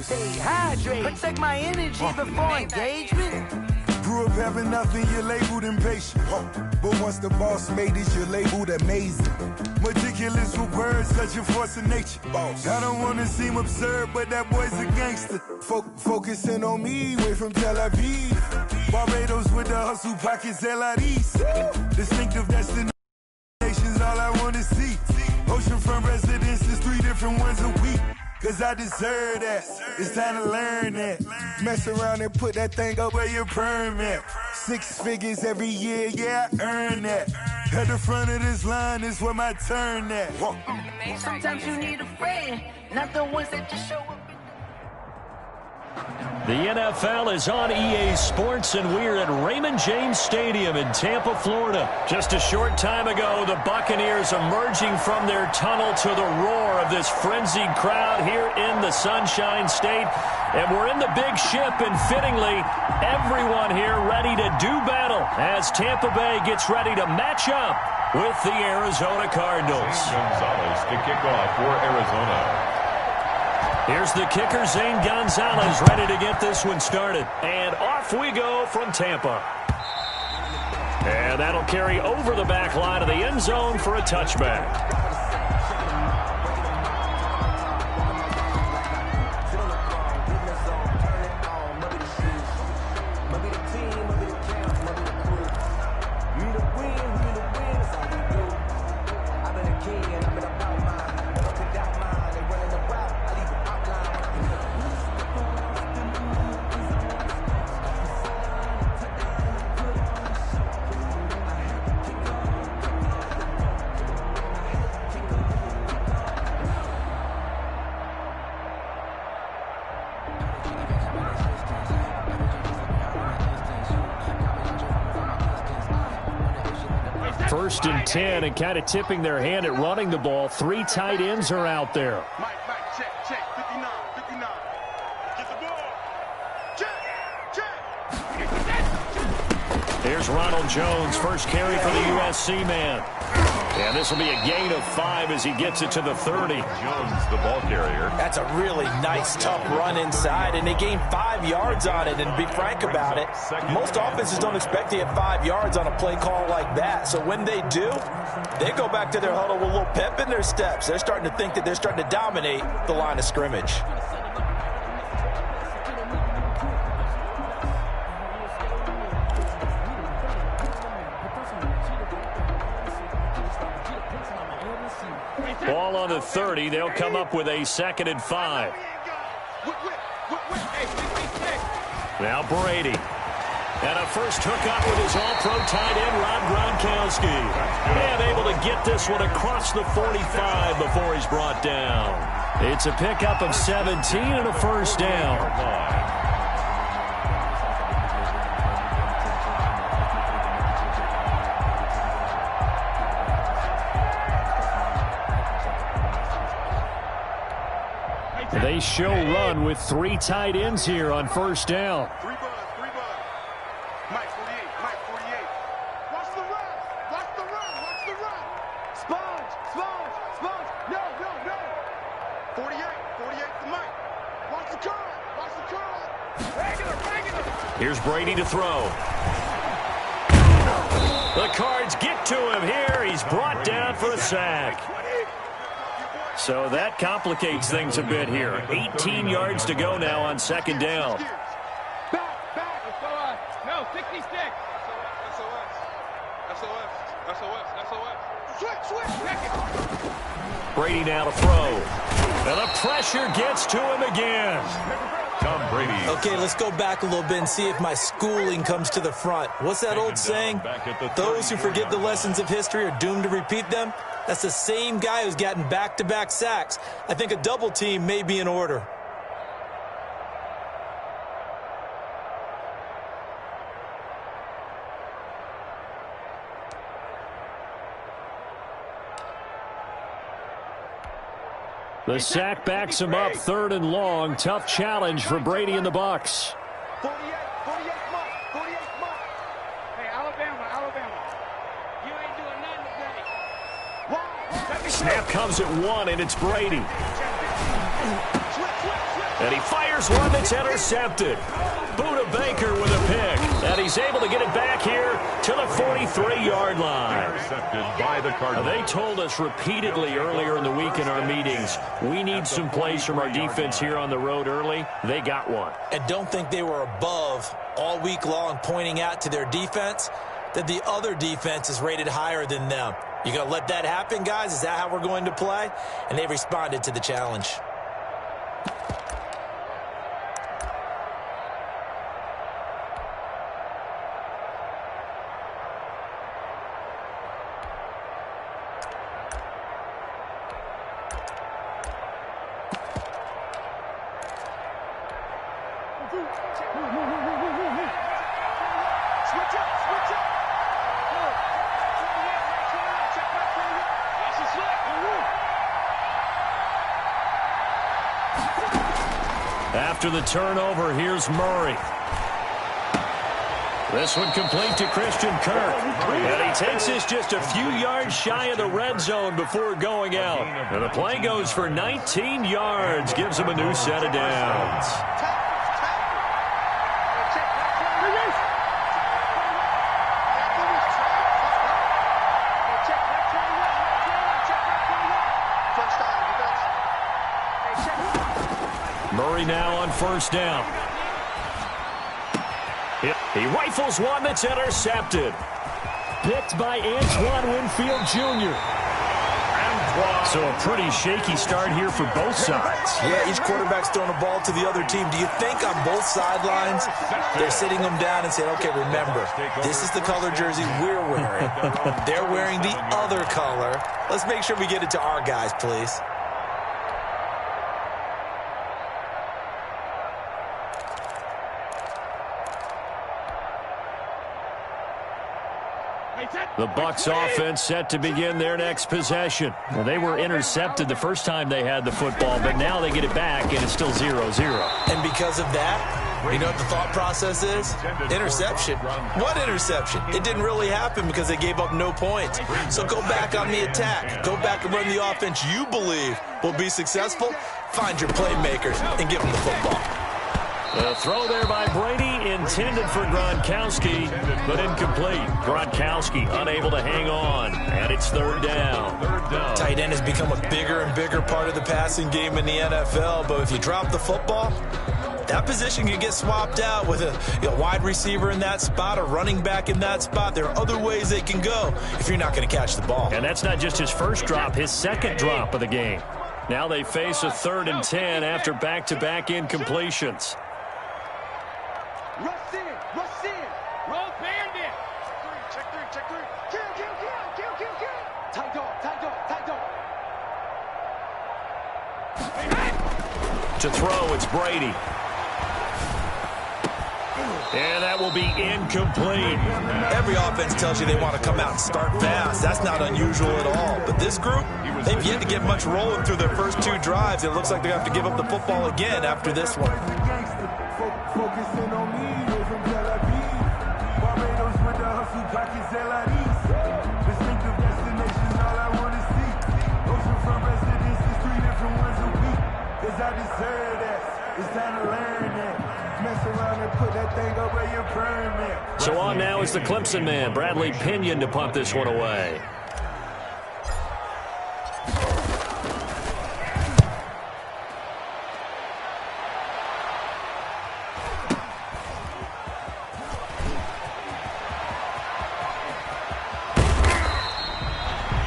focus. Stay hydrated. Protect my energy before engagement. Grew up having nothing, you're labeled impatient. But once the boss made it, you're labeled amazing. Meticulous with words, such a force of nature. I don't want to seem absurd, but that boy's a gangster. Focusing on me, way from Tel Aviv. Barbados with the hustle pockets, LIDs. Distinctive destinations, all I want to see. Oceanfront residences, 3 different ones a week. Cause I deserve that, it's time to learn that. Mess around and put that thing up where your permit. 6 figures every year, yeah, I earn that. At the front of this line is where my turn at. Sometimes you need a friend, not the ones that just show up. The NFL is on EA Sports, and we're at Raymond James Stadium in Tampa, Florida. Just a short time ago, the Buccaneers emerging from their tunnel to the roar of this frenzied crowd here in the Sunshine State. And we're in the big ship, and fittingly, everyone here ready to do battle as Tampa Bay gets ready to match up with the Arizona Cardinals. Gonzalez to kick off for Arizona. Here's the kicker, Zane Gonzalez, ready to get this one started. And off we go from Tampa. And that'll carry over the back line of the end zone for a touchback. First and 10, and kind of tipping their hand at running the ball. 3 tight ends are out there. Mike, check, 59. Get the ball. Check. Here's Ronald Jones, first carry for the USC man. And this will be a gain of 5 as he gets it to the 30. Jones, the ball carrier. That's a really nice, tough run inside, and they gained 5 yards on it. And to be frank about it, most offenses don't expect to get 5 yards on a play call like that. So when they do, they go back to their huddle with a little pep in their steps. They're starting to think that they're starting to dominate the line of scrimmage. Ball on the 30. They'll come up with a 2nd and 5. Now Brady. And a first hookup with his all-pro tight end, Rob Gronkowski. And able to get this one across the 45 before he's brought down. It's a pickup of 17 and a first down. They show run with 3 tight ends here on first down. 3 buds. Mike 48. Watch the run. Sponge. No. 48 to Mike. Watch the curl. Regular. Here's Brady to throw. The Cards get to him here. He's brought down for a sack. So that complicates things a bit here. 18 yards to go now on 2nd down. Back. No, 66. SOS. Switch. Brady now to throw. And the pressure gets to him again. Tom Brady. Okay, let's go back a little bit and see if my schooling comes to the front. What's that old saying? Those who forget the lessons of history are doomed to repeat them. That's the same guy who's gotten back-to-back sacks. I think a double team may be in order. The sack backs him up, 3rd and long. Tough challenge for Brady and the Bucs. 48 months. Hey, Alabama. You ain't doing nothing today. Snap comes at 1, and it's Brady. Switch. And he fires one that's intercepted. Buda Baker with a pick. And he's able to get it back here to the 43-yard line. Intercepted by the Cardinals. They told us repeatedly earlier in the week in our meetings, we need some plays from our defense here on the road early. They got one. And don't think they were above all week long pointing out to their defense that the other defense is rated higher than them. You going to let that happen, guys? Is that how we're going to play? And they responded to the challenge. After the turnover, here's Murray. This one complete to Christian Kirk. And he takes this just a few yards shy of the red zone before going out. And the play goes for 19 yards. Gives him a new set of downs. Murray now on first down. He rifles one that's intercepted. Picked by Antoine Winfield Jr. So a pretty shaky start here for both sides. Yeah, each quarterback's throwing a ball to the other team. Do you think on both sidelines they're sitting them down and saying, okay, remember, this is the color jersey we're wearing. They're wearing the other color. Let's make sure we get it to our guys, please. The Bucs offense set to begin their next possession. Well, they were intercepted the first time they had the football, but now they get it back, and it's still 0-0. And because of that, you know what the thought process is? Interception. What interception? It didn't really happen because they gave up no points. So go back on the attack. Go back and run the offense you believe will be successful. Find your playmakers and give them the football. The throw there by Brady, intended for Gronkowski, but incomplete. Gronkowski unable to hang on, and it's third down. Tight end has become a bigger and bigger part of the passing game in the NFL, but if you drop the football, that position can get swapped out with a wide receiver in that spot, a running back in that spot. There are other ways they can go if you're not going to catch the ball. And that's not just his first drop, his second drop of the game. Now they face a 3rd and 10 after back-to-back incompletions. Rush in, roll bandit. Check three. Kill. Tight dog. To throw, it's Brady. And that will be incomplete. Every offense tells you they want to come out and start fast. That's not unusual at all. But this group, they've yet to get much rolling through their first 2 drives. It looks like they have to give up the football again after this one. Focusing on me, from Tel Aviv. Barbados with the hustle pockets, LIDs. Distinctive destinations, all I want to see. Ocean front residences, 3 different ones a week. Cause I deserve that. It's time to learn that. Mess around and put that thing over your permit. So on now is the Clemson man, Bradley Pinion, to punt this one away.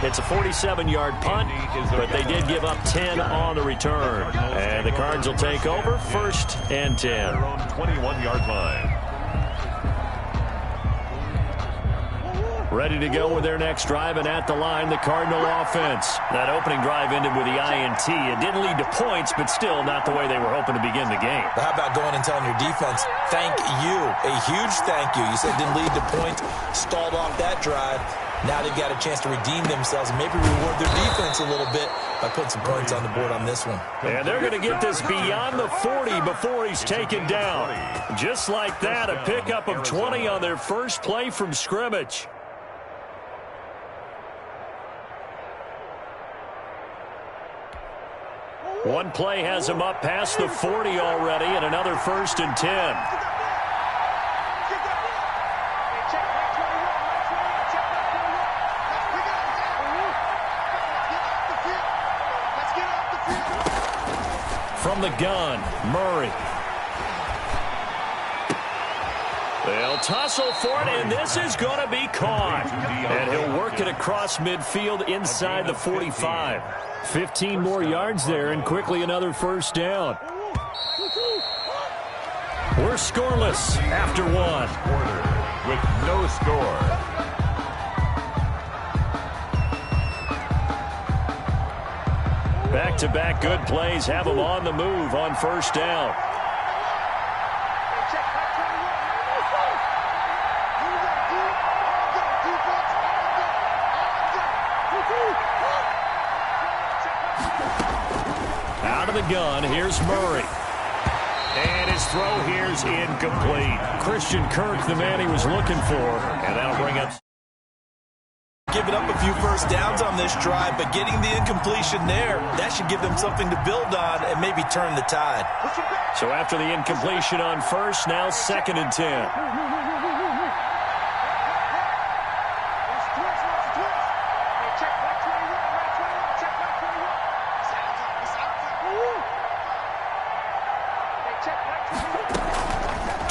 It's a 47-yard punt, but they did give up 10 on the return. And the Cards will take over 1st and 10. Their own 21-yard line. Ready to go with their next drive, and at the line, the Cardinal offense. That opening drive ended with the INT. It didn't lead to points, but still not the way they were hoping to begin the game. But how about going and telling your defense, thank you, a huge thank you. You said it didn't lead to points, stalled off that drive. Now they've got a chance to redeem themselves and maybe reward their defense a little bit by putting some points on the board on this one. And they're going to get this beyond the 40 before he's taken down. Just like that, a pickup of 20 on their first play from scrimmage. One play has him up past the 40 already, and another 1st and 10. From the gun, Murray. They'll tussle for it, and this is going to be caught. And he'll work it across midfield inside the 45. 15 more yards there, and quickly another 1st down. We're scoreless after 1. With no score. Back-to-back good plays have them on the move on 1st down. Out of the gun, here's Murray. And his throw here's incomplete. Christian Kirk, the man he was looking for, and that'll bring up. Giving up a few 1st downs on this drive, but getting the incompletion there, that should give them something to build on and maybe turn the tide. So after the incompletion on 1st, now 2nd and 10.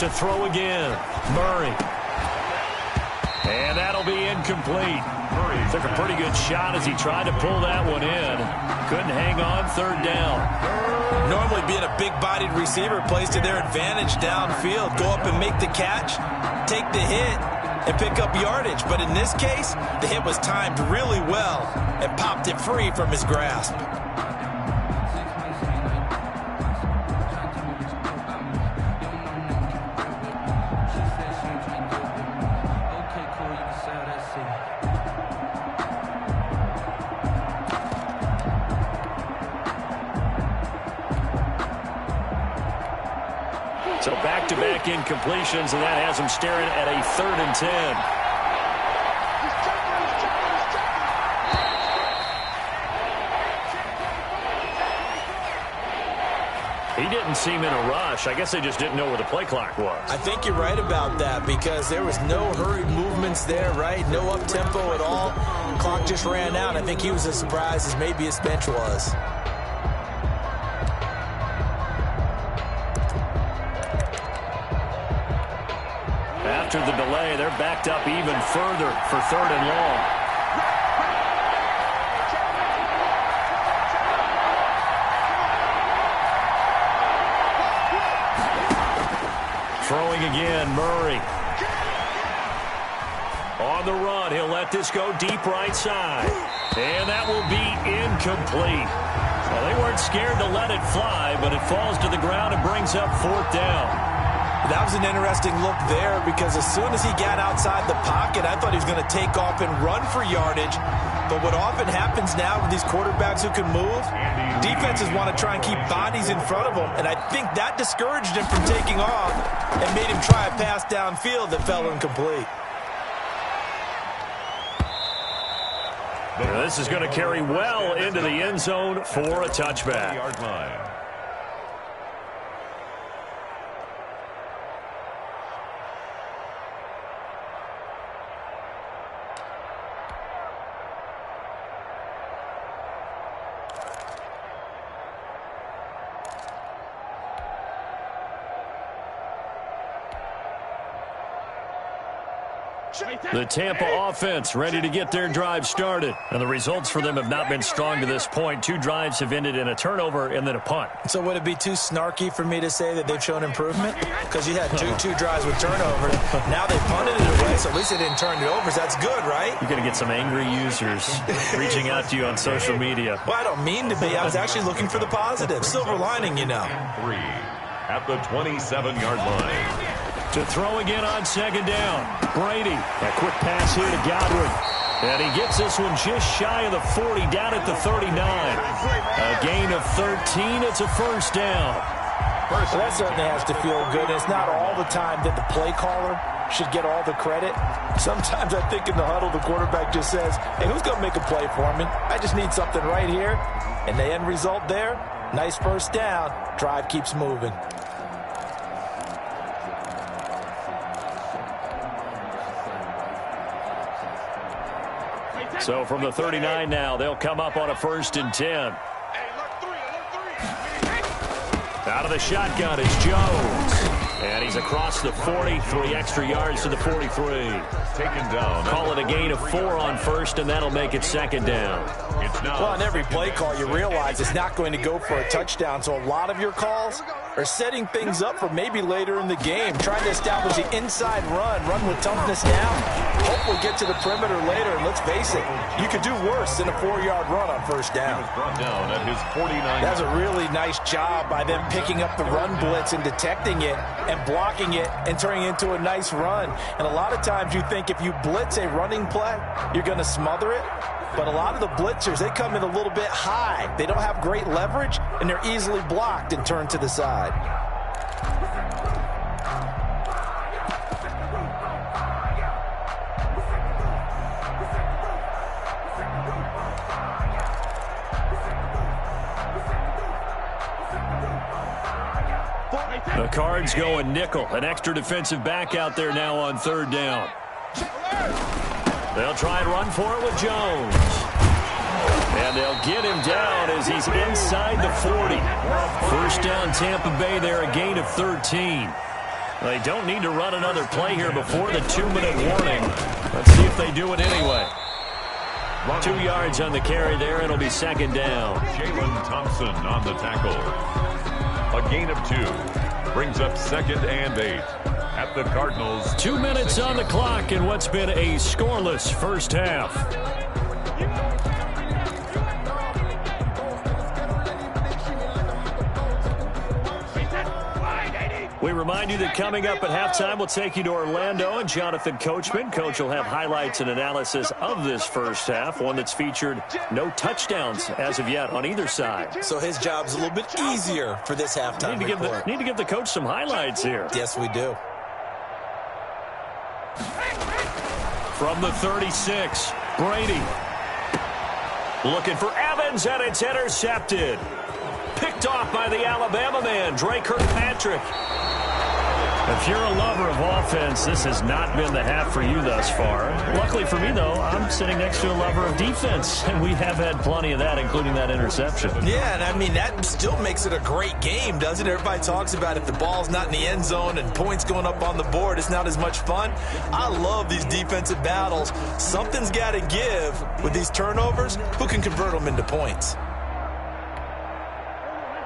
To throw again, Murray. And that'll be incomplete. Took a pretty good shot as he tried to pull that one in. Couldn't hang on, 3rd down. Normally being a big-bodied receiver plays to their advantage downfield. Go up and make the catch, take the hit, and pick up yardage. But in this case, the hit was timed really well and popped it free from his grasp. So back-to-back incompletions, and that has him staring at a 3rd and 10. He didn't seem in a rush. I guess they just didn't know where the play clock was. I think you're right about that because there was no hurried movements there, right? No up-tempo at all. Clock just ran out. I think he was as surprised as maybe his bench was. After the delay, they're backed up even further for 3rd and long. Throwing again, Murray. On the run, he'll let this go deep right side. And that will be incomplete. Well, they weren't scared to let it fly, but it falls to the ground and brings up 4th down. That was an interesting look there because as soon as he got outside the pocket, I thought he was going to take off and run for yardage. But what often happens now with these quarterbacks who can move, defenses want to try and keep bodies in front of them. And I think that discouraged him from taking off and made him try a pass downfield that fell incomplete. This is going to carry well into the end zone for a touchback. The Tampa offense ready to get their drive started. And the results for them have not been strong to this point. 2 drives have ended in a turnover and then a punt. So would it be too snarky for me to say that they've shown improvement? Because you had two drives with turnovers. Now they punted it away, so at least they didn't turn it over. So that's good, right? You're going to get some angry users reaching out to you on social media. Well, I don't mean to be. I was actually looking for the positive. Silver lining, you know. 3 at the 27-yard line. To throw again on 2nd down. Brady. A quick pass here to Godwin. And he gets this one just shy of the 40, down at the 39. A gain of 13. It's a 1st down. Well, that certainly has to feel good. It's not all the time that the play caller should get all the credit. Sometimes I think in the huddle, the quarterback just says, hey, who's going to make a play for me? I just need something right here. And the end result there, Nice first down. Drive keeps moving. So from the 39 now, they'll come up on a 1st and 10. Out of the shotgun is Jones. And he's across the 40, 3 extra yards to the 43. Taken down. Call it a gain of 4 on 1st, and that'll make it 2nd down. Well, on every play call, you realize it's not going to go for a touchdown, so a lot of your calls are setting things up for maybe later in the game, trying to establish the inside run with toughness now, hopefully get to the perimeter later, and let's face it, you could do worse than a 4-yard run on 1st down. He was brought down at his 49. That's a really nice job by them picking up the run blitz and detecting it and blocking it and turning it into a nice run. And a lot of times you think if you blitz a running play, you're going to smother it. But a lot of the blitzers, they come in a little bit high. They don't have great leverage, and they're easily blocked and turned to the side. The Cards going nickel. An extra defensive back out there now on 3rd down. They'll try and run for it with Jones. And they'll get him down as he's inside the 40. 1st down Tampa Bay there, a gain of 13. They don't need to run another play here before the 2-minute warning. Let's see if they do it anyway. 2 yards on the carry there, and it'll be 2nd down. Jalen Thompson on the tackle. A gain of 2. Brings up 2nd and 8. At the Cardinals. 2 minutes on the clock in what's been a scoreless first half. We remind you that coming up at halftime, we'll take you to Orlando and Jonathan Coachman. Coach will have highlights and analysis of this first half, one that's featured no touchdowns as of yet on either side. So his job's a little bit easier for this halftime report. Need to give the coach some highlights here. Yes, we do. From the 36, Brady. Looking for Evans, and it's intercepted. Picked off by the Alabama man, Dre Kirkpatrick. If you're a lover of offense, this has not been the half for you thus far. Luckily for me, though, I'm sitting next to a lover of defense, and we have had plenty of that, including that interception. Yeah, and I mean, that still makes it a great game, doesn't it? Everybody talks about if the ball's not in the end zone and points going up on the board, it's not as much fun. I love these defensive battles. Something's got to give with these turnovers. Who can convert them into points?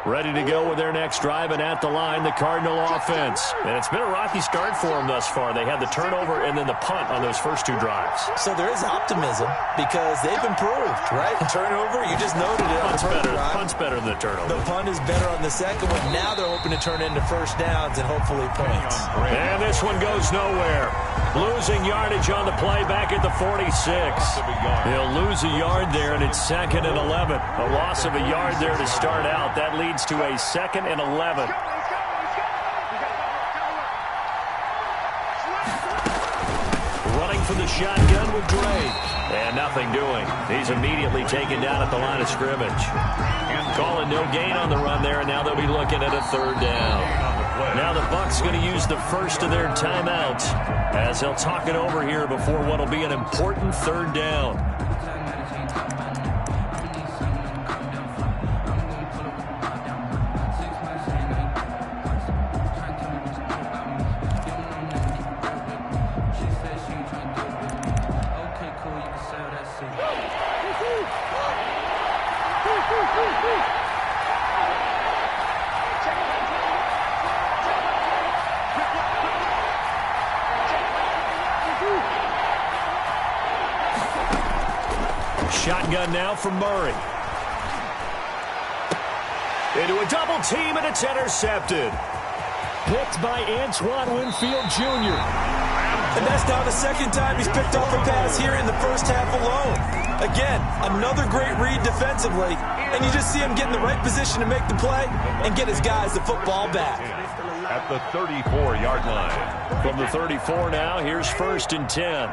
Ready to go with their next drive, and at the line, the Cardinal offense. And it's been a rocky start for them thus far. They had the turnover and then the punt on those first 2 drives. So there is optimism because they've improved, right? Turnover, you just noted it. Punt's better than the turnover. The punt is better on the second one. Now they're hoping to turn into first downs and hopefully points. And this one goes nowhere. Losing yardage on the play back at the 46. He'll lose a yard there, and it's 2nd and 11. A loss of a yard there to start out. That leads to a 2nd and 11. Running for the shotgun with Drake. And nothing doing. He's immediately taken down at the line of scrimmage. Calling no gain on the run there, and now they'll be looking at a 3rd down. Now the Bucs going to use the first of their timeouts as they'll talk it over here before what will be an important 3rd down. Shotgun now from Murray. Into a double team, and it's intercepted. Picked by Antoine Winfield Jr. And that's now the 2nd time he's picked off a pass here in the first half alone. Again, another great read defensively, and you just see him get in the right position to make the play and get his guys the football back. At the 34-yard line. From the 34 now, here's 1st and 10.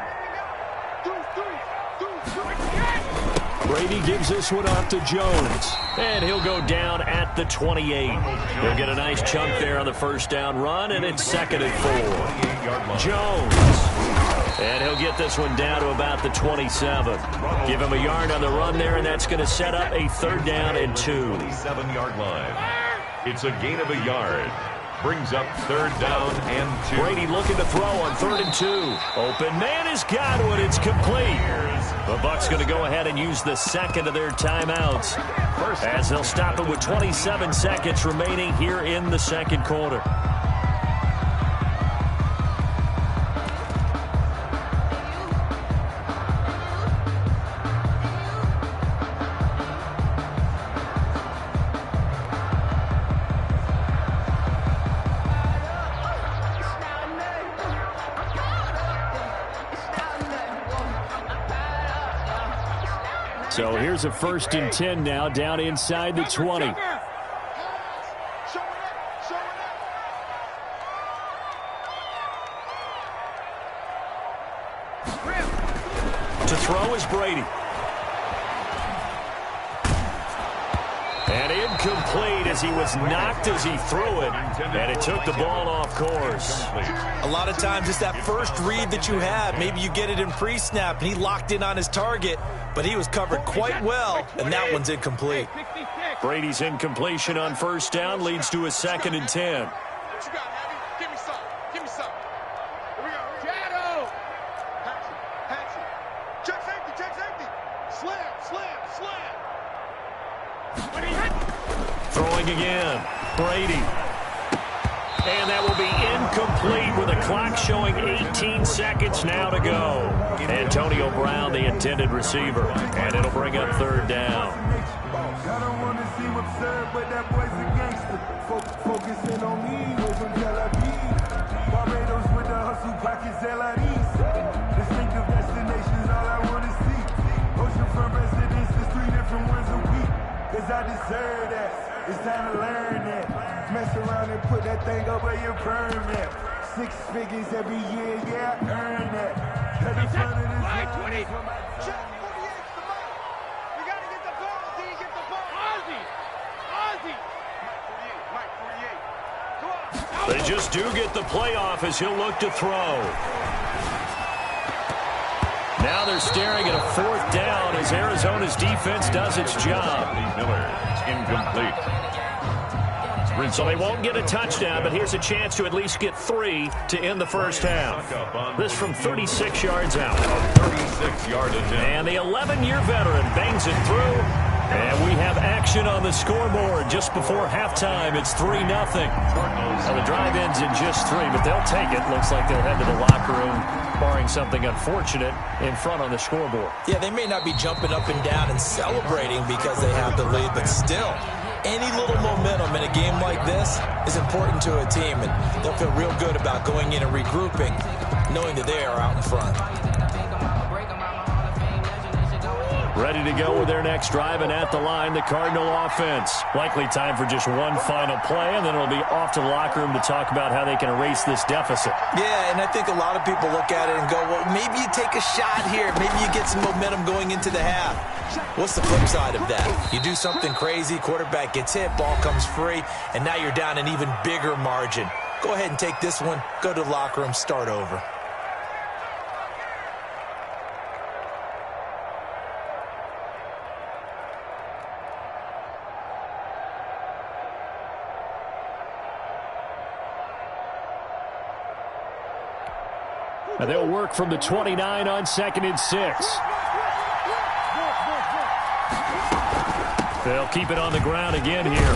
Brady gives this one off to Jones. And he'll go down at the 28. He'll get a nice chunk there on the first down run, and it's 2nd and 4. Jones. And he'll get this one down to about the 27. Give him a yard on the run there, and that's going to set up a 3rd down and 2. 27-yard line. It's a gain of a yard. Brings up 3rd down and 2. Brady looking to throw on 3rd and 2. Open man has got it. It's complete. The Bucs going to go ahead and use the 2nd of their timeouts as they'll stop it with 27 seconds remaining here in the 2nd quarter. So here's a 1st and 10 now, down inside the 20. To throw is Brady. And incomplete as he was knocked as he threw it. And it took the ball off course. A lot of times it's that first read that you have. Maybe you get it in pre-snap, and he locked in on his target, but he was covered quite well, and that one's incomplete. Brady's incompletion on 1st down leads to a 2nd and 10. What you got, Abby? Give me some. Give me some. Here we go. Shadow. Patsy. Check safety. Check safety. Slam. Slam. Slam. Throwing again. Brady. And that will be incomplete with the clock showing 18 seconds now to go. Antonio Brown, the intended receiver. And it'll bring up 3rd down. I don't want to seem absurd, but that boy's a gangster. Focusing on me with some jalebi. Barbados with the hustle pockets, LIDs. Distinctive destinations, all I want to see. Oceanfront residences, 3 different ones a week. Cause I deserve that. It's time to learn that. Mess around and put that thing up where you permit. 6 figures every year, yeah, I earn that. Cut in front of this line. Check 48's the mark. We got to get the ball. Did he get the ball? Ozzy. Ozzy. Mike 48. Come on. They just do get the playoff as he'll look to throw. Now they're staring at a 4th down as Arizona's defense does its job. Miller, incomplete. So they won't get a touchdown, but here's a chance to at least get 3 to end the first half. This from 36 yards out. 36-yard attempt. And the 11-year veteran bangs it through. And we have action on the scoreboard just before halftime. It's 3-0. Now the drive ends in just 3, but they'll take it. Looks like they'll head to the locker room, barring something unfortunate, in front on the scoreboard. Yeah, they may not be jumping up and down and celebrating because they have the lead, but still, any little momentum in a game like this is important to a team, and they'll feel real good about going in and regrouping, knowing that they are out in front. Ready to go with their next drive, and at the line, the Cardinal offense. Likely time for just one final play, and then it'll be off to the locker room to talk about how they can erase this deficit. Yeah, and I think a lot of people look at it and go, well, maybe you take a shot here. Maybe you get some momentum going into the half. What's the flip side of that? You do something crazy, quarterback gets hit, ball comes free, and now you're down an even bigger margin. Go ahead and take this one, go to the locker room, start over. And they'll work from the 29 on 2nd and 6. They'll keep it on the ground again here.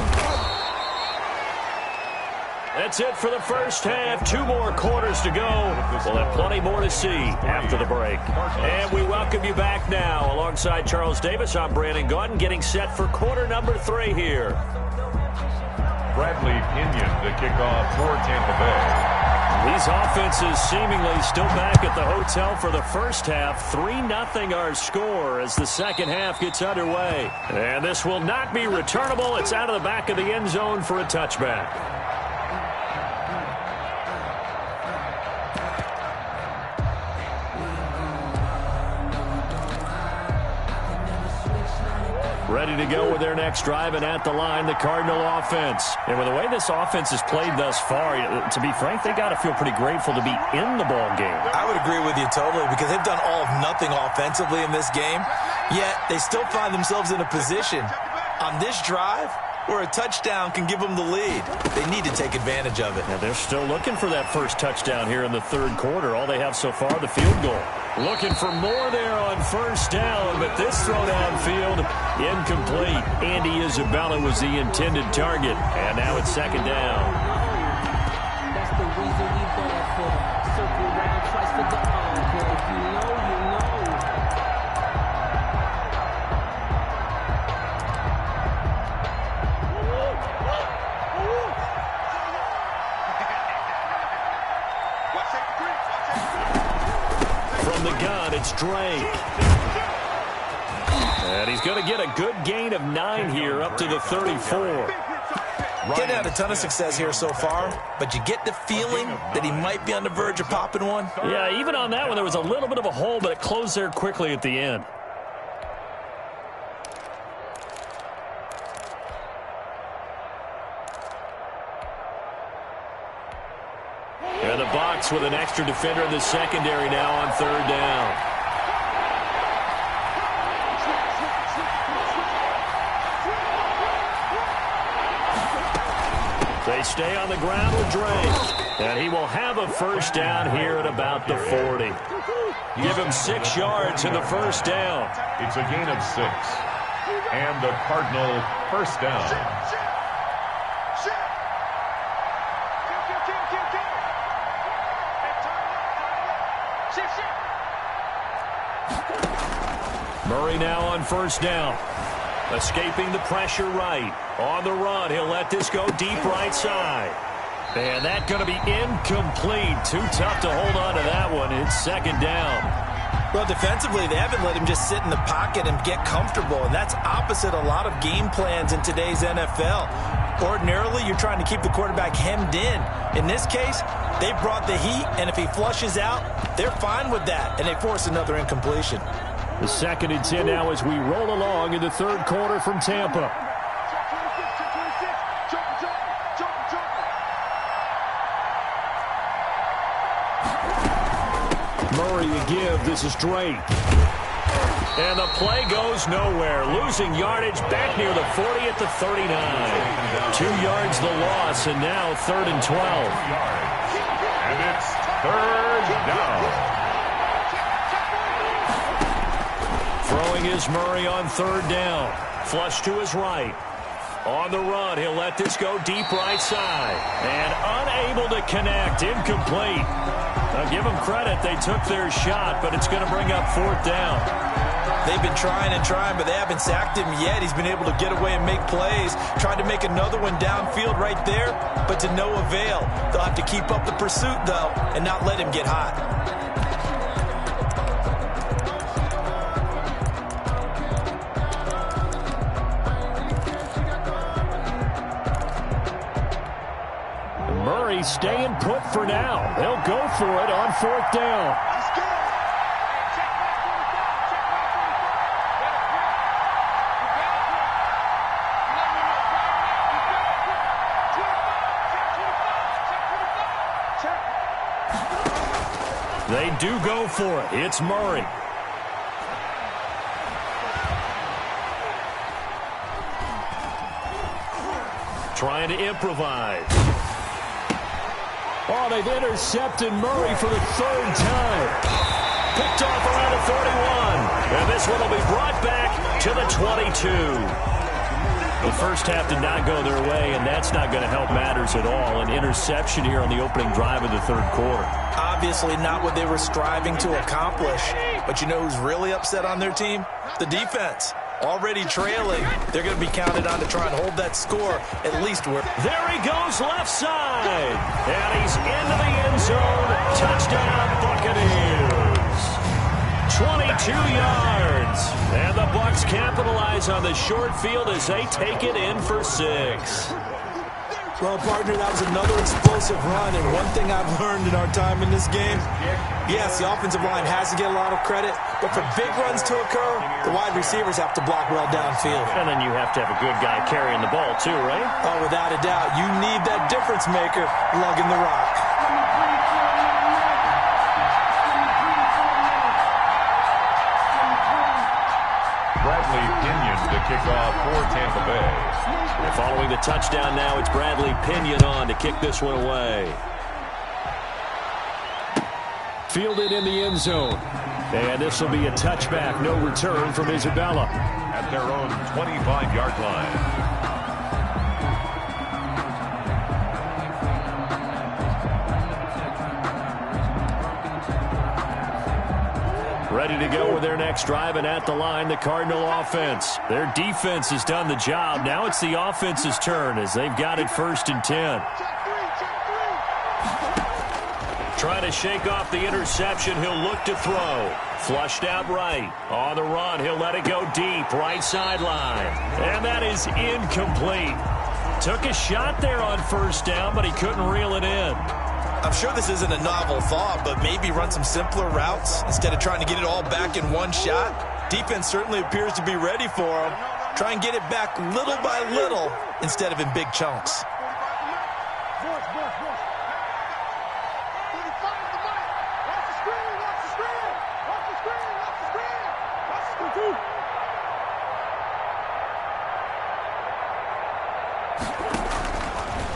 That's it for the first half. 2 more quarters to go. We'll have plenty more to see after the break. And we welcome you back now. Alongside Charles Davis, I'm Brandon Gaudin, getting set for quarter number 3 here. Bradley Pinion to kick off for Tampa Bay. These offenses seemingly still back at the hotel for the first half. 3-0 our score as the second half gets underway. And this will not be returnable. It's out of the back of the end zone for a touchback. Ready to go with their next drive, and at the line, the Cardinal offense. And with the way this offense has played thus far, to be frank, they got to feel pretty grateful to be in the ball game. I would agree with you totally, because they've done all of nothing offensively in this game, yet they still find themselves in a position on this drive where a touchdown can give them the lead. They need to take advantage of it. Now they're still looking for that first touchdown here in the third quarter. All they have so far, the field goal. Looking for more there on first down, but this throw downfield, incomplete. Andy Isabella was the intended target, and now it's second down. That's the reason we bad for them. Circle round twice for the encore. If you know, you know. From the gun, it's Drake. And he's going to get a good gain of 9 here, up to the 34. Getting had a ton of success here so far, but you get the feeling that he might be on the verge of popping one. Yeah, even on that one, there was a little bit of a hole, but it closed there quickly at the end. And the box with an extra defender in the secondary now on third down. They stay on the ground with Drake. And he will have a first down here at about the 40. Give him 6 yards in the first down. It's a gain of 6. And the Cardinal first down. Murray now on first down. Escaping the pressure right. On the run, he'll let this go deep right side. And that's going to be incomplete. Too tough to hold on to that one. It's second down. Well, defensively, they haven't let him just sit in the pocket and get comfortable, and that's opposite a lot of game plans in today's NFL. Ordinarily, you're trying to keep the quarterback hemmed in. In this case, they brought the heat, and if he flushes out, they're fine with that, and they force another incompletion. The 2nd and 10 now as we roll along in the third quarter from Tampa. Murray to give. This is Drake. And the play goes nowhere. Losing yardage back near the 40 at the 39. 2 yards the loss, and now 3rd and 12. And it's third down. Throwing is Murray on third down. Flush to his right. On the run, he'll let this go deep right side. And unable to connect. Incomplete. Now give them credit. They took their shot, but it's going to bring up 4th down. They've been trying and trying, but they haven't sacked him yet. He's been able to get away and make plays. Tried to make another one downfield right there, but to no avail. They'll have to keep up the pursuit, though, and not let him get hot. Murray staying put for now. They'll go for it on 4th down. They do go for it. It's Murray. Trying to improvise. Oh, they've intercepted Murray for the 3rd time. Picked off around the 41. And this one will be brought back to the 22. The first half did not go their way, and that's not going to help matters at all. An interception here on the opening drive of the third quarter. Obviously not what they were striving to accomplish. But you know who's really upset on their team? The defense. Already trailing. They're going to be counted on to try and hold that score at least where. There he goes left side. And he's into the end zone. Touchdown Buccaneers. 22 yards. And the Bucs capitalize on the short field as they take it in for 6. Well, partner, that was another explosive run, and one thing I've learned in our time in this game, yes, the offensive line has to get a lot of credit, but for big runs to occur, the wide receivers have to block well downfield. And then you have to have a good guy carrying the ball too, right? Oh, without a doubt. You need that difference maker lugging the rock. Bradley Pinion to kick off for Tampa Bay. And following the touchdown now, it's Bradley Pinion on to kick this one away. Fielded in the end zone. And this will be a touchback. No return from Isabella. At their own 25-yard line. Ready to go with their next drive, and at the line, the Cardinal offense. Their defense has done the job. Now it's the offense's turn as they've got it 1st and 10. Trying to shake off the interception. He'll look to throw. Flushed out right. On the run, he'll let it go deep. Right sideline. And that is incomplete. Took a shot there on 1st down, but he couldn't reel it in. I'm sure this isn't a novel thought, but maybe run some simpler routes instead of trying to get it all back in one shot. Defense certainly appears to be ready for him. Try and get it back little by little instead of in big chunks.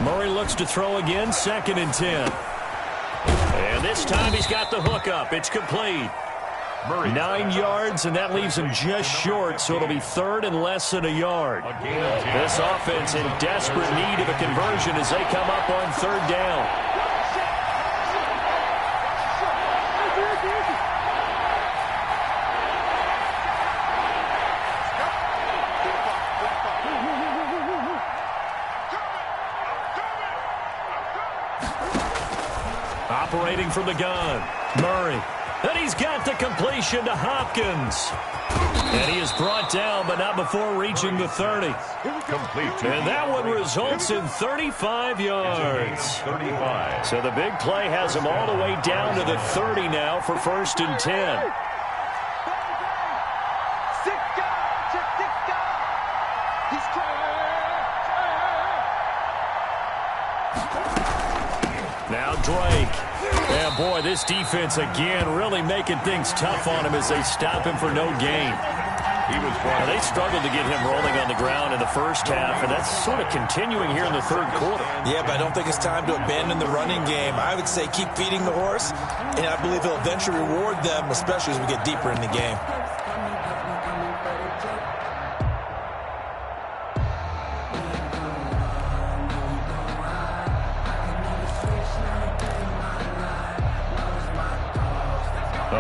Murray looks to throw again, 2nd and 10. And this time he's got the hook up. It's complete. Murray. 9 yards, and that leaves him just short, so it'll be 3rd and less than a yard. This offense in desperate need of a conversion as they come up on 3rd down. Operating from the gun, Murray. And he's got the completion to Hopkins. And he is brought down, but not before reaching the 30. Complete. And that one results in 35 yards. 35. So the big play has him all the way down to the 30 now for 1st and 10. Now Drake. Yeah, boy, this defense again really making things tough on him as they stop him for no gain. They struggled to get him rolling on the ground in the 1st half, and that's sort of continuing here in the 3rd quarter. Yeah, but I don't think it's time to abandon the running game. I would say keep feeding the horse, and I believe he'll eventually reward them, especially as we get deeper in the game.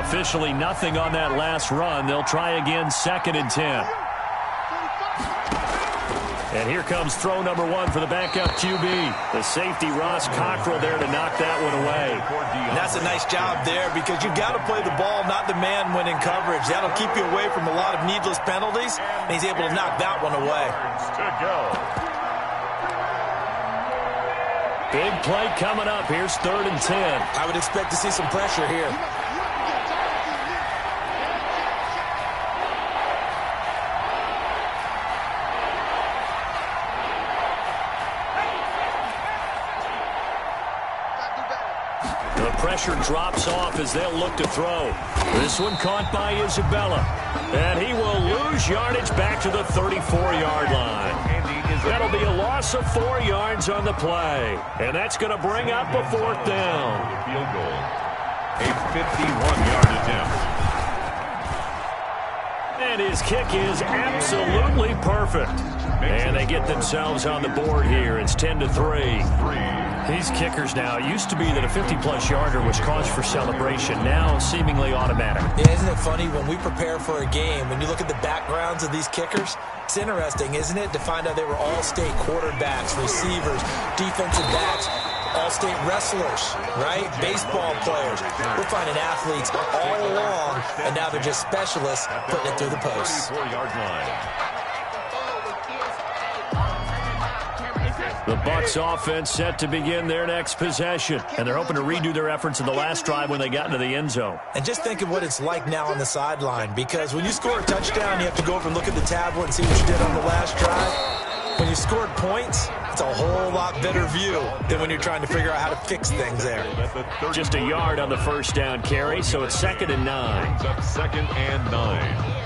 Officially nothing on that last run. They'll try again, 2nd and 10. And here comes throw number 1 for the backup QB. The safety, Ross Cockrell, there to knock that one away. And that's a nice job there because you've got to play the ball, not the man when in coverage. That'll keep you away from a lot of needless penalties, and he's able to knock that one away. Big play coming up. Here's 3rd and 10. I would expect to see some pressure here. The pressure drops off as they'll look to throw. This one caught by Isabella. And he will lose yardage back to the 34-yard line. That'll be a loss of 4 yards on the play. And that's going to bring up a 4th down. Field goal. A 51-yard attempt. And his kick is absolutely perfect. And they get themselves on the board here. It's 10-3. These kickers now, it used to be that a 50-plus yarder was cause for celebration. Now seemingly automatic. Yeah, isn't it funny when we prepare for a game, when you look at the backgrounds of these kickers, it's interesting, isn't it, to find out they were all-state quarterbacks, receivers, defensive backs, all-state wrestlers, right? Baseball players. We're finding athletes all along, and now they're just specialists putting it through the posts. 34-yard line. The Bucs offense set to begin their next possession. And they're hoping to redo their efforts in the last drive when they got into the end zone. And just think of what it's like now on the sideline, because when you score a touchdown, you have to go over and look at the tablet and see what you did on the last drive. When you scored points, it's a whole lot better view than when you're trying to figure out how to fix things there. Just a yard on the first down carry, so it's 2nd and 9. It's up 2nd and 9.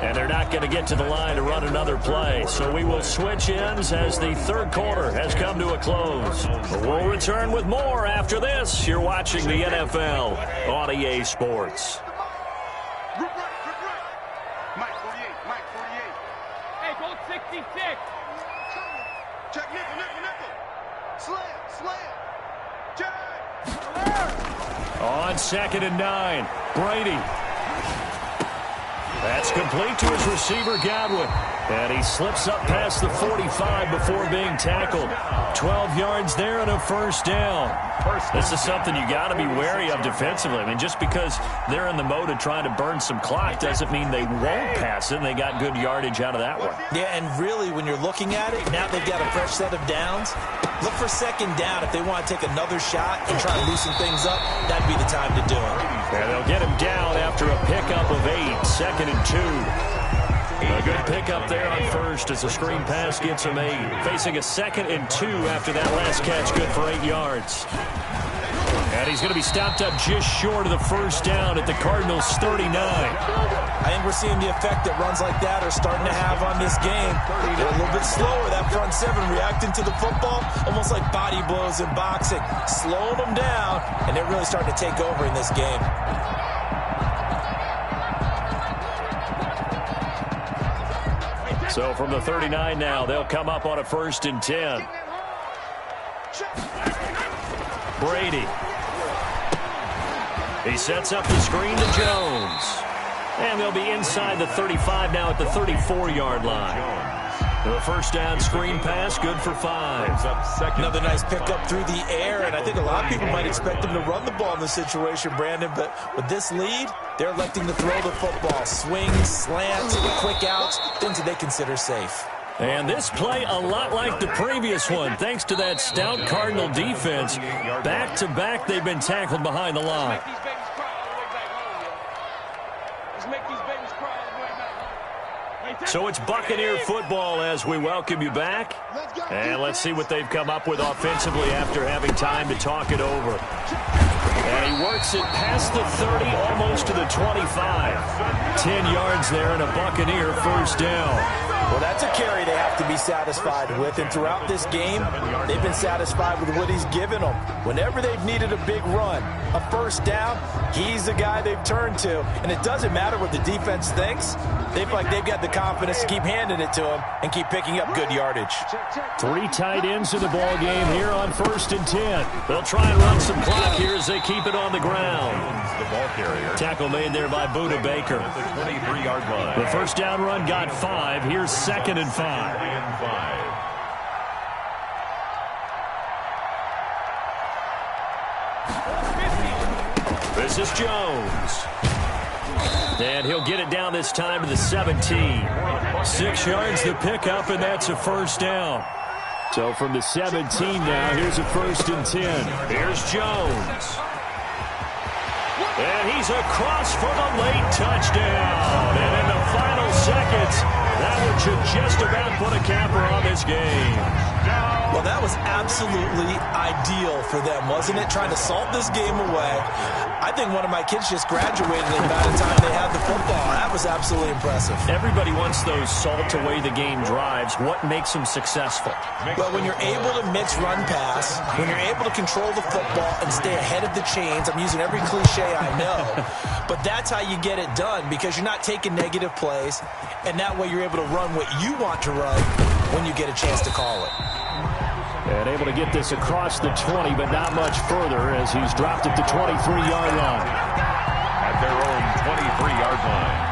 And they're not going to get to the line to run another play. So we will switch ends as the third quarter has come to a close. We'll return with more after this. You're watching the NFL on EA Sports. Mike 48, Mike 48. Hey, go 66. Check nickel. Slam. Check. On 2nd and 9, Brady. That's complete to his receiver, Godwin. And he slips up past the 45 before being tackled. 12 yards there and a first down. This is something you got to be wary of defensively. I mean, just because they're in the mode of trying to burn some clock doesn't mean they won't pass it, and they got good yardage out of that one. Yeah, and really, when you're looking at it, now they've got a fresh set of downs. Look for 2nd down. If they want to take another shot and try to loosen things up, that'd be the time to do it. And they'll get him down after a pickup of 8, 2nd and 2. A good pickup there on first as the screen pass gets him 8. Facing a 2nd and 2 after that last catch, good for 8 yards. And he's going to be stopped up just short of the first down at the Cardinals' 39. I think we're seeing the effect that runs like that are starting to have on this game. They're a little bit slower, that front 7 reacting to the football, almost like body blows in boxing, slowing them down, and they're really starting to take over in this game. So from the 39 now, they'll come up on a 1st and 10. Brady. He sets up the screen to Jones. And they'll be inside the 35 now at the 34-yard line. The first down screen pass, good for 5. Another nice pickup through the air, and I think a lot of people might expect them to run the ball in this situation, Brandon, but with this lead, they're electing to throw the football. Swings, slants, quick outs, things that they consider safe. And this play a lot like the previous one, thanks to that stout Cardinal defense. Back-to-back, they've been tackled behind the line. So it's Buccaneer football as we welcome you back. And let's see what they've come up with offensively after having time to talk it over. And he works it past the 30, almost to the 25. 10 yards there and a Buccaneer first down. Well, that's a carry they have to be satisfied with, and throughout this game, they've been satisfied with what he's given them. Whenever they've needed a big run, a first down, he's the guy they've turned to, and it doesn't matter what the defense thinks. They feel like they've got the confidence to keep handing it to him and keep picking up good yardage. 3 tight ends in the ball game here on 1st and 10. They'll try and run some clock here as they keep it on the ground. The ball carrier. Tackle made there by Budda Baker. The 23-yard line. The first down run got 5. Here's 2nd and 5. This is Jones. And he'll get it down this time to the 17. 6 yards the pickup, and that's a first down. So from the 17 now, here's a 1st and 10. Here's Jones. And he's across for the late touchdown. And in the final seconds, that one should just about put a capper on this game. Well, that was absolutely ideal for them, wasn't it? Trying to salt this game away. I think one of my kids just graduated by the time they had the football. That was absolutely impressive. Everybody wants those salt away the game drives. What makes them successful? Well, when you're able to mix run pass, when you're able to control the football and stay ahead of the chains, I'm using every cliche I know, but that's how you get it done, because you're not taking negative plays, and that way you're able to run what you want to run when you get a chance to call it. And able to get this across the 20, but not much further as he's dropped at the 23-yard line. At their own 23-yard line.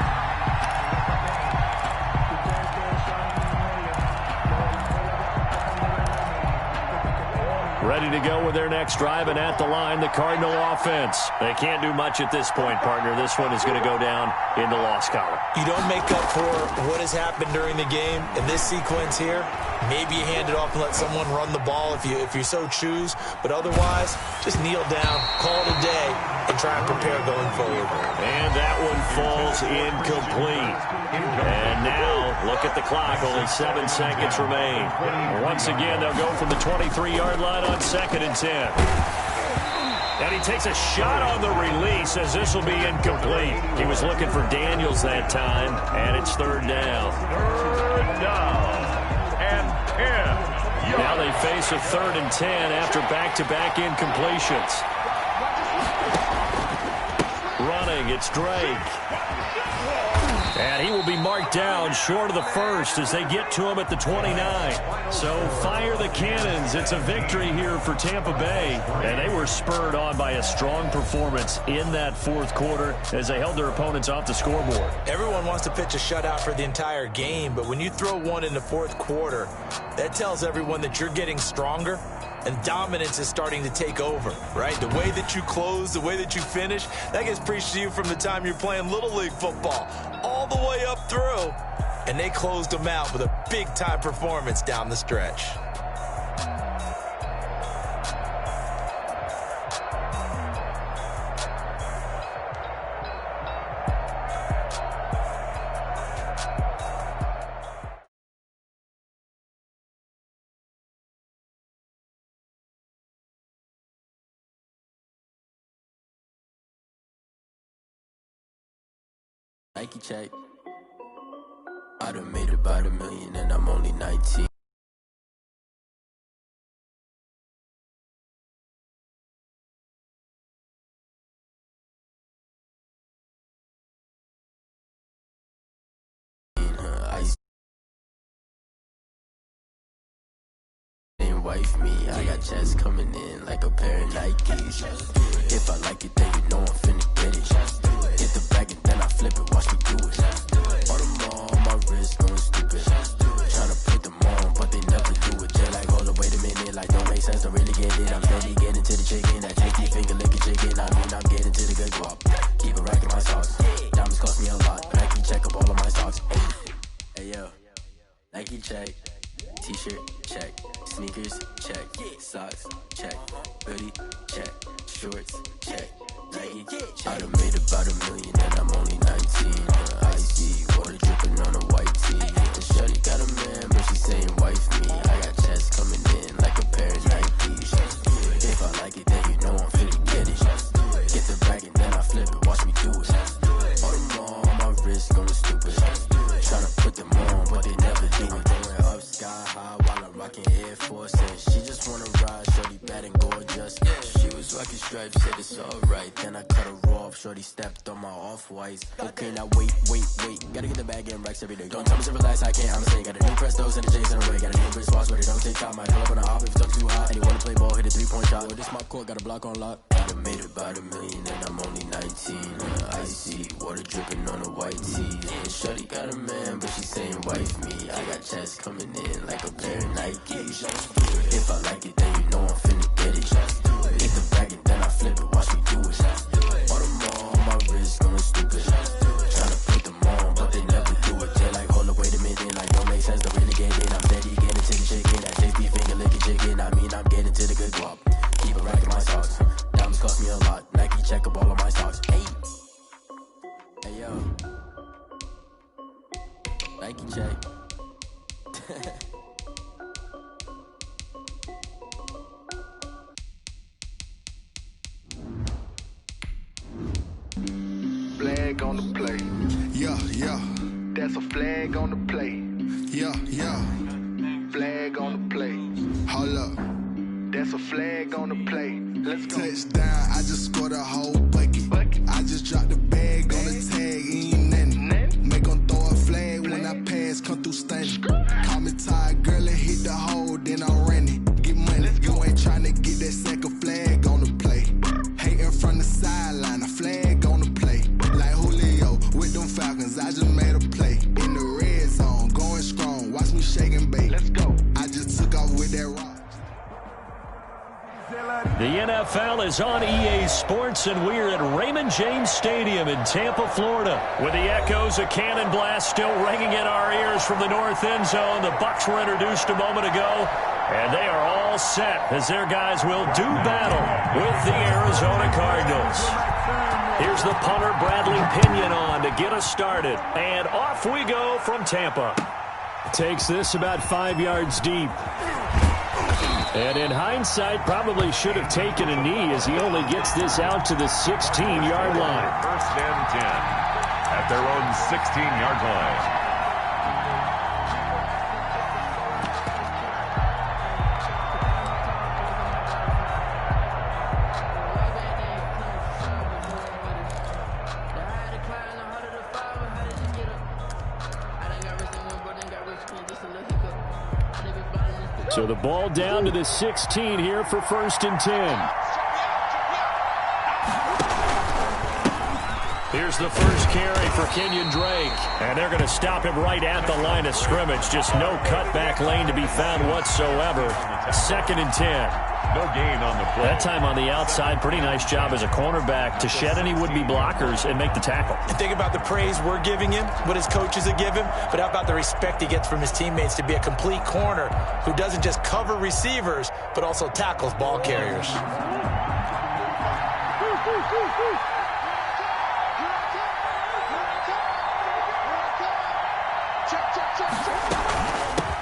Ready to go with their next drive, and at the line, the Cardinal offense. They can't do much at this point, partner. This one is going to go down in the loss column. You don't make up for what has happened during the game. In this sequence here, maybe you hand it off and let someone run the ball if you so choose. But otherwise, just kneel down, call it a day, and try and prepare going forward. And that one falls incomplete. And now, look at the clock. Only 7 seconds remain. Once again, they'll go from the 23-yard line on 2nd and 10. And he takes a shot on the release as this will be incomplete. He was looking for Daniels that time, and it's 3rd down. 3rd down and 10. Now they face a 3rd and 10 after back-to-back incompletions. Running, it's Drake. And he will be marked down short of the first as they get to him at the 29. So fire the cannons. It's a victory here for Tampa Bay. And they were spurred on by a strong performance in that 4th quarter as they held their opponents off the scoreboard. Everyone wants to pitch a shutout for the entire game, but when you throw one in the 4th quarter, that tells everyone that you're getting stronger. And dominance is starting to take over, right? The way that you close, the way that you finish, that gets preached to you from the time you're playing Little League football all the way up through. And they closed them out with a big-time performance down the stretch. Nike check. I done made about $1 million and I'm only 19. Wife me, I got checks coming in like a pair of Nikes. If I like it, then you know I'm finna get it. Hit the bag and then I flip it, watch me do it. All them on my wrist going stupid. Tryna put them on, but they never do it. Just like, hold up, wait a minute, like don't make sense, don't really get it. I'm steady getting to the chicken, I take the finger licking chicken. I mean, I'm getting to the good guap. Keep a rack in my socks. Diamonds cost me a lot, but I can check up all of my stocks. Hey yo, Nike check. T-shirt, check. Sneakers, check. Socks, check. Hoodie, check. Shorts, check. Nike, check. I done made about $1 million and I'm only 19. Icy, water dripping on a white tee. The shorty got a man, but she saying wife me. I got checks coming in like a pair of Nikes. If I like it, then you know I'm finna get it. Get the bag and then I flip it, watch me do it. All them on my wrist going stupid. Tryna put them on, but they never do it. Going up sky high while I'm rocking Air Force. And she just wanna ride, shorty bad and gorgeous. She was rocking stripes, said it's alright. Then I cut her off, shorty stepped on my off-whites. Okay, now wait. Gotta get the bag and racks every day. Don't tell me to relax, I can't, I'ma say. Got a new Prestos and the J's in a way. Got a new wristwatch, but it don't take time. I pull up on a hop if it's too hot. And you wanna play ball, hit a 3-point shot. This my court, got a block on lock. I done made about $1 million and I'm only 19. Icy, water dripping on a white tee. And shorty got a man, but she saying wife me. I got checks coming in like a pair of Nikes. If I like it, then you know I'm finna get it. Hit the bag and then I flip it, watch me do it. All them on my wrist going stupid. Tryna put them on, but they never do it. Just like, hold up, wait a minute, like don't make sense, don't really get it. I'm steady getting to the chicken, that tasty finger licking chicken. I mean, I'm getting to the good guap. Keep a rack in my socks. Diamonds cost me a lot. Nike check up all of my stocks. Hey yo, Nike check. Flag on the play. Yeah. That's a flag on the play. Yeah. Flag on the play. Hold up. That's a flag on the play. Let's go. Touchdown, I just scored a whole bucket. I just dropped the bag on the tag, ain't nothing. Make 'em throw a flag when I pass, come through stunning. Call me tired, girl, and hit the hole, then I'm running. Get money, you ain't tryna get that second flag on the play. Hating from the sideline, a flag on the play. Like Julio with them Falcons, I just made a play. In the red zone, going strong, watch me shake and bake. Let's go. I just took off with that rock. The NFL is on EA Sports, and we're at Raymond James Stadium in Tampa, Florida. With the echoes of cannon blast still ringing in our ears from the north end zone, the Bucs were introduced a moment ago, and they are all set as their guys will do battle with the Arizona Cardinals. Here's the punter, Bradley Pinion, on to get us started, and off we go from Tampa. Takes this about 5 yards deep. And in hindsight, probably should have taken a knee as he only gets this out to the 16-yard line. First and 10 at their own 16-yard line. So the ball down to the 16 here for first and 10. Here's the first carry for Kenyon Drake. And they're going to stop him right at the line of scrimmage. Just no cutback lane to be found whatsoever. Second and 10. No gain on the play. That time on the outside, pretty nice job as a cornerback to shed any would-be blockers and make the tackle. And think about the praise we're giving him, what his coaches have given, but how about the respect he gets from his teammates to be a complete corner who doesn't just cover receivers, but also tackles ball carriers.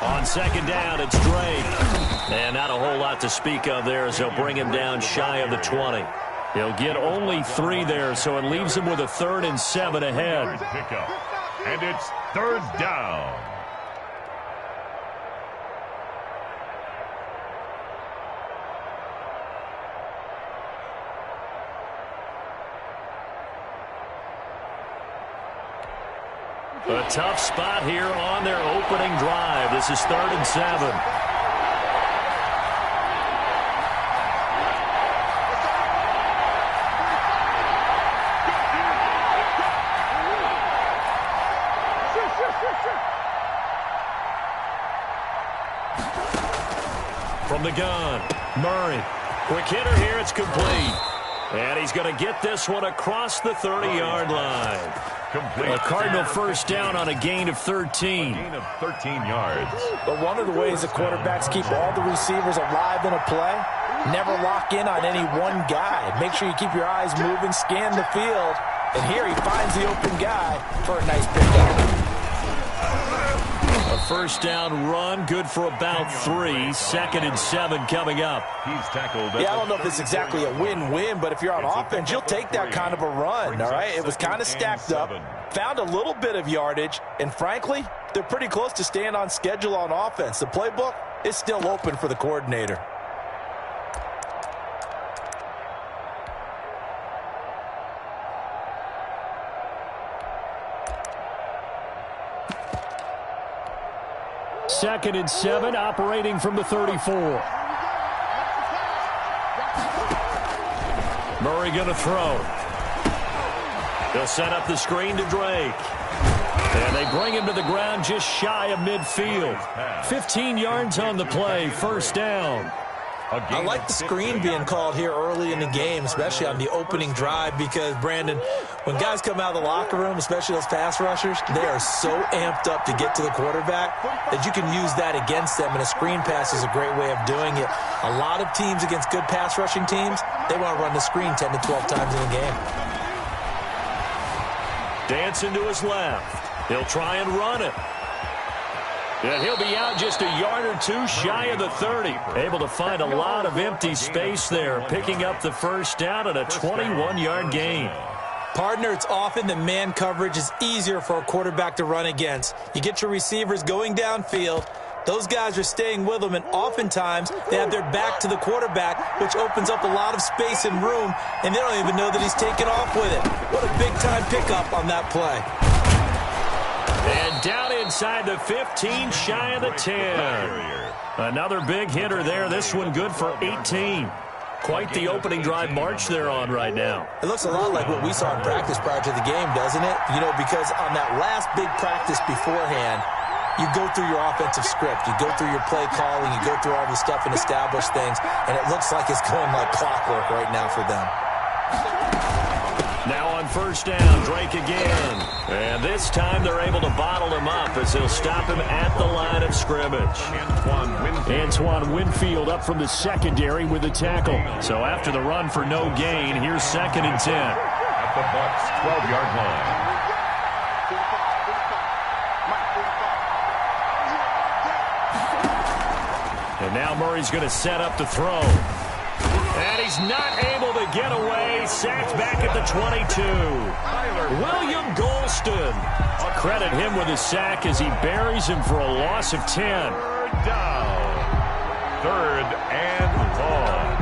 On second down, it's Drake. And not a whole lot to speak of there as they'll bring him down shy of the 20. He'll get only 3 there, so it leaves him with a 3rd and 7 ahead. Pickup. And it's 3rd down. A tough spot here on their opening drive. This is 3rd and 7. From the gun, Murray. Quick hitter here, it's complete. And he's going to get this one across the 30-yard line. Complete. A Cardinal first down on a gain of 13. Gain of 13 yards. But one of the ways the quarterbacks keep all the receivers alive in a play, never lock in on any one guy. Make sure you keep your eyes moving, scan the field. And here he finds the open guy for a nice pickup. A first down run, good for about 3. 2nd and 7 coming up. He's tackled. Yeah, I don't know if it's exactly a win-win, but if you're on offense, you'll take that kind of a run, all right? It was kind of stacked up, found a little bit of yardage, and frankly, they're pretty close to staying on schedule on offense. The playbook is still open for the coordinator. Second and 7, operating from the 34. Murray going to throw. They'll set up the screen to Drake. And they bring him to the ground just shy of midfield. 15 yards on the play, first down. I like the screen being called here early in the game, especially on the opening drive, because, Brandon, when guys come out of the locker room, especially those pass rushers, they are so amped up to get to the quarterback that you can use that against them, and a screen pass is a great way of doing it. A lot of teams against good pass rushing teams, they want to run the screen 10 to 12 times in a game. Dancing to his left. He'll try and run it. And he'll be out just a yard or 2 shy of the 30. Able to find a lot of empty space there, picking up the first down at a 21-yard gain. Partner, it's often that man coverage is easier for a quarterback to run against. You get your receivers going downfield. Those guys are staying with them, and oftentimes they have their back to the quarterback, which opens up a lot of space and room, and they don't even know that he's taken off with it. What a big-time pickup on that play. And down inside the 15, shy of the 10. Another big hitter there. This one good for 18. Quite the opening drive march they're on right now. It looks a lot like what we saw in practice prior to the game, doesn't it? You know, because on that last big practice beforehand, You go through your offensive script. You go through your play calling. You go through all the stuff and establish things. And it looks like it's going like clockwork right now for them. Now on first down, Drake again. And this time they're able to bottle him up as he'll stop him at the line of scrimmage. Antoine Winfield up from the secondary with the tackle. So after the run for no gain, here's 2nd and 10. At the Bucs' 12-yard line. And now Murray's going to set up the throw. And he's not able to get away. Sacked back at the 22. William Golston. Credit him with a sack as he buries him for a loss of 10. Third down. 3rd and long.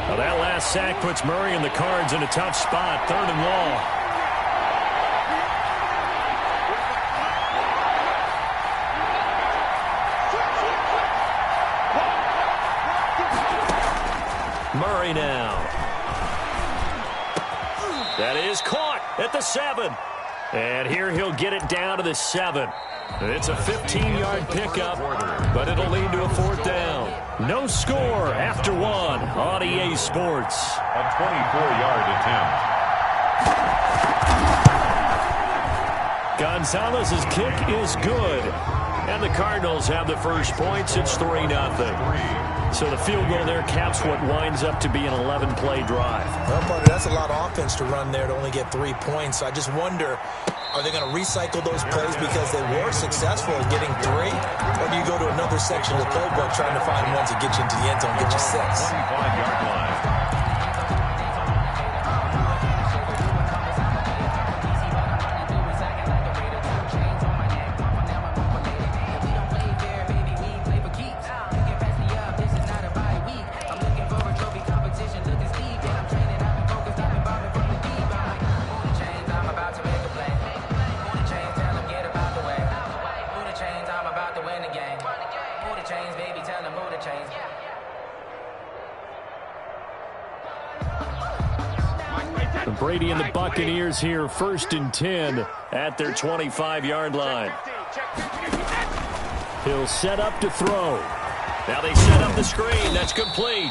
Well, that last sack puts Murray and the Cards in a tough spot. 3rd and long. Murray now. That is caught at the 7. And here he'll get it down to the 7. It's a 15-yard pickup, but it'll lead to a 4th down. No score after 1 on EA Sports. A 24-yard attempt. Gonzalez's kick is good. And the Cardinals have the first points. It's 3-0. So the field goal there caps what winds up to be an 11-play drive. Well, buddy, that's a lot of offense to run there to only get 3 points. I just wonder, are they going to recycle those plays because they were successful in getting 3? Or do you go to another section of the playbook trying to find ones that get you into the end zone, get you 6? 25-yard line. Brady and the Buccaneers here, 1st and 10 at their 25-yard line. He'll set up to throw. Now they set up the screen. That's complete.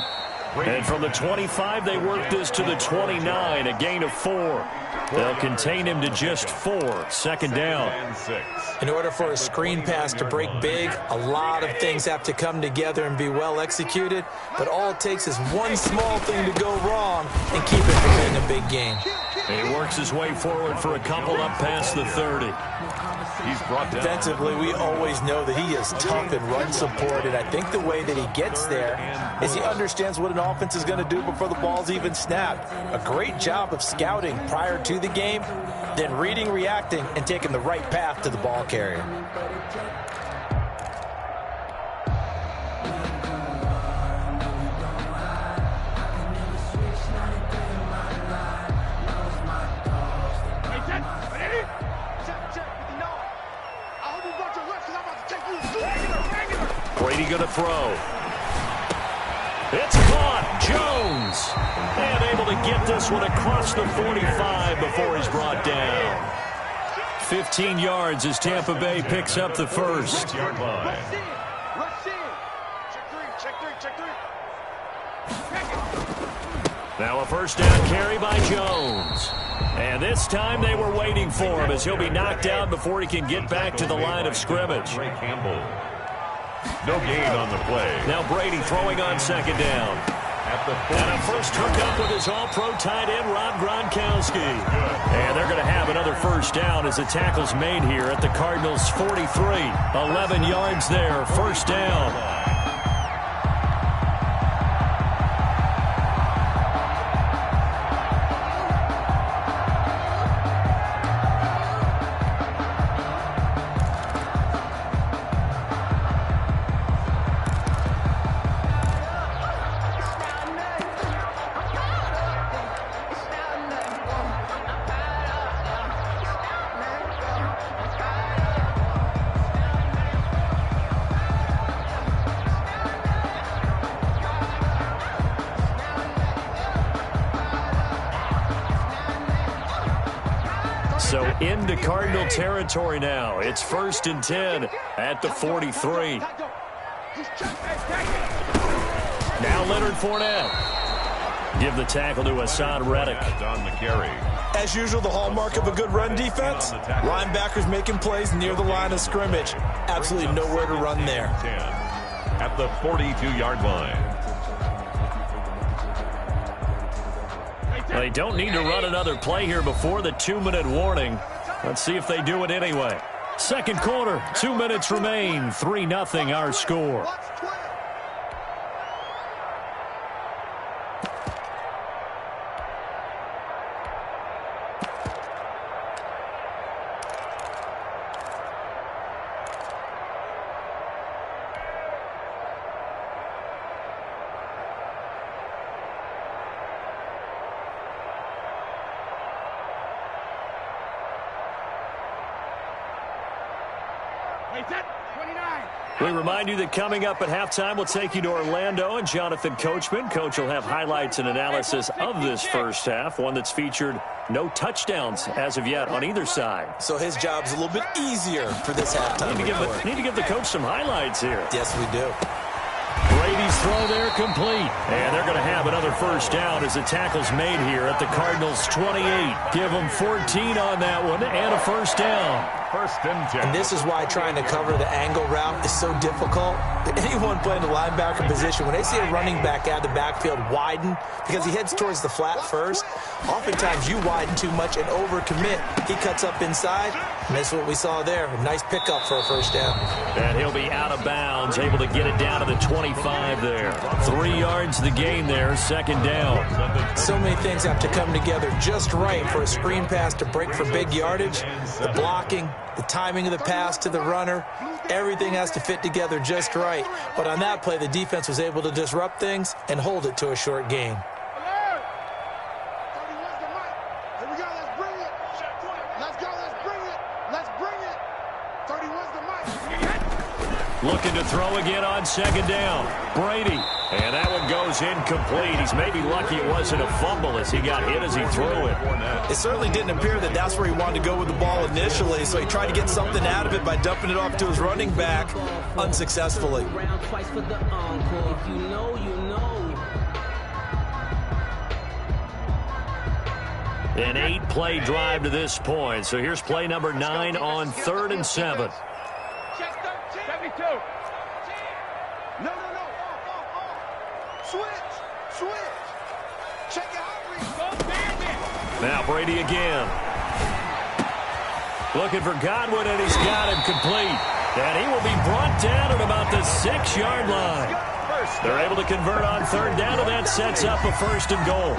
And from the 25, they work this to the 29, a gain of 4. They'll contain him to just 4. 2nd down. In order for a screen pass to break big, a lot of things have to come together and be well executed. But all it takes is one small thing to go wrong and keep it from being a big game. And he works his way forward for a couple up past the 30. He's brought down. Defensively, we always know that he is tough in run support, and I think the way that he gets there is he understands what an offense is going to do before the ball's even snapped. A great job of scouting prior to the game, then reading, reacting, and taking the right path to the ball carrier. Brady going to throw. It's caught. Jones. And able to get this one across the 45 before he's brought down. 15 yards as Tampa Bay picks up the first. Yard line. Now a first down carry by Jones. And this time they were waiting for him as he'll be knocked out before he can get back to the line of scrimmage. Ray Campbell. No gain on the play. Now Brady throwing on 2nd down. And a first hookup with his all-pro tight end, Rob Gronkowski. And they're going to have another first down as the tackle's made here at the Cardinals' 43. 11 yards there, first down. So into Cardinal territory now. It's 1st and 10 at the 43. Now Leonard Fournette. Give the tackle to Hassan Reddick. On the carry. As usual, the hallmark of a good run defense, linebackers making plays near the line of scrimmage. Absolutely nowhere to run there. 10 at the 42-yard line. They don't need to run another play here before the 2-minute warning. Let's see if they do it anyway. Second quarter, 2 minutes remain. 3-0 our score. We remind you that coming up at halftime, we'll take you to Orlando and Jonathan Coachman. Coach will have highlights and analysis of this first half, one that's featured no touchdowns as of yet on either side. So his job's a little bit easier for this halftime. Need to give the coach some highlights here. Yes, we do. Brady's throw there complete. And they're going to have another first down as the tackle's made here at the Cardinals' 28. Give them 14 on that one and a first down. 1st and 10. And this is why trying to cover the angle route is so difficult. Anyone playing the linebacker position, when they see a running back out of the backfield widen, because he heads towards the flat first, oftentimes you widen too much and overcommit. He cuts up inside, and that's what we saw there. A nice pickup for a first down. And he'll be out of bounds, able to get it down to the 25 there. 3 yards the gain there, second down. So many things have to come together just right for a screen pass to break for big yardage. The blocking, the timing of the pass to the runner, everything has to fit together just right. But on that play, the defense was able to disrupt things and hold it to a short gain. Looking to throw again on second down. Brady. And that one goes incomplete. He's maybe lucky it wasn't a fumble as he got hit as he threw it. It certainly didn't appear that that's where he wanted to go with the ball initially, so he tried to get something out of it by dumping it off to his running back unsuccessfully. An 8-play drive to this point. So here's play number 9 on 3rd and 7. No. Switch. Check out. Now Brady again. Looking for Godwin, and he's got him complete. And he will be brought down at about the 6-yard line. They're able to convert on 3rd down, and that sets up a 1st and goal.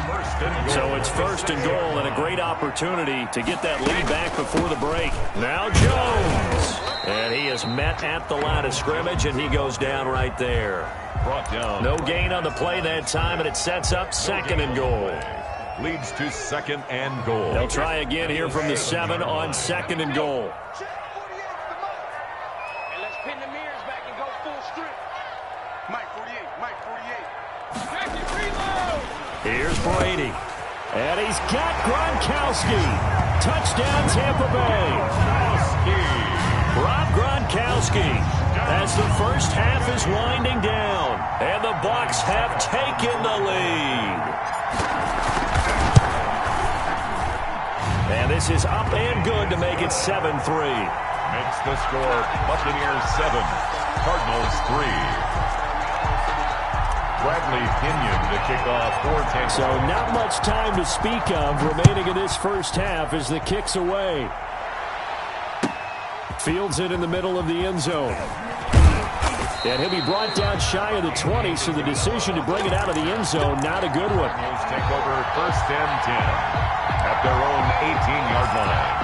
So it's 1st and goal, and a great opportunity to get that lead back before the break. Now Jones. And he is met at the line of scrimmage, and he goes down right there. Brought down. No gain on the play that time, and it sets up 2nd and goal. Leads to 2nd and goal. They'll try again here from the 7 on 2nd and goal. And let's pin the mirrors back and go full strip. Mike 48. Here's Brady. And he's got Gronkowski. Touchdown, Tampa Bay. Rob Gronkowski as the first half is winding down. And the Bucs have taken the lead. And this is up and good to make it 7-3. Makes the score Buccaneers 7, Cardinals 3. Bradley Pinion to kick off 4-10. So not much time to speak of remaining in this first half as the kick's away. Fields it in the middle of the end zone. And he'll be brought down shy of the 20, so the decision to bring it out of the end zone, not a good one. Cardinals take over 1st and 10 at their own 18-yard line.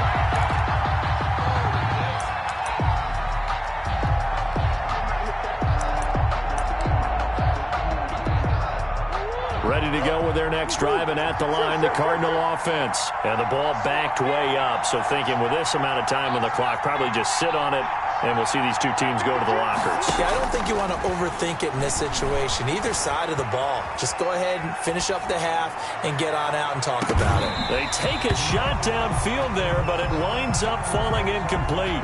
Ready to go with their next drive, and at the line, the Cardinal offense. And the ball backed way up, so thinking with this amount of time on the clock, probably just sit on it And we'll see these two teams go to the lockers. Yeah, I don't think you want to overthink it in this situation. Either side of the ball. Just go ahead and finish up the half and get on out and talk about it. They take a shot downfield there, but it winds up falling incomplete.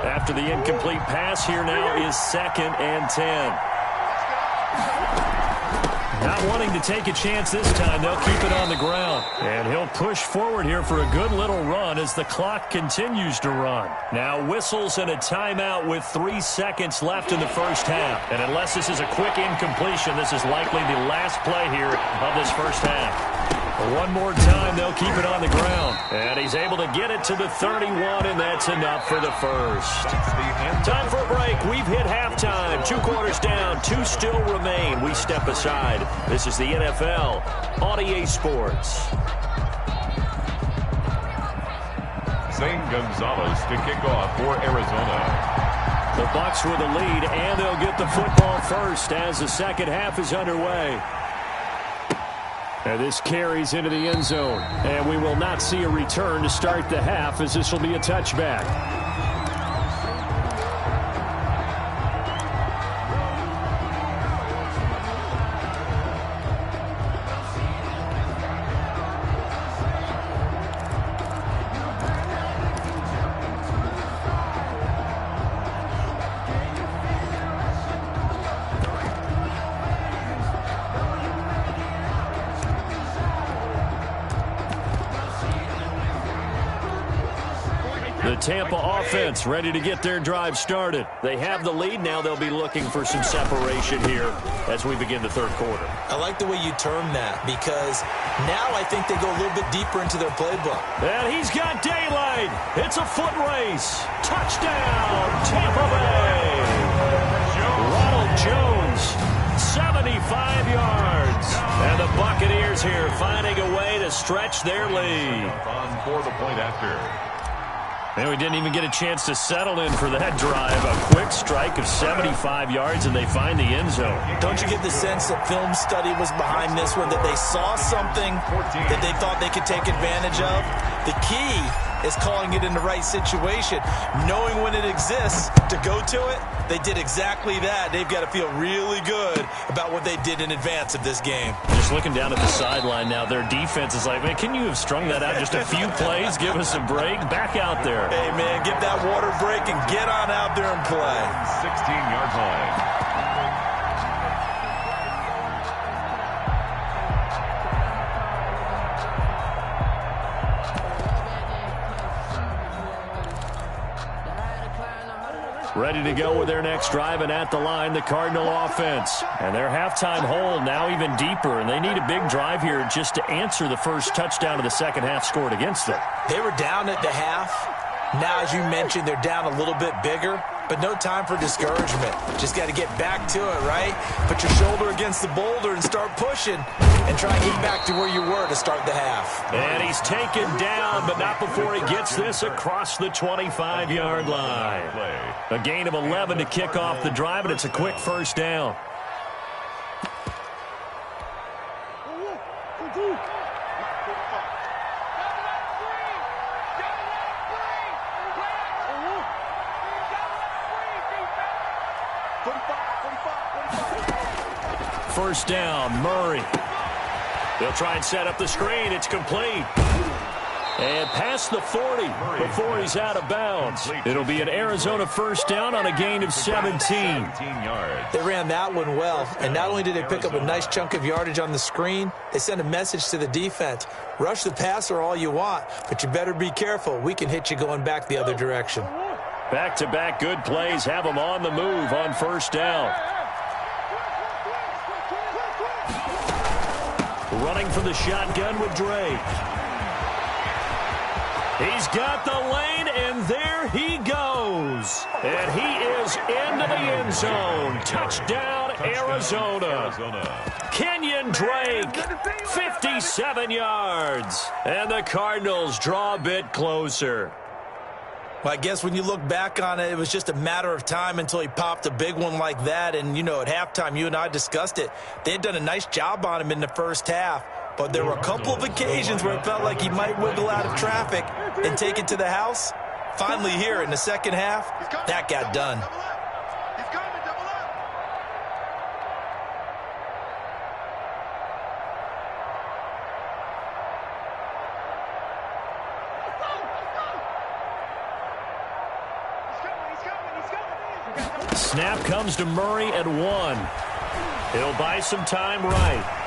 After the incomplete pass, here now is 2nd and 10. Not wanting to take a chance this time, they'll keep it on the ground. And he'll push forward here for a good little run as the clock continues to run. Now whistles and a timeout with 3 seconds left in the first half. And unless this is a quick incompletion, this is likely the last play here of this first half. One more time, they'll keep it on the ground. And he's able to get it to the 31, and that's enough for the first. Time for a break. We've hit halftime. 2 quarters down, 2 still remain. We step aside. This is the NFL on EA Sports. Zane Gonzalez to kick off for Arizona. The Bucs with a lead, and they'll get the football first as the second half is underway. And this carries into the end zone. And we will not see a return to start the half, as this will be a touchback. The Tampa offense ready to get their drive started. They have the lead. Now they'll be looking for some separation here as we begin the third quarter. I like the way you term that, because now I think they go a little bit deeper into their playbook. And he's got daylight. It's a foot race. Touchdown, Tampa Bay. Ronald Jones, 75 yards. And the Buccaneers here finding a way to stretch their lead. On for the point after. And we didn't even get a chance to settle in for that drive. A quick strike of 75 yards, and they find the end zone. Don't you get the sense that film study was behind this one, that they saw something that they thought they could take advantage of? The key is calling it in the right situation, knowing when it exists to go to it. They did exactly that. They've got to feel really good about what they did in advance of this game. Just looking down at the sideline now, their defense is like, man, can you have strung that out just a few plays? Give us a break. Back out there. Hey, man, get that water break and get on out there and play. 16-yard line. Ready to go with their next drive, and at the line, the Cardinal offense. And their halftime hole now even deeper, and they need a big drive here just to answer the first touchdown of the second half scored against them. They were down at the half. Now, as you mentioned, they're down a little bit bigger, but no time for discouragement. Just got to get back to it, right? Put your shoulder against the boulder and start pushing and try and get back to where you were to start the half. And he's taken down, but not before he gets this across the 25-yard line. A gain of 11 to kick off the drive, and it's a quick first down. First down, Murray. They'll try and set up the screen. It's complete. And past the 40 before he's out of bounds. It'll be an Arizona first down on a gain of 17. They ran that one well, and not only did they pick up a nice chunk of yardage on the screen, they sent a message to the defense. Rush the passer all you want, but you better be careful. We can hit you going back the other direction. Back-to-back good plays have them on the move on first down. Running for the shotgun with Drake. He's got the lane, and there he goes. And he is into the end zone. Touchdown, Arizona. Kenyon Drake, 57 yards. And the Cardinals draw a bit closer. Well, I guess when you look back on it, it was just a matter of time until he popped a big one like that. And, you know, at halftime, you and I discussed it. They had done a nice job on him in the first half. but there were a couple of occasions where it felt like he might wiggle out of traffic and take it to the house. Finally here in the second half, that got done. Snap comes to Murray at 1. He'll buy some time right.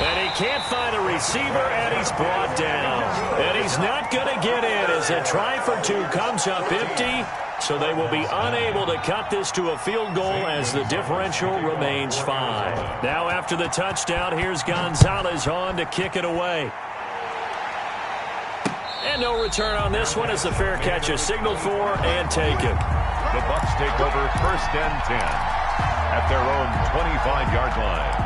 And he can't find a receiver, and he's brought down. And he's not going to get in as a try for 2 comes up empty. So they will be unable to cut this to a field goal as the differential remains 5. Now after the touchdown, here's Gonzalez on to kick it away. And no return on this one as the fair catch is signaled for and taken. The Bucs take over 1st and 10 at their own 25-yard line.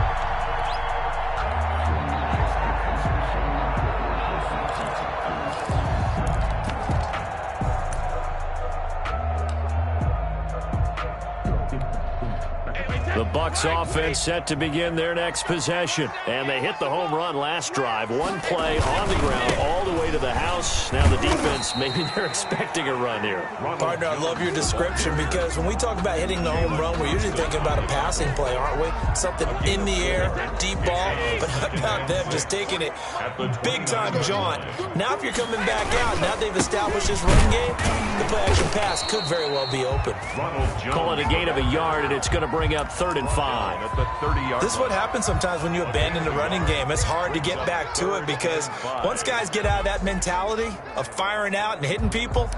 The Bucs offense set to begin their next possession. And they hit the home run last drive. 1 play on the ground all the way to the house. Now the defense, maybe they're expecting a run here. Partner, I love your description because when we talk about hitting the home run, we're usually thinking about a passing play, aren't we? Something in the air, deep ball. But how about them just taking it big-time jaunt? Now if you're coming back out, now they've established this run game, the play-action pass could very well be open. Call it a gain of a yard, and it's going to bring up 3rd and 5. At the 30-yard This is what happens sometimes when you abandon the running game. It's hard to get back to it because once guys get out of that mentality of firing out and hitting people,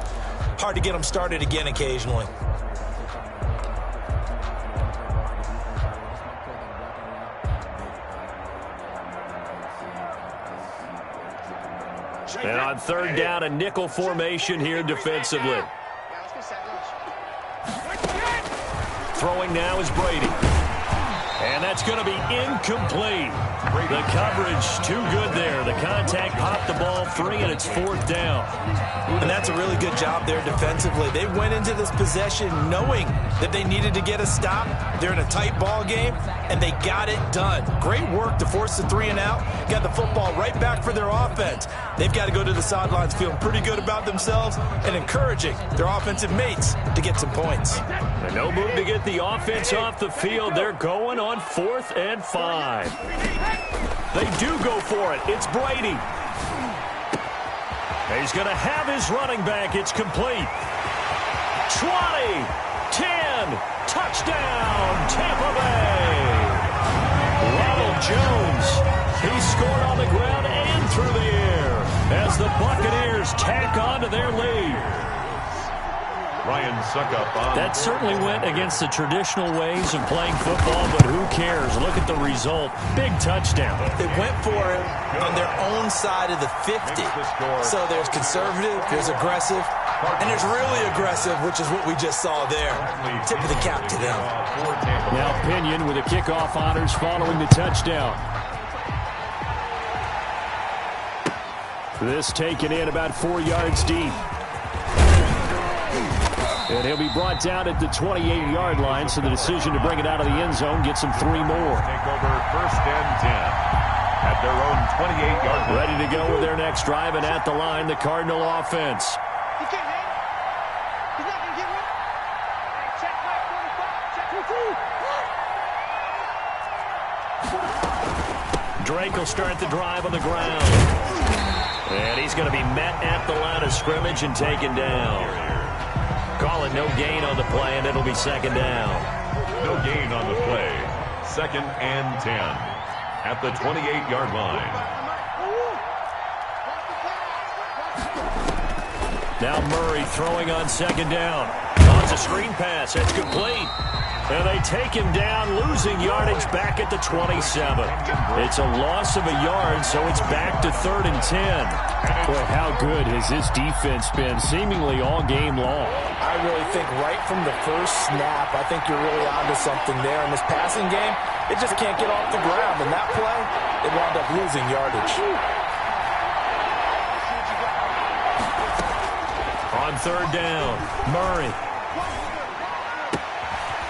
hard to get them started again occasionally. And on 3rd down, a nickel formation here defensively. Throwing now is Brady. And that's going to be incomplete. The coverage too good there. The contact popped the ball free, and it's 4th down. And that's a really good job there defensively. They went into this possession knowing that they needed to get a stop. They're in a tight ball game, and they got it done. Great work to force the 3 and out. Got the football right back for their offense. They've got to go to the sidelines feeling pretty good about themselves and encouraging their offensive mates to get some points. And no move to get the offense off the field. They're going on 4th and 5. They do go for it. It's Brady. He's going to have his running back. It's complete. 20, 10, touchdown, Tampa Bay. Ronald Jones, he scored on the ground and through the air as the Buccaneers tack on to their lead. Ryan Suckup on. That certainly went against the traditional ways of playing football, but who cares? Look at the result. Big touchdown. They went for it on their own side of the 50. So there's conservative, there's aggressive, and there's really aggressive, which is what we just saw there. Tip of the cap to them. Now Pinion with the kickoff honors following the touchdown. This taken in about 4 yards deep. And he'll be brought down at the 28-yard line, so the decision to bring it out of the end zone gets him 3 more. Take over 1st and 10 at their own 28-yard line. Ready to go with their next drive, and at the line, the Cardinal offense. He can't hang. He's not going to get one. Check back 45. Check 2. Drake will start the drive on the ground. And he's going to be met at the line of scrimmage and taken down. Call it no gain on the play, and it'll be 2nd down. No gain on the play. 2nd and 10 at the 28-yard line. Now Murray throwing on 2nd down. Oh, it's a screen pass. It's complete. And they take him down, losing yardage back at the 27. It's a loss of a yard, so it's back to 3rd and 10. Boy, how good has this defense been seemingly all game long? I really think right from the first snap, I think you're really onto something there. In this passing game, it just can't get off the ground. And that play, it wound up losing yardage. On 3rd down, Murray.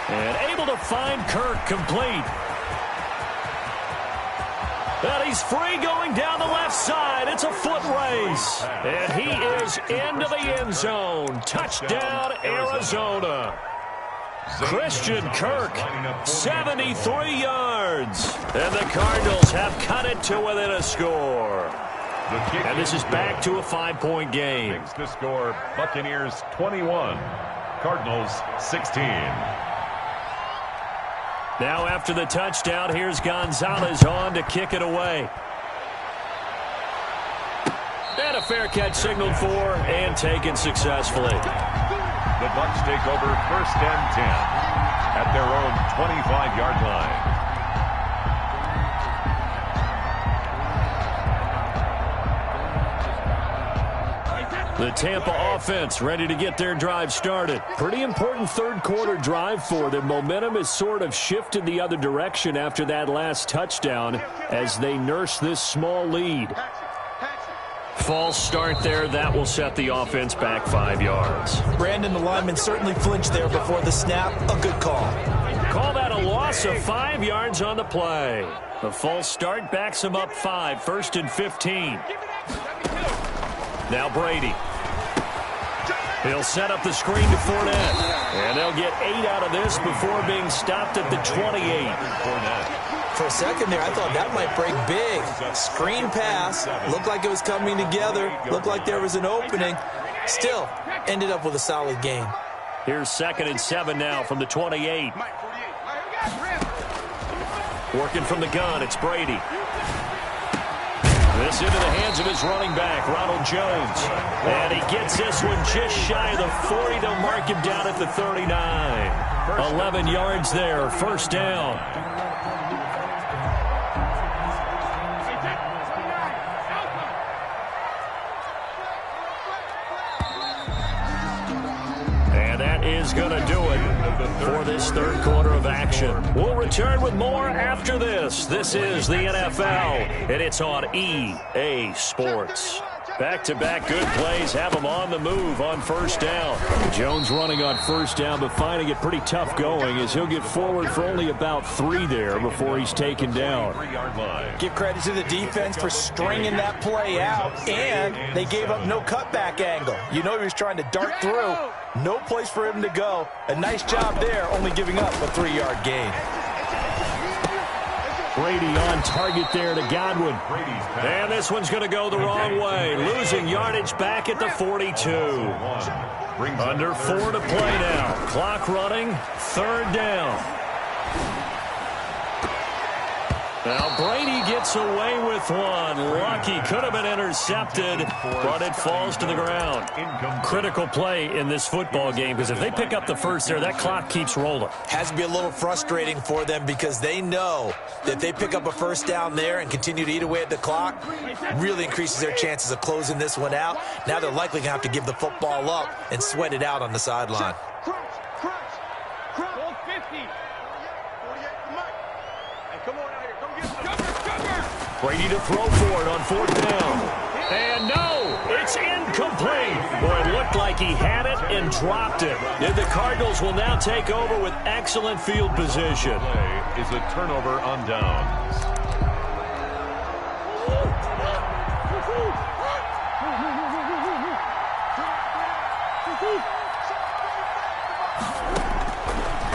And able to find Kirk complete. And he's free going down the left side. It's a foot race. And he is into the end zone. Touchdown, Arizona. Christian Kirk, 73 yards. And the Cardinals have cut it to within a score. And this is back to a 5-point game. Makes the score Buccaneers 21, Cardinals 16. Now after the touchdown, here's Gonzalez on to kick it away. And a fair catch signaled for and taken successfully. The Bucs take over 1st and 10 at their own 25-yard line. The Tampa offense ready to get their drive started. Pretty important third-quarter drive for them. Momentum has sort of shifted the other direction after that last touchdown as they nurse this small lead. False start there. That will set the offense back 5 yards. Brandon, the lineman certainly flinched there before the snap. A good call. Call that a loss of 5 yards on the play. The false start backs him up 5, 1st and 15. Now Brady. He'll set up the screen to Fournette. And they'll get 8 out of this before being stopped at the 28. For a second there, I thought that might break big. Screen pass. Looked like it was coming together. Looked like there was an opening. Still, ended up with a solid game. Here's 2nd and 7 now from the 28. Working from the gun, it's Brady. This into the hands of his running back, Ronald Jones. And he gets this one just shy of the 40. They'll mark him down at the 39. 11 yards there, 1st down. And that is going to do it for this third quarter of action. We'll return with more after this. This is the NFL, and it's on EA Sports. Back-to-back good plays have him on the move on 1st down. Jones running on 1st down, but finding it pretty tough going as he'll get forward for only about 3 there before he's taken down. Give credit to the defense for stringing that play out, and they gave up no cutback angle. You know he was trying to dart through. No place for him to go. A nice job there, only giving up a 3-yard gain. Brady on target there to Godwin. And this one's going to go the wrong way. Losing yardage back at the 42. Under 4 to play now. Clock running. 3rd down. Now Brady gets away with one. Lucky, could have been intercepted, but it falls to the ground. Critical play in this football game because if they pick up the first there, that clock keeps rolling. Has to be a little frustrating for them because they know that if they pick up a 1st down there and continue to eat away at the clock, really increases their chances of closing this one out. Now they're likely going to have to give the football up and sweat it out on the sideline. Brady to throw for it on 4th down. And no, it's incomplete. Boy, it looked like he had it and dropped it. And the Cardinals will now take over with excellent field position. Play is a turnover on downs.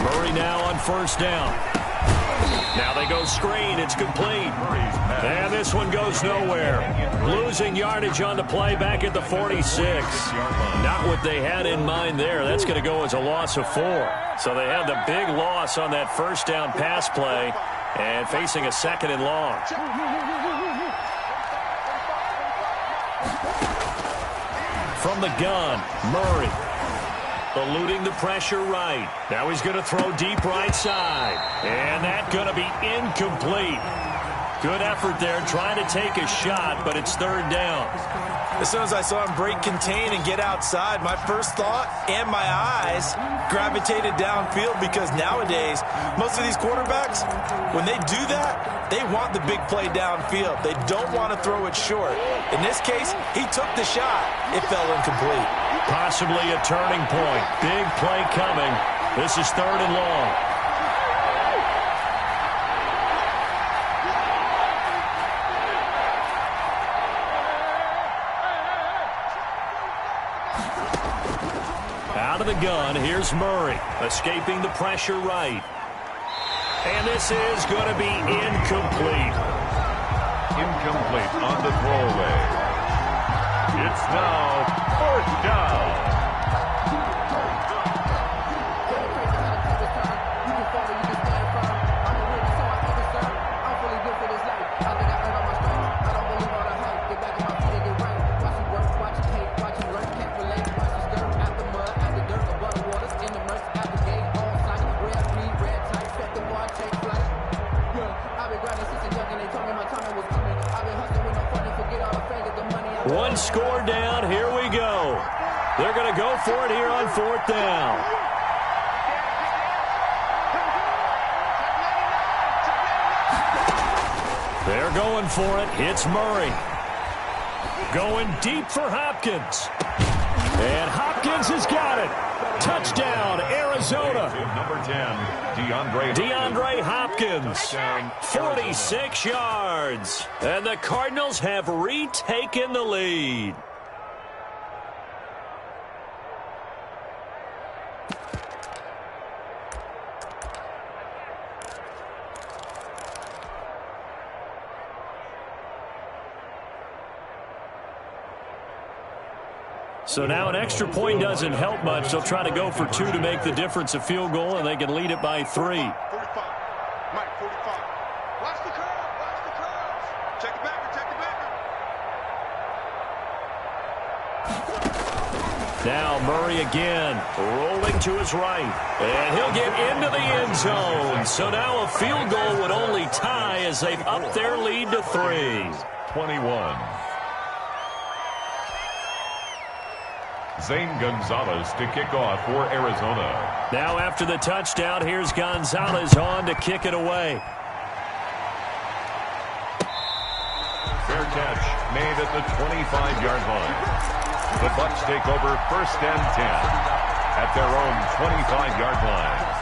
Murray now on 1st down. Now they go screen. It's complete. And this one goes nowhere. Losing yardage on the play back at the 46. Not what they had in mind there. That's going to go as a loss of 4. So they had the big loss on that 1st down pass play and facing a 2nd and long. From the gun, Murray. Eluding the pressure right. Now he's going to throw deep right side. And that's going to be incomplete. Good effort there trying to take a shot, but it's 3rd down. As soon as I saw him break contain and get outside, my first thought and my eyes gravitated downfield because nowadays, most of these quarterbacks, when they do that, they want the big play downfield. They don't want to throw it short. In this case, he took the shot. It fell incomplete. Possibly a turning point. Big play coming. This is 3rd and long. gun. Here's Murray, escaping the pressure right. And this is going to be incomplete. Incomplete on the throwaway. It's now 4th down. One score down. Here we go. They're going to go for it here on 4th down. They're going for it. It's Murray. Going deep for Hopkins. And Hopkins has got it. Touchdown, Arizona. Number 10, DeAndre Hopkins. 46 yards. And the Cardinals have retaken the lead. So now an extra point doesn't help much. They'll try to go for 2 to make the difference a field goal, and they can lead it by 3. 45. Mike, 45. Watch the curve. Watch the curves. Check it back. Check it back. Now Murray again, rolling to his right. And he'll get into the end zone. So now a field goal would only tie as they've upped their lead to 3. 21. Zane Gonzalez to kick off for Arizona. Now after the touchdown, here's Gonzalez on to kick it away. Fair catch made at the 25-yard line. The Bucs take over 1st and 10 at their own 25-yard line.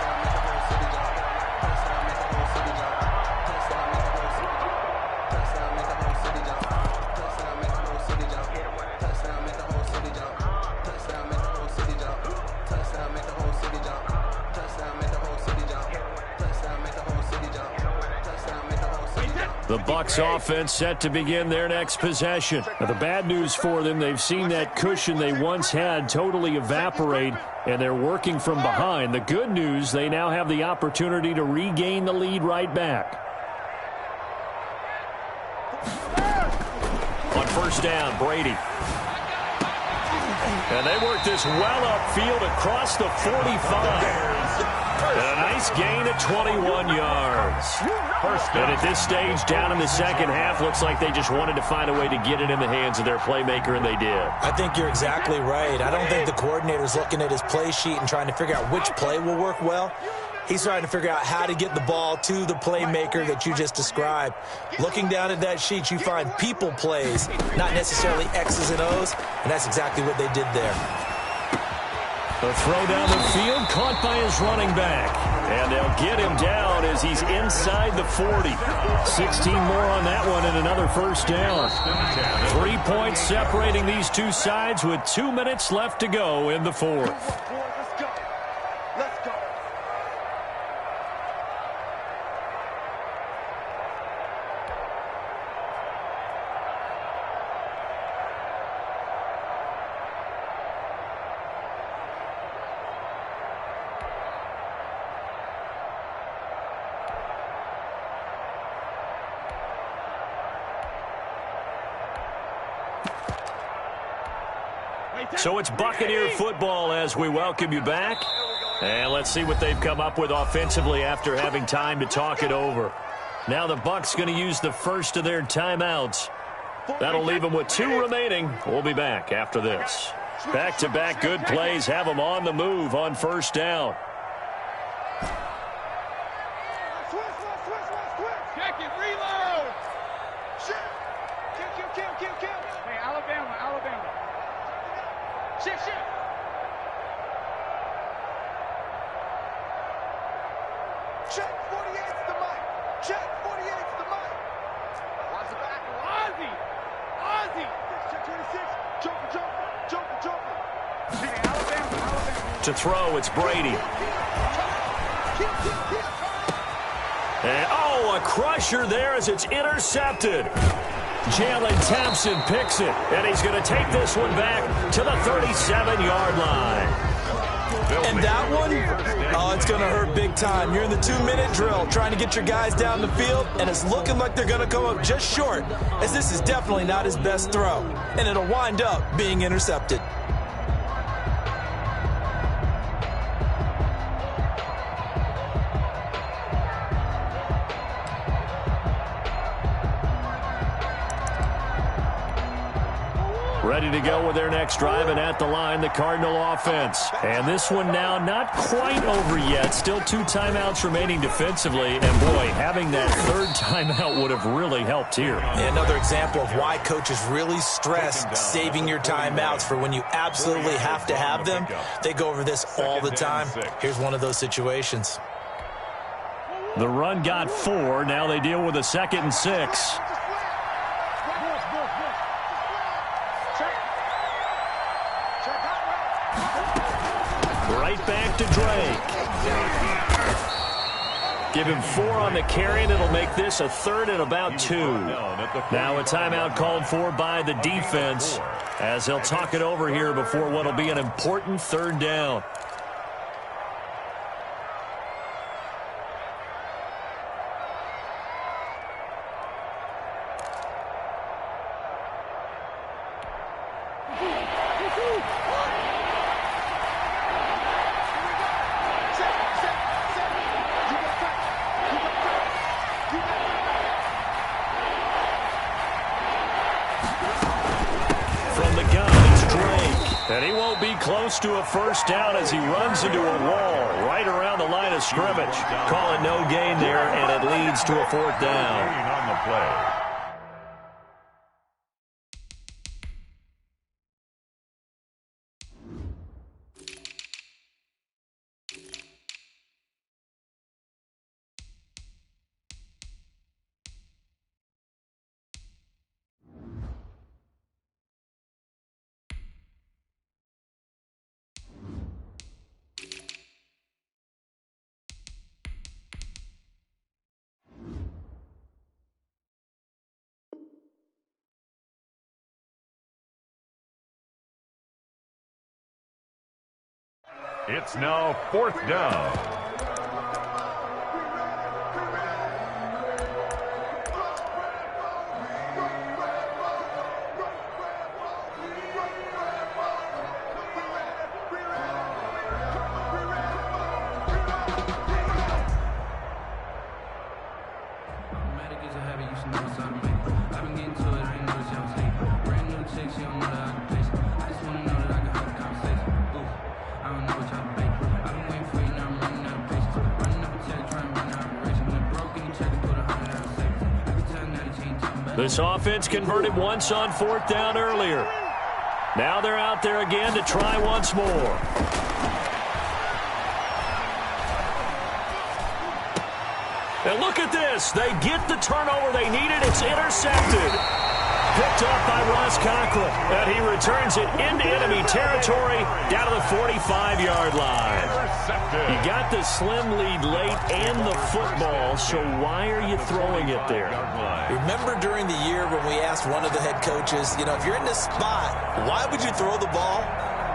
The Bucs offense set to begin their next possession. Now, the bad news for them, they've seen that cushion they once had totally evaporate, and they're working from behind. The good news, they now have the opportunity to regain the lead right back. On 1st down, Brady. And they work this well upfield across the 45. And a nice gain of 21 yards. And at this stage, down in the second half, looks like they just wanted to find a way to get it in the hands of their playmaker, and they did. I think you're exactly right. I don't think the coordinator's looking at his play sheet and trying to figure out which play will work well. He's trying to figure out how to get the ball to the playmaker that you just described. Looking down at that sheet, you find people plays, not necessarily X's and O's, and that's exactly what they did there. A throw down the field, caught by his running back. And they'll get him down as he's inside the 40. 16 more on that one and another 1st down. 3 points separating these two sides with 2 minutes left to go in the 4th. Let's go. Let's go. So it's Buccaneer football as we welcome you back. And let's see what they've come up with offensively after having time to talk it over. Now the Bucs going to use the first of their timeouts. That'll leave them with 2 remaining. We'll be back after this. Back-to-back good plays have them on the move on 1st down. Check it, reload. Kill. Hey, Alabama. Shift. Check 48's the mic. Check 48's the mic. Watch the back. Ozzy. Check 26. Joker. Hey, Alabama. To throw, it's Brady. And, a crusher there as it's intercepted. Jalen Thompson picks it, and he's going to take this one back to the 37-yard line. And that one, it's going to hurt big time. You're in the 2-minute drill trying to get your guys down the field, and it's looking like they're going to come up just short, as this is definitely not his best throw, and it'll wind up being intercepted. Ready to go with their next drive, and at the line, the Cardinal offense. And this one now not quite over yet. Still 2 timeouts remaining defensively. And, boy, having that third timeout would have really helped here. Yeah, another example of why coaches really stress saving your timeouts for when you absolutely have to have them. They go over this all the time. Here's one of those situations. The run got 4. Now they deal with a 2nd and 6. Right back to Drake. Give him 4 on the carry, and it'll make this a 3rd and about 2. Now a timeout called for by the defense as he'll talk it over here before what'll be an important 3rd down. Close to a first down as he runs into a wall right around the line of scrimmage. Call it no gain there, and it leads to a 4th down. On the play. It's now 4th down. This offense converted once on 4th down earlier. Now they're out there again to try once more. And look at this. They get the turnover they needed. It's intercepted. Picked up by Ross Cochran. And he returns it into enemy territory down to the 45-yard line. You got the slim lead late and the football, so why are you throwing it there? Remember during the year when we asked one of the head coaches, if you're in this spot, why would you throw the ball?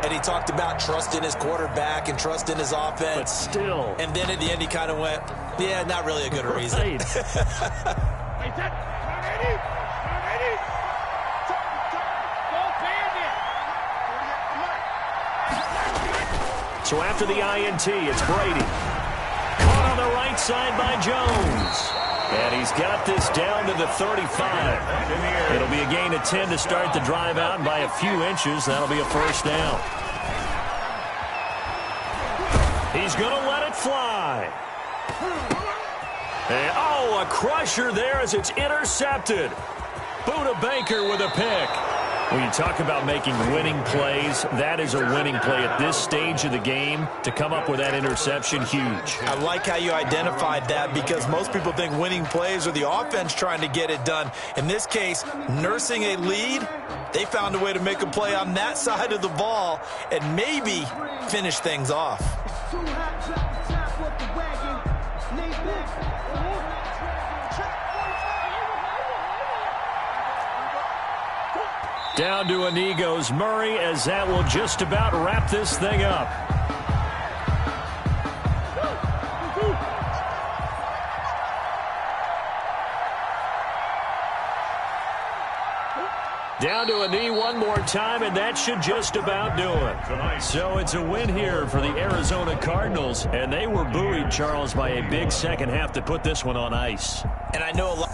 And he talked about trusting his quarterback and trusting his offense. But still. And then at the end he kind of went, yeah, not really a good reason. So after the INT, it's Brady. Caught on the right side by Jones. And he's got this down to the 35. It'll be a gain of 10 to start the drive out, and by a few inches, that'll be a first down. He's going to let it fly. And, a crusher there as it's intercepted. Buda Baker with a pick. When you talk about making winning plays, that is a winning play at this stage of the game. To come up with that interception, huge. I like how you identified that, because most people think winning plays are the offense trying to get it done. In this case, nursing a lead, they found a way to make a play on that side of the ball and maybe finish things off. Down to a knee goes Murray, as that will just about wrap this thing up. Down to a knee one more time, and that should just about do it. So it's a win here for the Arizona Cardinals, and they were buoyed, Charles, by a big second half to put this one on ice. And I know a lot.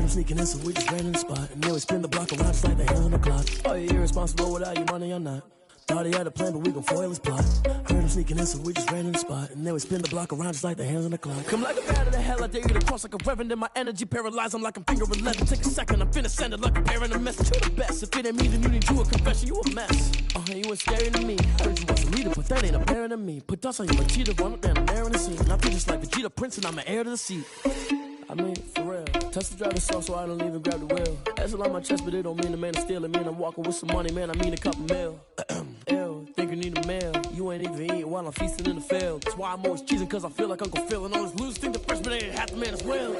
Sneaking in, so we just ran in the spot. And then we spin the block around just like the hands on the clock. Are you irresponsible without your money or not? Thought he had a plan, but we gon' foil his plot. Heard him sneaking in, so we just ran in the spot. And then we spin the block around just like the hands on the clock. Come like a bat of the hell, I dare you to cross like a reverend. In my energy paralyzed, I'm like I'm finger 11. Take a second, I'm finna send it like a parent a message to the best. If it ain't me, then you need to a confession, you a mess. You ain't scary to me. Heard you was a leader, but that ain't apparent to me. Put dust on you, a cheater, run up down, I'm there in the scene. And I feel just like Vegeta Prince, and I'm an heir to the seat. I mean, for real. Touch the driver's soft, so I don't even grab the wheel. That's a lot on my chest, but it don't mean the man is stealing. Mean I'm walking with some money, man, I mean a couple mil. Ew, think you need a meal. You ain't even eating while I'm feasting in the field. That's why I'm always cheesing, cause I feel like Uncle Phil. And all this loose thing, the freshman ain't half the man as well.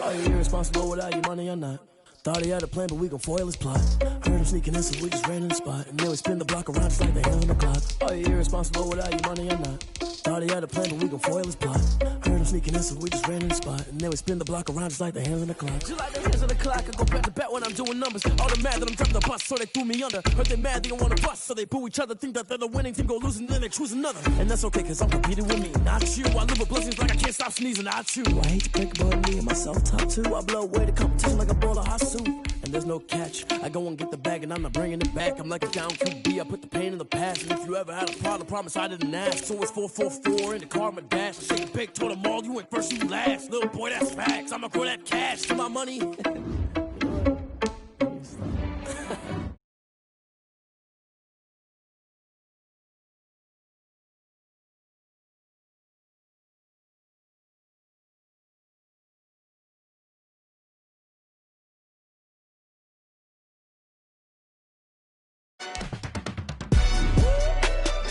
Are you irresponsible without your money or not? Thought he had a plan, but we gon' foil his plot. Heard him sneaking in, so we just ran in the spot. And then we spin the block around just like the hands on the clock. Are you irresponsible without your money or not? Thought he had a plan, but we gon' foil his plot. Heard him sneaking in, so we just ran in the spot. And then we spin the block around just like the hands on the clock. Just like the hands on the clock, I go back to back when I'm doing numbers. All the mad that I'm dropping the bus, so they threw me under. Heard they mad, they don't wanna bust, so they boo each other. Think that they're the winning team, go losing, then they choose another. And that's okay, cause I'm competing with me, not you. I live with blessings like I can't stop sneezing, not you. I hate to break about me and myself top two. I blow away the competition like a ball of hot soup. And there's no catch. I go and get the bag and I'm not bringing it back. I'm like a down QB, I put the pain in the past. And if you ever had a problem, promise I didn't ask. So it's 4-4-4 in the car, my dash. I shake a big, told them all, you went first, you last. Little boy, that's facts. I'ma grow that cash to my money.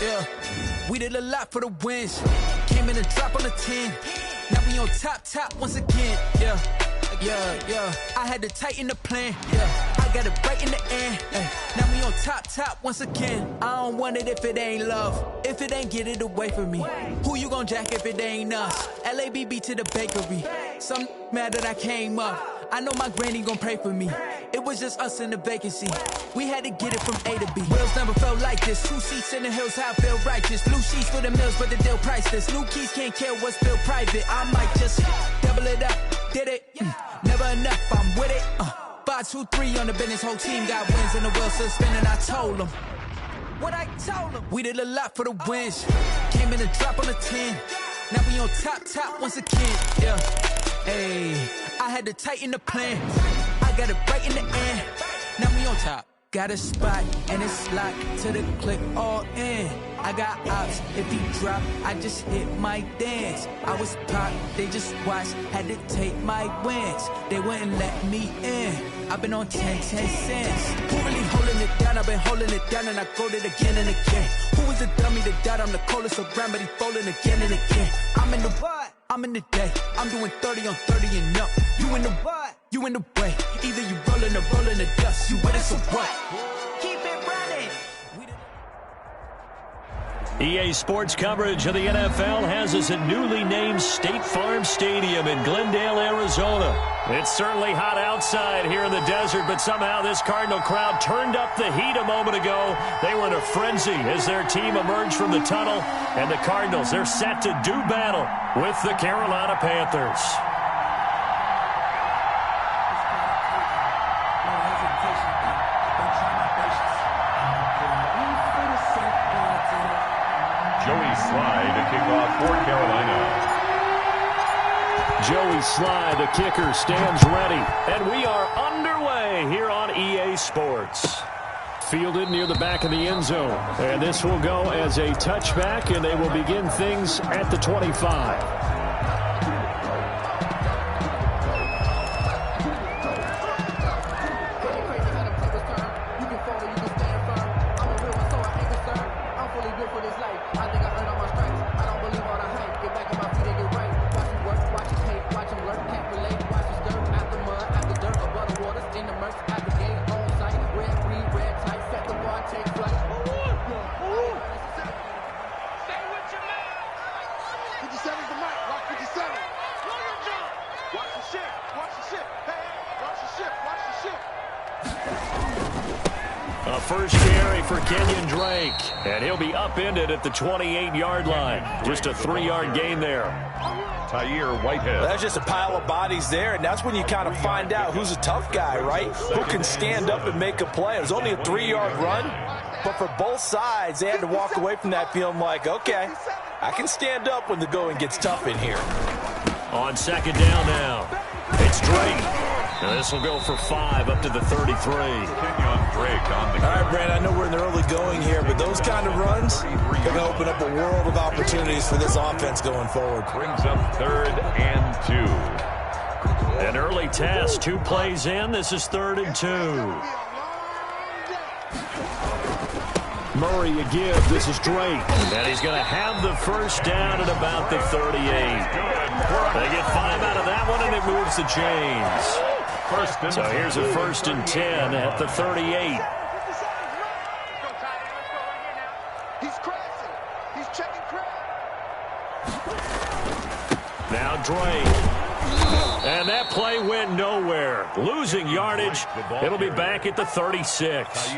Yeah, we did a lot for the wins. Came in a drop on the 10. Now we on top once again. Yeah. I had to tighten the plan. Yeah, I got it right in the end. Now we on top once again. I don't want it if it ain't love. If it ain't, get it away from me. Who you gon' jack if it ain't us? LABB to the bakery. Some mad that I came up. I know my granny gon' pray for me. It was just us in the vacancy. We had to get it from A to B. Wheels never felt like this. 2 seats in the hills, how I feel righteous. Blue sheets for the mills, but the deal priceless. New keys can't care what's still private. I might just double it up. Did it? Never enough, I'm with it. 5, 2, 3 on the business. Whole team got wins and the wheels still spinning. I told them what I told them. We did a lot for the wins. Came in a drop on the 10. Now we on top once again. Yeah. Hey, I had to tighten the plan. I got it right in the end. Now we on top. Got a spot and it's locked to the click all in. I got ops, if he drop, I just hit my dance. I was pop, they just watched, had to take my wins. They wouldn't let me in. I've been on 10 cents. Who really holding it down? I've been holding it down and I go it again and again. Who is the dummy that doubt I'm the coldest around, but he folding again and again. I'm in the what? I'm in the day. I'm doing 30 on 30 and up. You in the what? You in the way. Either you rolling or rolling the dust. You with it, so what? Keep it running. EA Sports coverage of the NFL has us at newly named State Farm Stadium in Glendale, Arizona. It's certainly hot outside here in the desert, but somehow this Cardinal crowd turned up the heat a moment ago. They were in a frenzy as their team emerged from the tunnel, and the Cardinals, they're set to do battle with the Carolina Panthers. Joey Sly to kick off for Carolina. Joey Sly, the kicker, stands ready. And we are underway here on EA Sports. Fielded near the back of the end zone. And this will go as a touchback, and they will begin things at the 25. First carry for Kenyon Drake, and he'll be upended at the 28-yard line. Just a 3-yard gain there. Tyre Whitehead. Well, that's just a pile of bodies there, and that's when you kind of find out who's a tough guy, right? Who can stand up and make a play. It was only a 3-yard run, but for both sides, they had to walk away from that feeling like, okay, I can stand up when the going gets tough in here. On second down now, it's Drake. Now this will go for 5 up to the 33. Kenyon Drake on the All right, Brand, I know we're in the early going here, but those kind of runs are going to open up a world of opportunities for this offense going forward. Brings up 3rd and 2. An early test, 2 plays in. This is 3rd and 2. Murray a give. This is Drake. And he's going to have the first down at about the 38. They get 5 out of that one, and it moves the chains. So here's a 1st and 10 at the 38. Now Drake. And that play went nowhere. Losing yardage. It'll be back at the 36.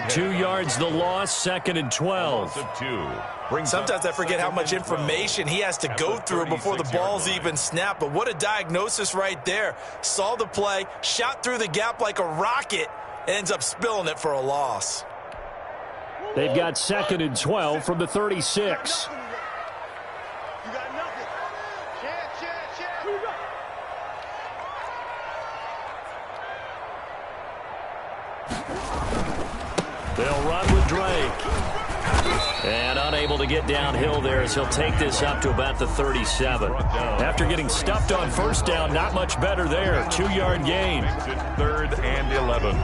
2 yards the loss, 2nd and 12. Sometimes I forget how much information he has to go through before the ball's even snapped. But what a diagnosis right there. Saw the play, shot through the gap like a rocket, and ends up spilling it for a loss. They've got 2nd and 12 from the 36. They'll run with Drake. And unable to get downhill there as he'll take this up to about the 37. After getting stuffed on first down, not much better there. 2-yard gain. 3rd and 11.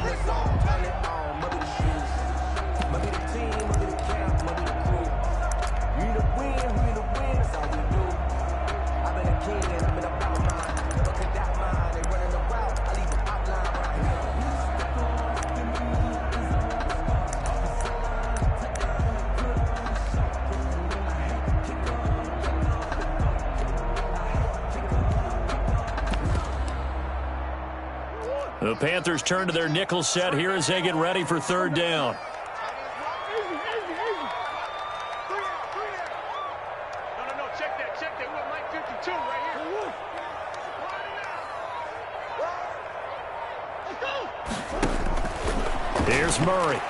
The Panthers turn to their nickel set here as they get ready for 3rd down. No, check that. We're Mike 52 right here. Here's Murray.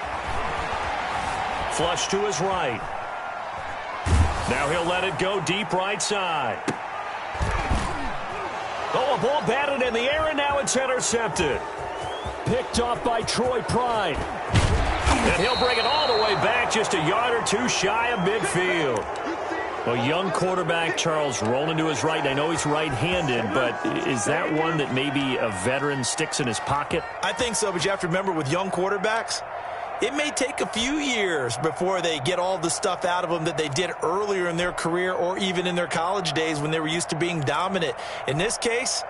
Flush to his right. Now he'll let it go deep right side. Oh, a ball batted in the air, and now it's intercepted. Picked off by Troy Pride. And he'll bring it all the way back, just a yard or 2 shy of midfield. A young quarterback, Charles, rolling to his right. I know he's right-handed, but is that one that maybe a veteran sticks in his pocket? I think so, but you have to remember with young quarterbacks, it may take a few years before they get all the stuff out of them that they did earlier in their career or even in their college days when they were used to being dominant. In this case,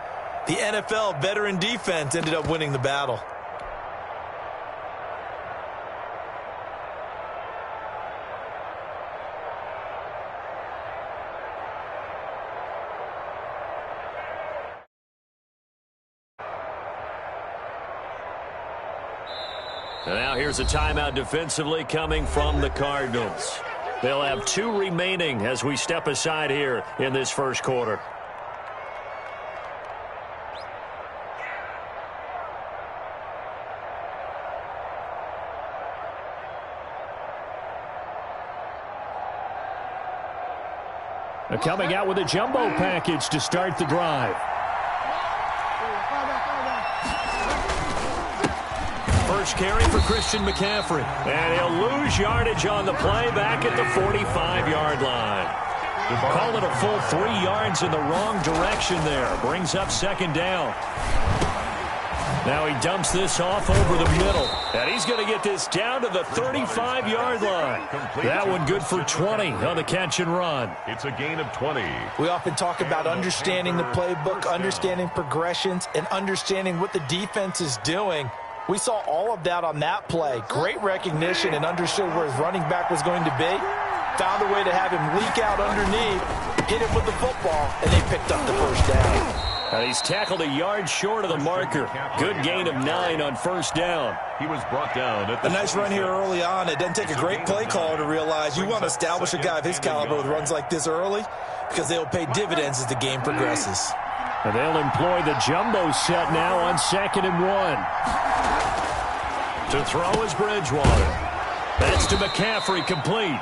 the NFL veteran defense ended up winning the battle. And now here's a timeout defensively coming from the Cardinals. They'll have 2 remaining as we step aside here in this first quarter. Coming out with a jumbo package to start the drive. First carry for Christian McCaffrey. And he'll lose yardage on the play back at the 45-yard line. Call it a full 3 yards in the wrong direction there. Brings up second down. Now he dumps this off over the middle. And he's going to get this down to the 35-yard line. That one good for 20 on the catch and run. It's a gain of 20. We often talk about understanding the playbook, understanding progressions, and understanding what the defense is doing. We saw all of that on that play. Great recognition and understood where his running back was going to be. Found a way to have him leak out underneath, hit him with the football, and they picked up the first down. And he's tackled a yard short of the marker. Good gain of 9 on first down. He was brought down at the a nice run here early on. It doesn't take a great play caller to realize you want to establish a guy of his caliber with runs like this early because they'll pay dividends as the game progresses. And they'll employ the jumbo set now on 2nd and 1. To throw is Bridgewater. That's to McCaffrey, complete.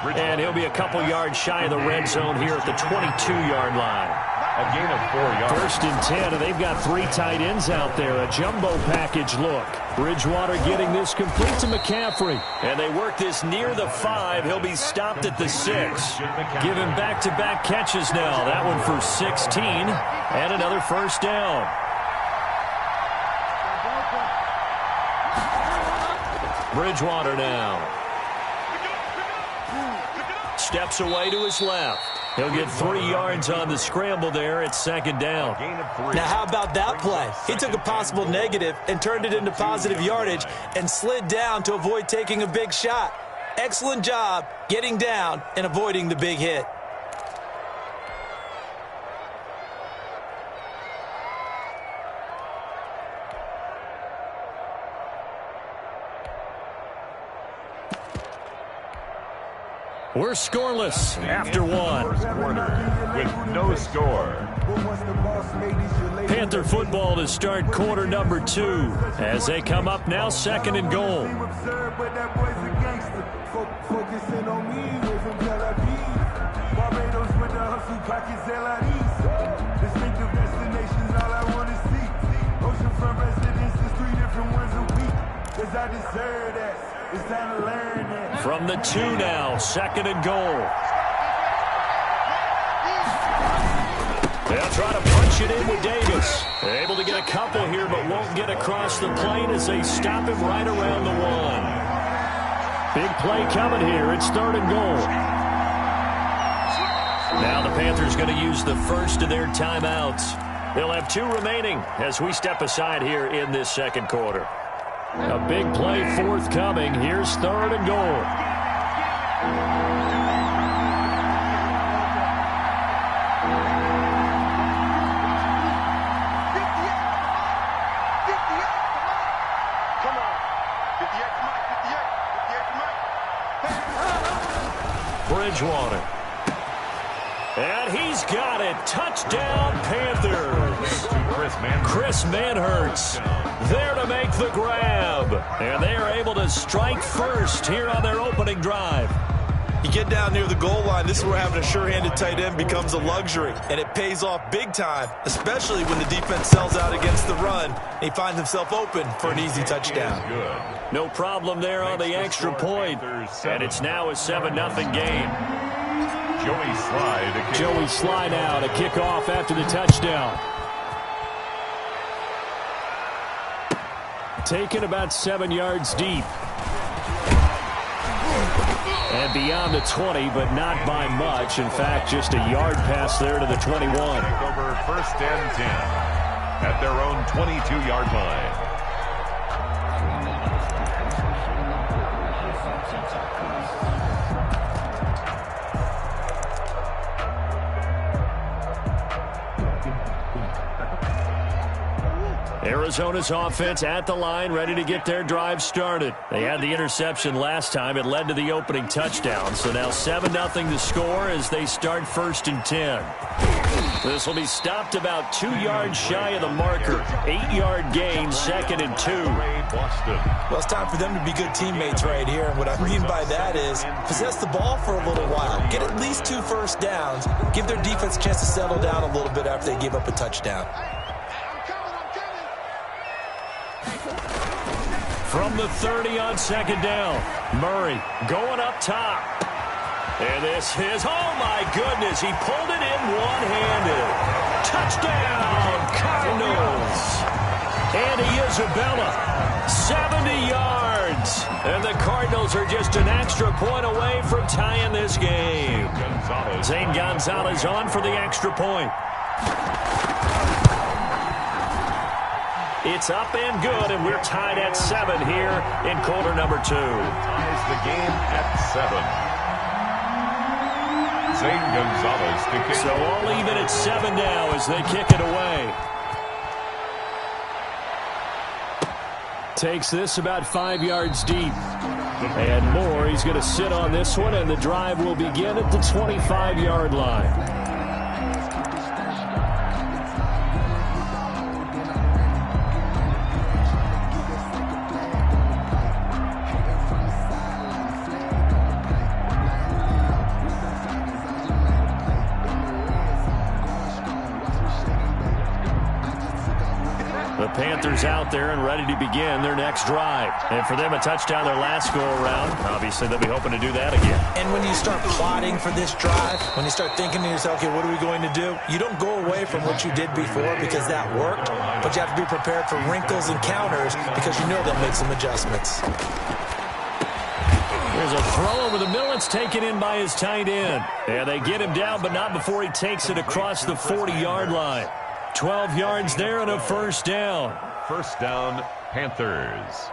And he'll be a couple yards shy of the red zone here at the 22-yard line. A gain of 4 yards. First and 10, and they've got 3 tight ends out there. A jumbo package look. Bridgewater getting this complete to McCaffrey. And they work this near the 5. He'll be stopped at the 6. Give him back-to-back catches now. That one for 16. And another first down. Bridgewater now. Steps away to his left. He'll get 3 yards on the scramble there at second down. Now, how about that play? He took a possible negative and turned it into positive yardage and slid down to avoid taking a big shot. Excellent job getting down and avoiding the big hit. We're scoreless after 1. First quarter with no score. Panther football to start quarter number 2 as they come up now 2nd and goal. From the 2 now, 2nd and goal. They'll try to punch it in with Davis. They're able to get a couple here, but won't get across the plane as they stop him right around the 1. Big play coming here. It's 3rd and goal. Now the Panthers going to use the first of their timeouts. They'll have 2 remaining as we step aside here in this second quarter. A big play forthcoming. Here's 3rd and goal. Bridgewater. And he's got it. Touchdown, Panthers. Chris Manhertz there to make the grab. And they are able to strike first here on their opening drive. You get down near the goal line, this is where having a sure-handed tight end becomes a luxury. And it pays off big time, especially when the defense sells out against the run. And he finds himself open for an easy touchdown. No problem there on the extra point. And it's now a 7-0 game. Joey Sly now to kick off after the touchdown. Taken about 7 yards deep. And beyond the 20, but not by much. In fact, just a yard pass there to the 21. Over 1st and 10 at their own 22-yard line. Arizona's offense at the line, ready to get their drive started. They had the interception last time. It led to the opening touchdown. So now 7-0 to score as they start 1st and 10. This will be stopped about 2 yards shy of the marker. 8-yard gain, 2nd and 2. Well, it's time for them to be good teammates right here. And what I mean by that is possess the ball for a little while. Get at least 2 first downs. Give their defense a chance to settle down a little bit after they give up a touchdown. From the 30 on 2nd down, Murray going up top. And this is, oh my goodness, he pulled it in one-handed. Touchdown, Cardinals. Andy Isabella, 70 yards. And the Cardinals are just an extra point away from tying this game. Zane Gonzalez on for the extra point. It's up and good, and we're tied at 7 here in quarter number 2. Ties the game at 7. Zane Gonzalez to kick. So all even at 7 now as they kick it away. Takes this about 5 yards deep. And more, he's going to sit on this one, and the drive will begin at the 25-yard line. Panthers out there and ready to begin their next drive. And for them, a touchdown their last go-around. Obviously, they'll be hoping to do that again. And when you start plotting for this drive, when you start thinking to yourself, okay, what are we going to do? You don't go away from what you did before because that worked, but you have to be prepared for wrinkles and counters because you know they'll make some adjustments. There's a throw over the middle. It's taken in by his tight end. Yeah, they get him down, but not before he takes it across the 40-yard line. 12 yards there and a first down. First down, Panthers.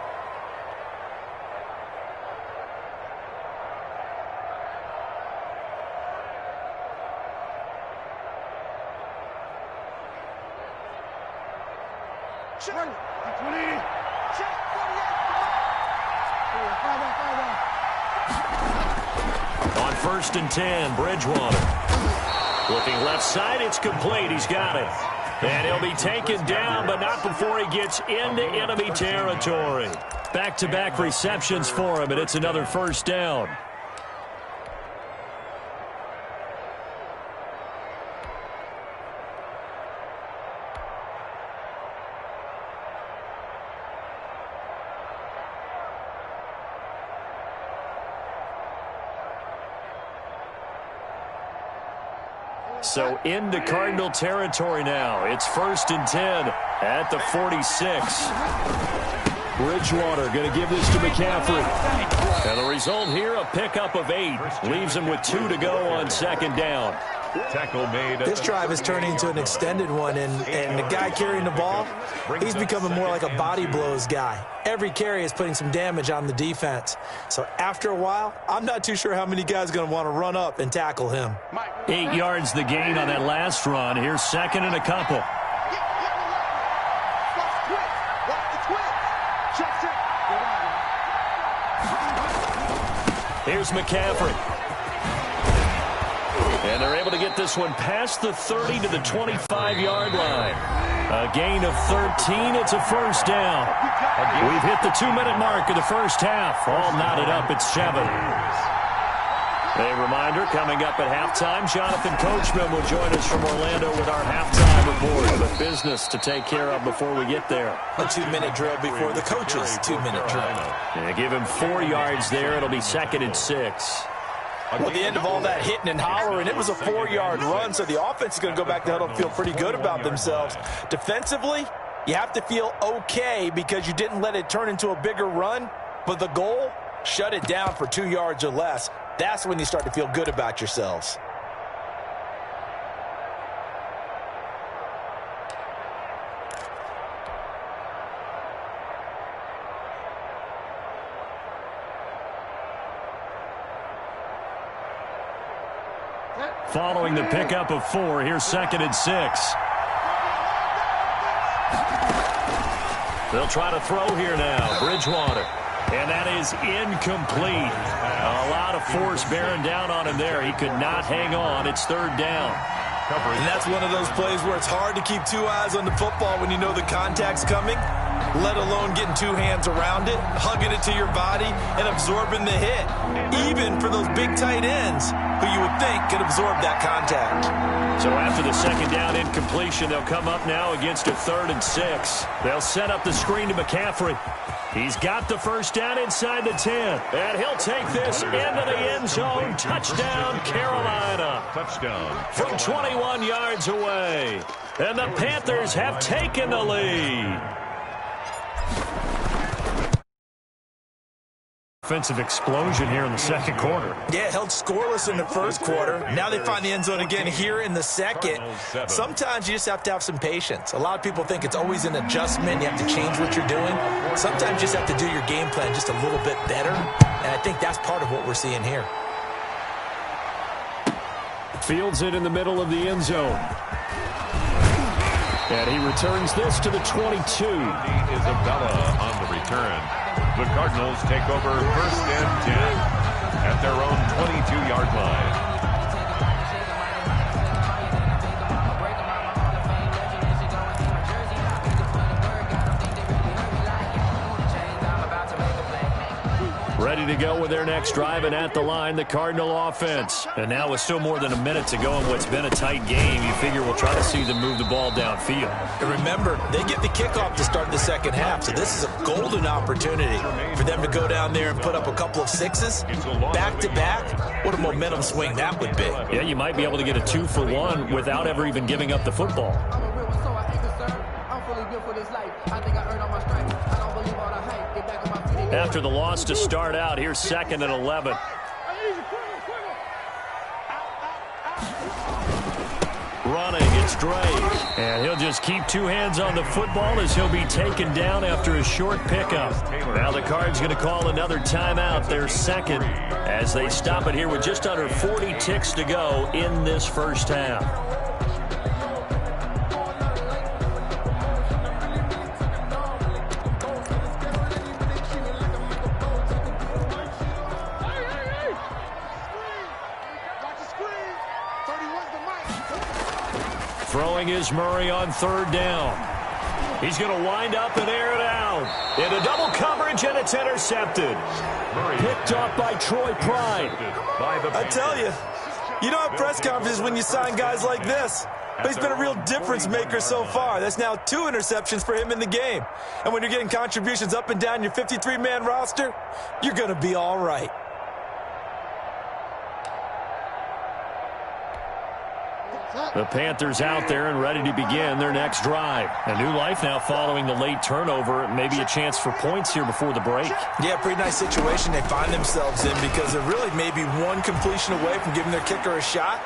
On 1st and 10, Bridgewater. Looking left side, it's complete. He's got it. And he'll be taken down, but not before he gets into enemy territory. Back-to-back receptions for him, and it's another first down. So into Cardinal territory now. It's 1st and 10 at the 46. Bridgewater going to give this to McCaffrey. And the result here, a pickup of 8. Leaves him with 2 to go on 2nd down. Tackle made. This drive is turning into an extended one, and the guy carrying the ball, he's becoming more like a body blows guy. Every carry is putting some damage on the defense. So after a while, I'm not too sure how many guys are going to want to run up and tackle him. 8 yards the gain on that last run. Here's 2nd and a couple. Here's McCaffrey. And they're able to get this one past the 30 to the 25-yard line. A gain of 13. It's a first down. We've hit the 2-minute mark of the first half. All knotted up at 7. A reminder, coming up at halftime, Jonathan Coachman will join us from Orlando with our halftime report. But business to take care of before we get there. A 2-minute drill before the coach's 2-minute drill. Yeah, give him 4 yards there. It'll be 2nd and 6. Well, at the end of all that hitting and hollering, it was a 4-yard run, so the offense is going to go back to huddle and feel pretty good about themselves. Defensively, you have to feel okay because you didn't let it turn into a bigger run, but the goal, shut it down for 2 yards or less. That's when you start to feel good about yourselves. Following the pickup of 4, here's 2nd and 6. They'll try to throw here now. Bridgewater. And that is incomplete. A lot of force bearing down on him there. He could not hang on. It's third down. And that's one of those plays where it's hard to keep two eyes on the football when you know the contact's coming, let alone getting two hands around it, hugging it to your body, and absorbing the hit, even for those big tight ends who you would think could absorb that contact. So after the second down incompletion, they'll come up now against a 3rd and 6. They'll set up the screen to McCaffrey. He's got the first down inside the 10. And he'll take this into the end zone. Touchdown, Carolina. Touchdown. From 21 yards away. And the Panthers have taken the lead. Offensive explosion here in the second quarter. Yeah, held scoreless in the first quarter. Now they find the end zone again here in the second. Sometimes you just have to have some patience. A lot of people think it's always an adjustment. You have to change what you're doing. Sometimes you just have to do your game plan just a little bit better. And I think that's part of what we're seeing here. Fields it in the middle of the end zone. And he returns this to the 22. Isabella on the return. The Cardinals take over 1st and 10 at their own 22-yard line. Ready to go with their next drive, and at the line, the Cardinal offense. And now with still more than a minute to go in what's been a tight game, you figure we'll try to see them move the ball downfield. And remember, they get the kickoff to start the second half, so this is a golden opportunity for them to go down there and put up a couple of sixes back-to-back. What a momentum swing that would be. Yeah, you might be able to get a 2-for-1 without ever even giving up the football. After the loss to start out, here's 2nd and 11. Running, it's Drake. And he'll just keep two hands on the football as he'll be taken down after a short pickup. Now the Cards going to call another timeout, their second, as they stop it here with just under 40 ticks to go in this first half. Throwing is Murray on 3rd down. He's going to wind up and air it out. Into double coverage, and it's intercepted. Picked off by Troy Pride. I tell you, you don't have press conferences when you sign guys like this. But he's been a real difference maker so far. That's now 2 interceptions for him in the game. And when you're getting contributions up and down your 53-man roster, you're going to be all right. The Panthers out there and ready to begin their next drive. A new life now following the late turnover. Maybe a chance for points here before the break. Yeah, pretty nice situation they find themselves in because they're really maybe one completion away from giving their kicker a shot.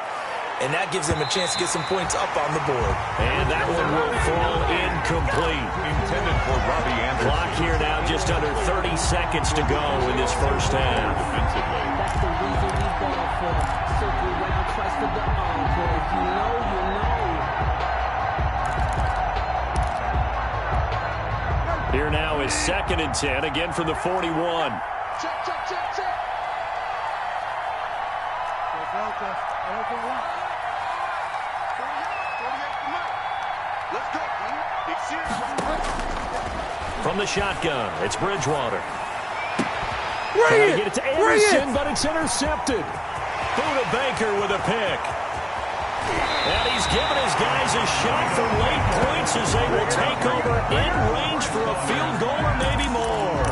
And that gives them a chance to get some points up on the board. And that one will fall incomplete. Intended for Robbie Anderson. Clock here now, just under 30 seconds to go in this first half. That's the reason we ball for. Circle round twice for the encore. If you know, you know. Here now is 2nd and 10, again from the 41. Check, check, check, check. Let's go, From the shotgun, it's Bridgewater. Trying to get it to Anderson, but it's intercepted. Buda Baker with a pick. And he's given his guys a shot for late points as they will take over in range for a field goal or maybe more.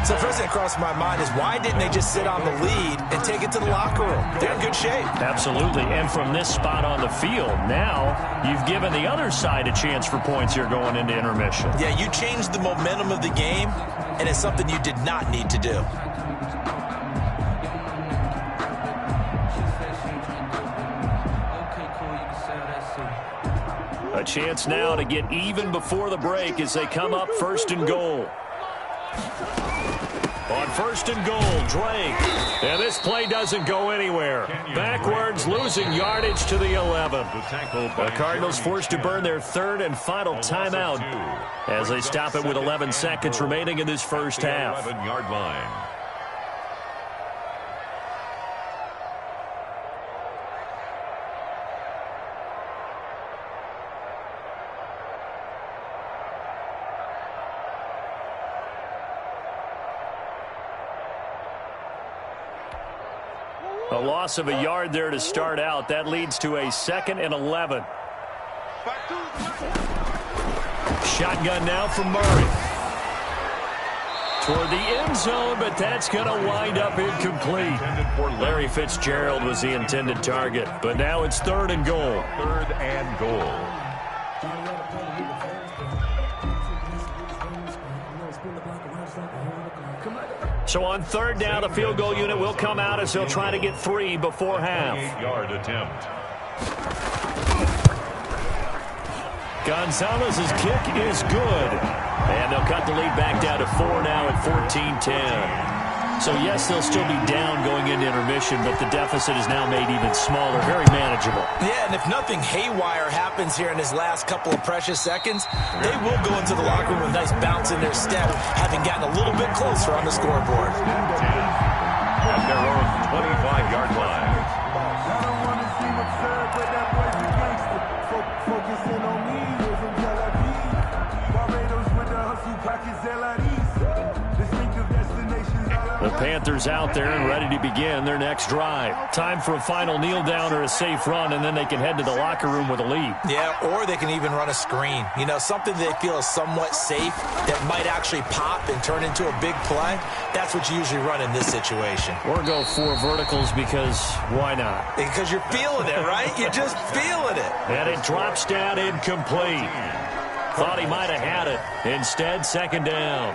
So the first thing that crossed my mind is why didn't they just sit on the lead and take it to the locker room? They're in good shape. Absolutely. And from this spot on the field, now you've given the other side a chance for points here going into intermission. Yeah, you changed the momentum of the game, and it's something you did not need to do. A chance now to get even before the break as they come up 1st and goal. On First and goal, Drake. And this play doesn't go anywhere. Backwards, losing yardage to the 11. The Cardinals forced to burn their third and final timeout as they stop it with 11 seconds remaining in this first half. 11-yard line. A loss of a yard there to start out. That leads to a 2nd and 11. Shotgun now from Murray. Toward the end zone, but that's going to wind up incomplete. Larry Fitzgerald was the intended target, but now it's 3rd and goal. 3rd and goal. So on 3rd down, the field goal unit will come out as they'll try to get 3 before half. 8-yard attempt. Gonzalez's kick is good. And they'll cut the lead back down to 4 now at 14-10. So, yes, they'll still be down going into intermission, but the deficit is now made even smaller, very manageable. Yeah, and if nothing haywire happens here in his last couple of precious seconds, they will go into the locker room with a nice bounce in their step, having gotten a little bit closer on the scoreboard. At their own 25-yard line. I don't want to seem absurd, but that boy's a gangster. Focusing on me, living Tel Aviv. Barbados with the hustle pockets, distinctive destinations. The Panthers out there and ready to begin their next drive. Time for a final kneel down or a safe run, and then they can head to the locker room with a lead. Yeah, or they can even run a screen. You know, something they feel is somewhat safe that might actually pop and turn into a big play. That's what you usually run in this situation. Or go 4 verticals because why not? Because you're feeling it, right? You're just feeling it. And it drops down incomplete. Thought he might have had it. Instead, 2nd down.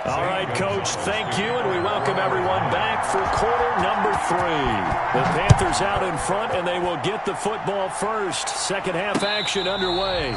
All right, Coach, thank you, and we welcome everyone back for quarter number 3. The Panthers out in front, and they will get the football first. Second half action underway.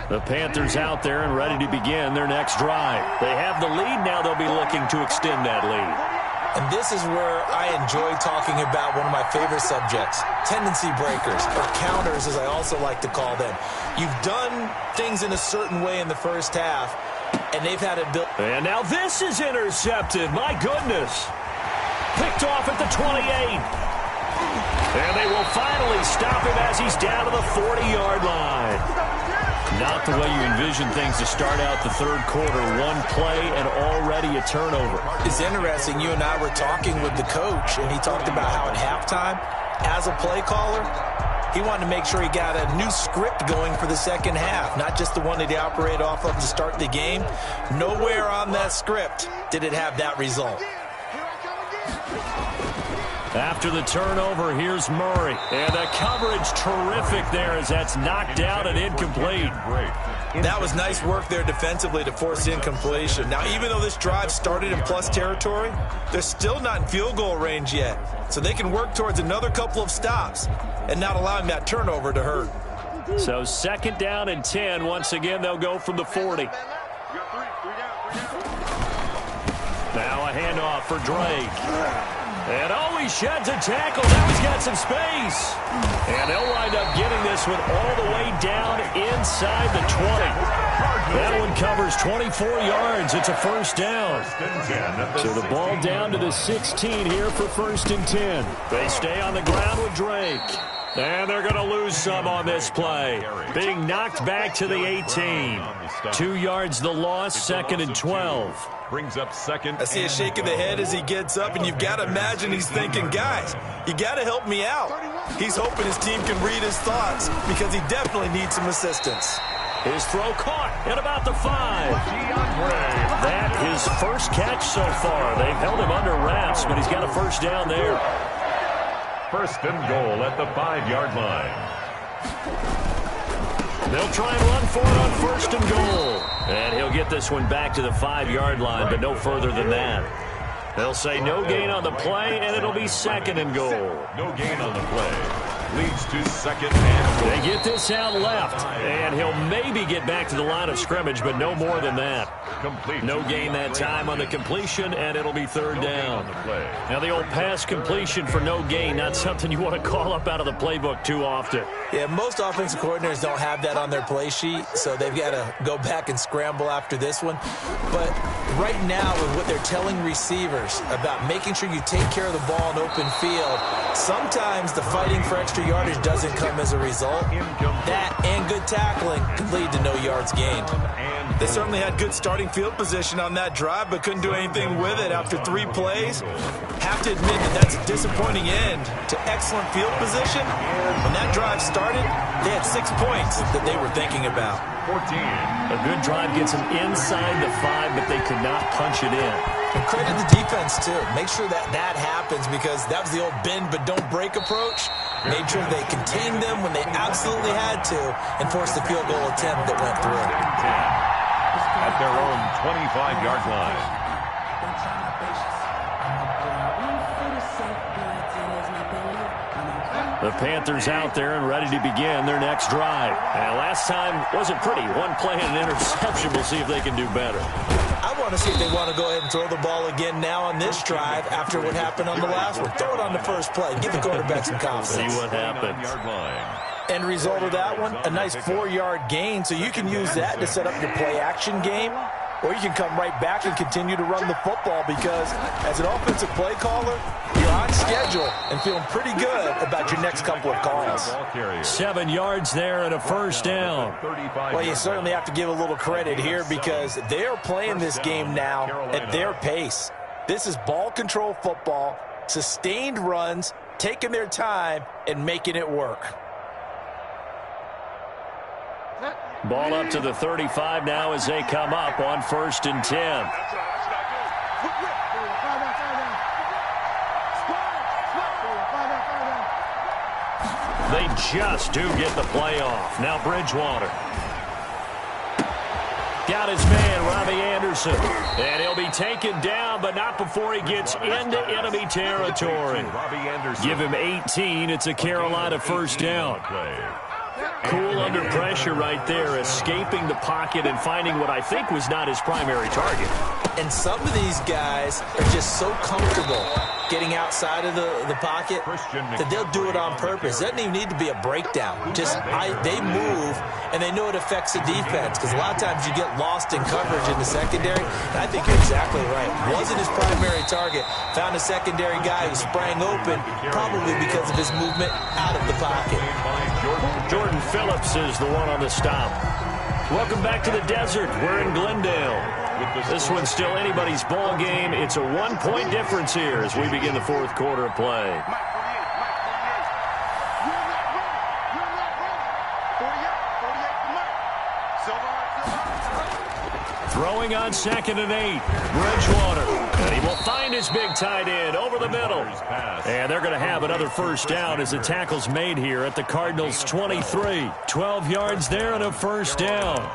The Panthers out there and ready to begin their next drive. They have the lead. Now they'll be looking to extend that lead. And this is where I enjoy talking about one of my favorite subjects, tendency breakers, or counters as I also like to call them. You've done things in a certain way in the first half, and they've had it built. And now this is intercepted. My goodness. Picked off at the 28. And they will finally stop him as he's down to the 40-yard line. Not the way you envision things to start out the third quarter. One play and already a turnover. It's interesting. You and I were talking with the coach, and he talked about how at halftime, as a play caller, he wanted to make sure he got a new script going for the second half, not just the one that he operated off of to start the game. Nowhere on that script did it have that result. After the turnover, here's Murray. And the coverage terrific there as that's knocked out and incomplete. That was nice work there defensively to force incompletion. Now, even though this drive started in plus territory, they're still not in field goal range yet. So they can work towards another couple of stops and not allowing that turnover to hurt. So 2nd down and 10. Once again, they'll go from the 40. Now a handoff for Drake. And he sheds a tackle. Now he's got some space. And they'll wind up getting this one all the way down inside the 20. That one covers 24 yards. It's a 1st down. So the ball down to the 16 here for 1st and 10. They stay on the ground with Drake. And they're going to lose some on this play. Being knocked back to the 18. 2 yards the loss, 2nd and 12. Brings up 2nd. I see a shake of the head as he gets up, and you've got to imagine he's thinking, guys, you got to help me out. He's hoping his team can read his thoughts because he definitely needs some assistance. His throw caught at about the 5. That his first catch so far. They've held him under wraps, but he's got a first down there. First and goal at the 5-yard line. They'll try and run for it on first and goal. And he'll get this one back to the 5-yard line, but no further than that. They'll say no gain on the play, and it'll be second and goal. No gain on the play. Leads to second and goal. They get this out left, and he'll maybe get back to the line of scrimmage, but no more than that. No gain that time on the completion, and it'll be third down. Now the old pass completion for no gain, not something you want to call up out of the playbook too often. Yeah, most offensive coordinators don't have that on their play sheet, so they've got to go back and scramble after this one. But right now, with what they're telling receivers about making sure you take care of the ball in open field, sometimes the fighting for extra yardage doesn't come as a result. That and good tackling could lead to no yards gained. They certainly had good starting field position on that drive, but couldn't do anything with it after 3 plays. Have to admit that that's a disappointing end to excellent field position. When that drive started, they had 6 points that they were thinking about. 14. A good drive gets them inside the 5, but they could not punch it in. And credit the defense, too. Make sure that that happens, because that was the old bend but don't break approach. Made sure they contained them when they absolutely had to and forced the field goal attempt that went through. At their own 25-yard line. The Panthers out there and ready to begin their next drive. And last time wasn't pretty. 1 play and an interception. We'll see if they can do better. I want to see if they want to go ahead and throw the ball again now on this drive after what happened on the last one. Throw it on the first play. Give the quarterback some confidence. See what happens. End result of that one, a nice 4-yard gain. So you can use that to set up your play-action game, or you can come right back and continue to run the football, because as an offensive play caller, you're on schedule and feeling pretty good about your next couple of calls. 7 yards there and a first down. Well, you certainly have to give a little credit here, because they are playing this game now at their pace. This is ball control football, sustained runs, taking their time and making it work. Ball up to the 35 now as they come up on first and 10. They just do get the play off. Now Bridgewater. Got his man, Robbie Anderson. And he'll be taken down, but not before he gets into enemy territory. Give him 18. It's a Carolina first down. Cool under pressure right there, escaping the pocket and finding what I think was not his primary target. And some of these guys are just so comfortable getting outside of the pocket that they'll do it on purpose. It doesn't even need to be a breakdown. They move, and they know it affects the defense, because a lot of times you get lost in coverage in the secondary. And I think you're exactly right. Wasn't his primary target. Found a secondary guy who sprang open, probably because of his movement out of the pocket. Jordan Phillips is the one on the stop. Welcome back to the desert. We're in Glendale. This one's still anybody's ball game. It's a 1-point difference here as we begin the 4th quarter of play. Throwing on 2nd and 8. Bridgewater. And he will find his big tight end over the middle. And they're going to have another first down as the tackle's made here at the Cardinals' 23. 12 yards there and a first down.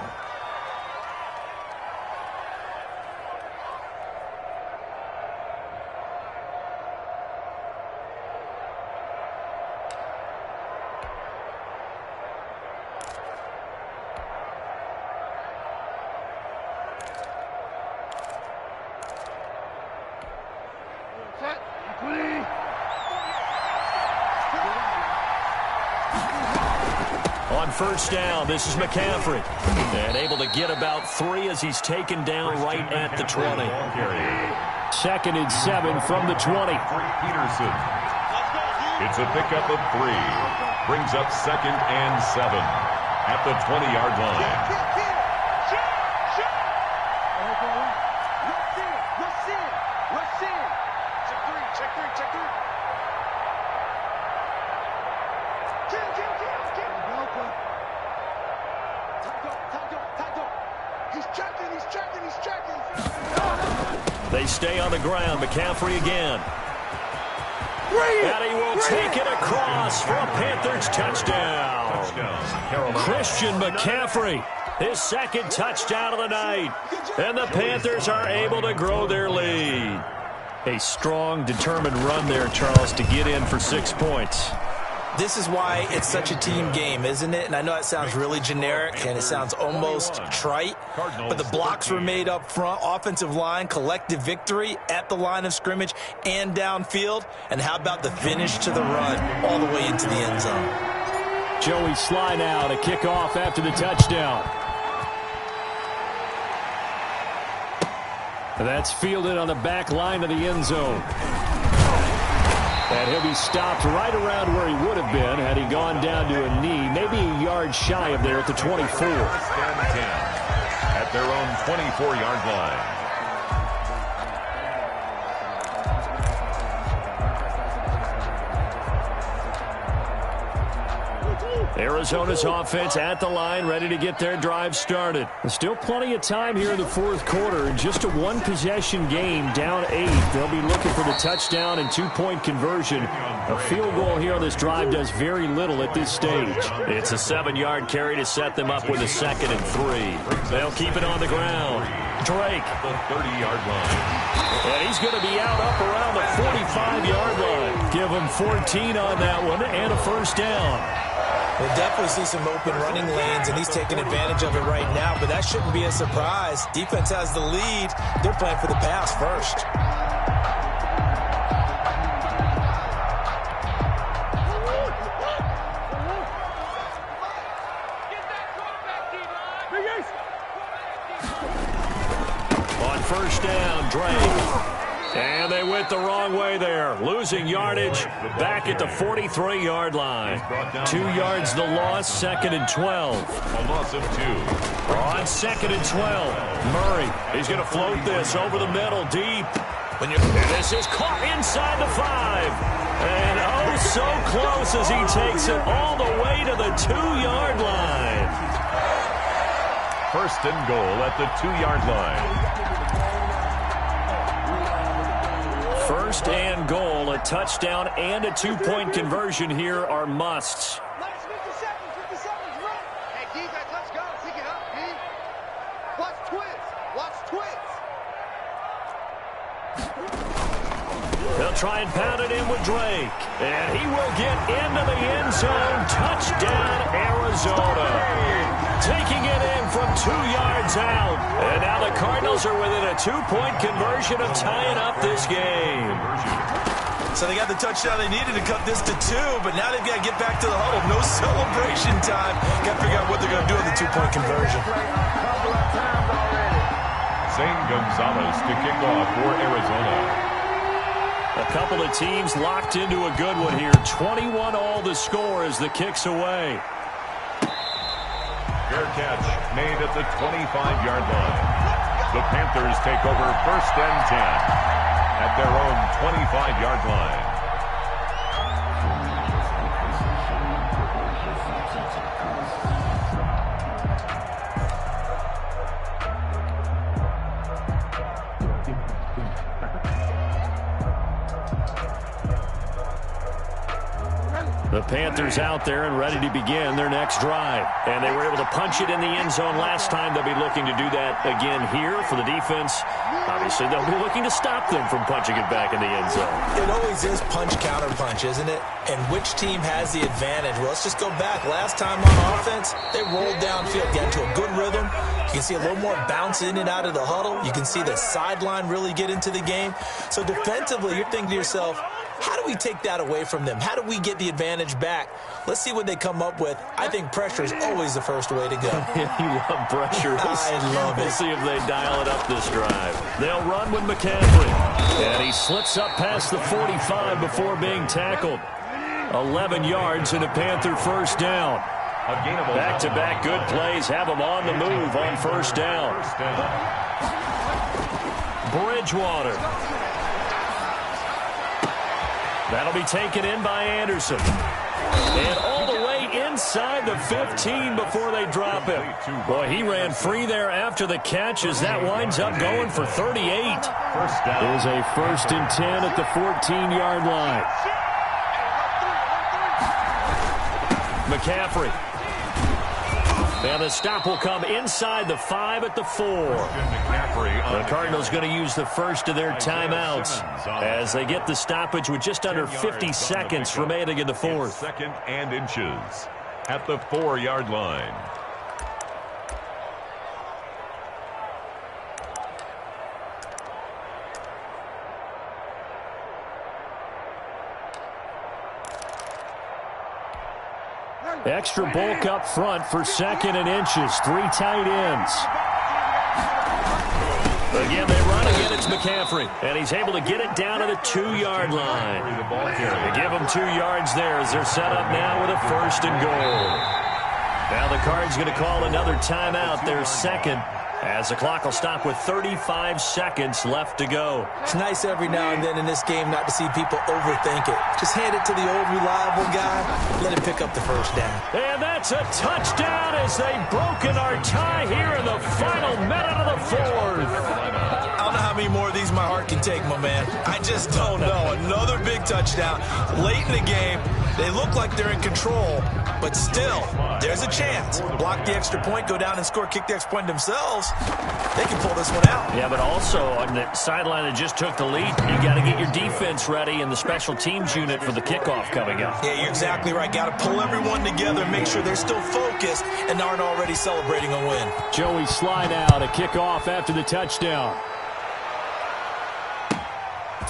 On first down, this is McCaffrey. And able to get about 3 as he's taken down right at the 20. 2nd and 7 from the 20. Peterson. It's a pickup of 3. Brings up 2nd and 7 at the 20-yard line. They stay on the ground. McCaffrey again. And he will take it across for a Panthers touchdown. Christian McCaffrey, his second touchdown of the night. And the Panthers are able to grow their lead. A strong, determined run there, Charles, to get in for 6 points. This is why it's such a team game, isn't it? And I know it sounds really generic and it sounds almost trite, but the blocks were made up front, offensive line, collective victory at the line of scrimmage and downfield. And how about the finish to the run all the way into the end zone? Joey Sly now to kick off after the touchdown. That's fielded on the back line of the end zone. And he'll be stopped right around where he would have been had he gone down to a knee, maybe a yard shy of there at the 24. At their own 24-yard line. Arizona's offense at the line, ready to get their drive started. There's still plenty of time here in the fourth quarter. Just a one-possession game, down 8. They'll be looking for the touchdown and two-point conversion. A field goal here on this drive does very little at this stage. It's a 7-yard carry to set them up with a 2nd and 3. They'll keep it on the ground. Drake. The 30-yard line. And he's going to be out up around the 45-yard line. Give him 14 on that one and a first down. We'll definitely see some open running lanes, and he's taking advantage of it right now, but that shouldn't be a surprise. Defense has the lead. They're playing for the pass first. On first down, Drake. And they went the wrong way there. Losing yardage back at the 43-yard line. 2 yards the loss, 2nd and 12. A loss of 2. On 2nd and 12. Murray, he's going to float this over the middle, deep. And this is caught inside the 5. And oh, so close as he takes it all the way to the 2-yard line. First and goal at the 2-yard line. First and goal, a touchdown and a 2-point conversion here are musts. 50 seconds, run. Hey, defense, let's go. Pick it up, D. Watch twins. They'll try and pound it in with Drake. And he will get into the end zone. Touchdown, Arizona. Taking it in from 2 yards out. And now the Cardinals are within a 2-point conversion of tying up this game. So they got the touchdown they needed to cut this to 2, but now they've got to get back to the huddle. No celebration time. Got to figure out what they're going to do on the 2-point conversion. Zane Gonzalez to kick off for Arizona. A couple of teams locked into a good one here. 21 all the score as the kick's away. Fair catch made at the 25-yard line. The Panthers take over first and 10 at their own 25-yard line. The Panthers out there and ready to begin their next drive. And they were able to punch it in the end zone last time. They'll be looking to do that again here for the defense. Obviously, they'll be looking to stop them from punching it back in the end zone. It always is punch-counter-punch, isn't it? And which team has the advantage? Well, let's just go back. Last time on offense, they rolled downfield, got into a good rhythm. You can see a little more bounce in and out of the huddle. You can see the sideline really get into the game. So defensively, you're thinking to yourself, how do we take that away from them? How do we get the advantage back? Let's see what they come up with. I think pressure is always the first way to go. You love pressure. I love it. We'll see if they dial it up this drive. They'll run with McCaffrey. And he slips up past the 45 before being tackled. 11 yards and a Panther first down. Back-to-back good plays have them on the move on first down. Bridgewater. That'll be taken in by Anderson. And all the way inside the 15 before they drop him. Boy, he ran free there after the catch as that winds up going for 38. It is a 1st and 10 at the 14-yard line. McCaffrey. And the stop will come inside the 5 at the 4. The Cardinals going to use the first of their timeouts as they get the stoppage with just under 50 seconds remaining in the 4th. 2nd and inches at the 4-yard line. Extra bulk up front for 2nd and inches. 3 tight ends. Again, they run again. It's McCaffrey. And he's able to get it down to the 2-yard line. They give him 2 yards there as they're set up now with a 1st and goal. Now the Cards going to call another timeout, their 2nd, as the clock will stop with 35 seconds left to go. It's nice every now and then in this game not to see people overthink it. Just hand it to the old reliable guy, let him pick up the first down. And that's a touchdown as they've broken our tie here in the final minute of the 4th. I don't know how many more of these my heart can take, my man. I just don't know. Another big touchdown late in the game. They look like they're in control, but still, there's a chance. Block the extra point, go down and score, kick the extra point themselves. They can pull this one out. Yeah, but also on the sideline that just took the lead, you got to get your defense ready and the special teams unit for the kickoff coming up. Yeah, you're exactly right. Got to pull everyone together, make sure they're still focused and aren't already celebrating a win. Joey slide out, a kickoff after the touchdown.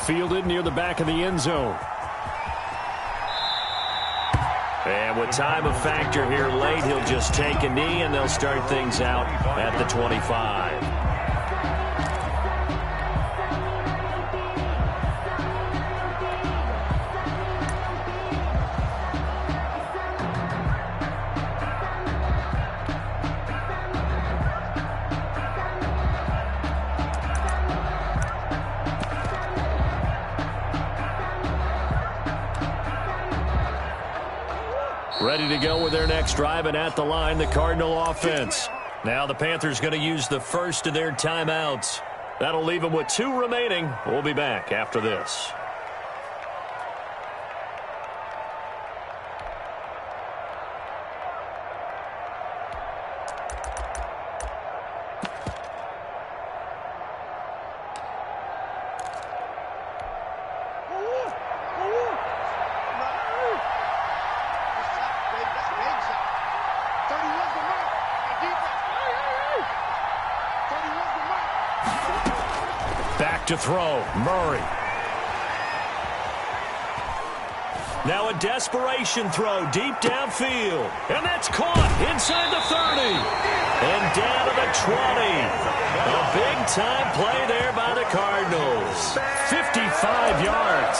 Fielded near the back of the end zone. And with time a factor here late, he'll just take a knee and they'll start things out at the 25. Ready to go with their next drive, and at the line, the Cardinal offense. Now the Panthers going to use the first of their timeouts. That'll leave them with 2 remaining. We'll be back after this. To throw, Murray. Now a desperation throw deep downfield. And that's caught inside the 30. And down to the 20. A big-time play there by the Cardinals. 55 yards.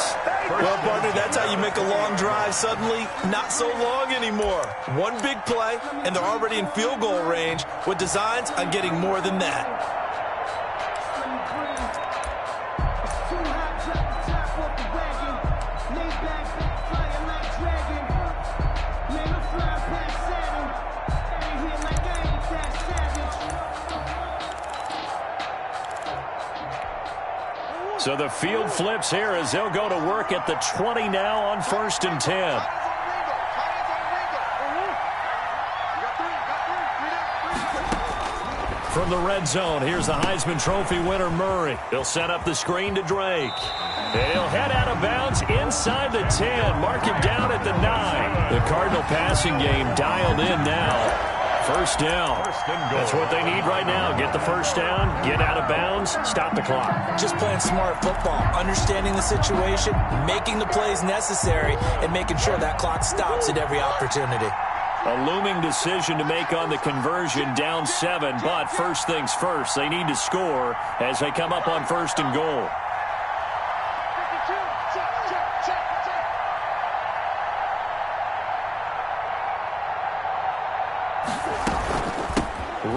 Well, partner, that's how you make a long drive suddenly not so long anymore. One big play, and they're already in field goal range with designs on getting more than that. So the field flips here as they'll go to work at the 20 now on 1st and 10. From the red zone, here's the Heisman Trophy winner, Murray. He'll set up the screen to Drake. And he'll head out of bounds inside the 10. Mark him down at the 9. The Cardinal passing game dialed in now. First down. That's what they need right now. Get the first down, get out of bounds, stop the clock. Just playing smart football, understanding the situation, making the plays necessary, and making sure that clock stops at every opportunity. A looming decision to make on the conversion, down 7, but first things first, they need to score as they come up on 1st and goal.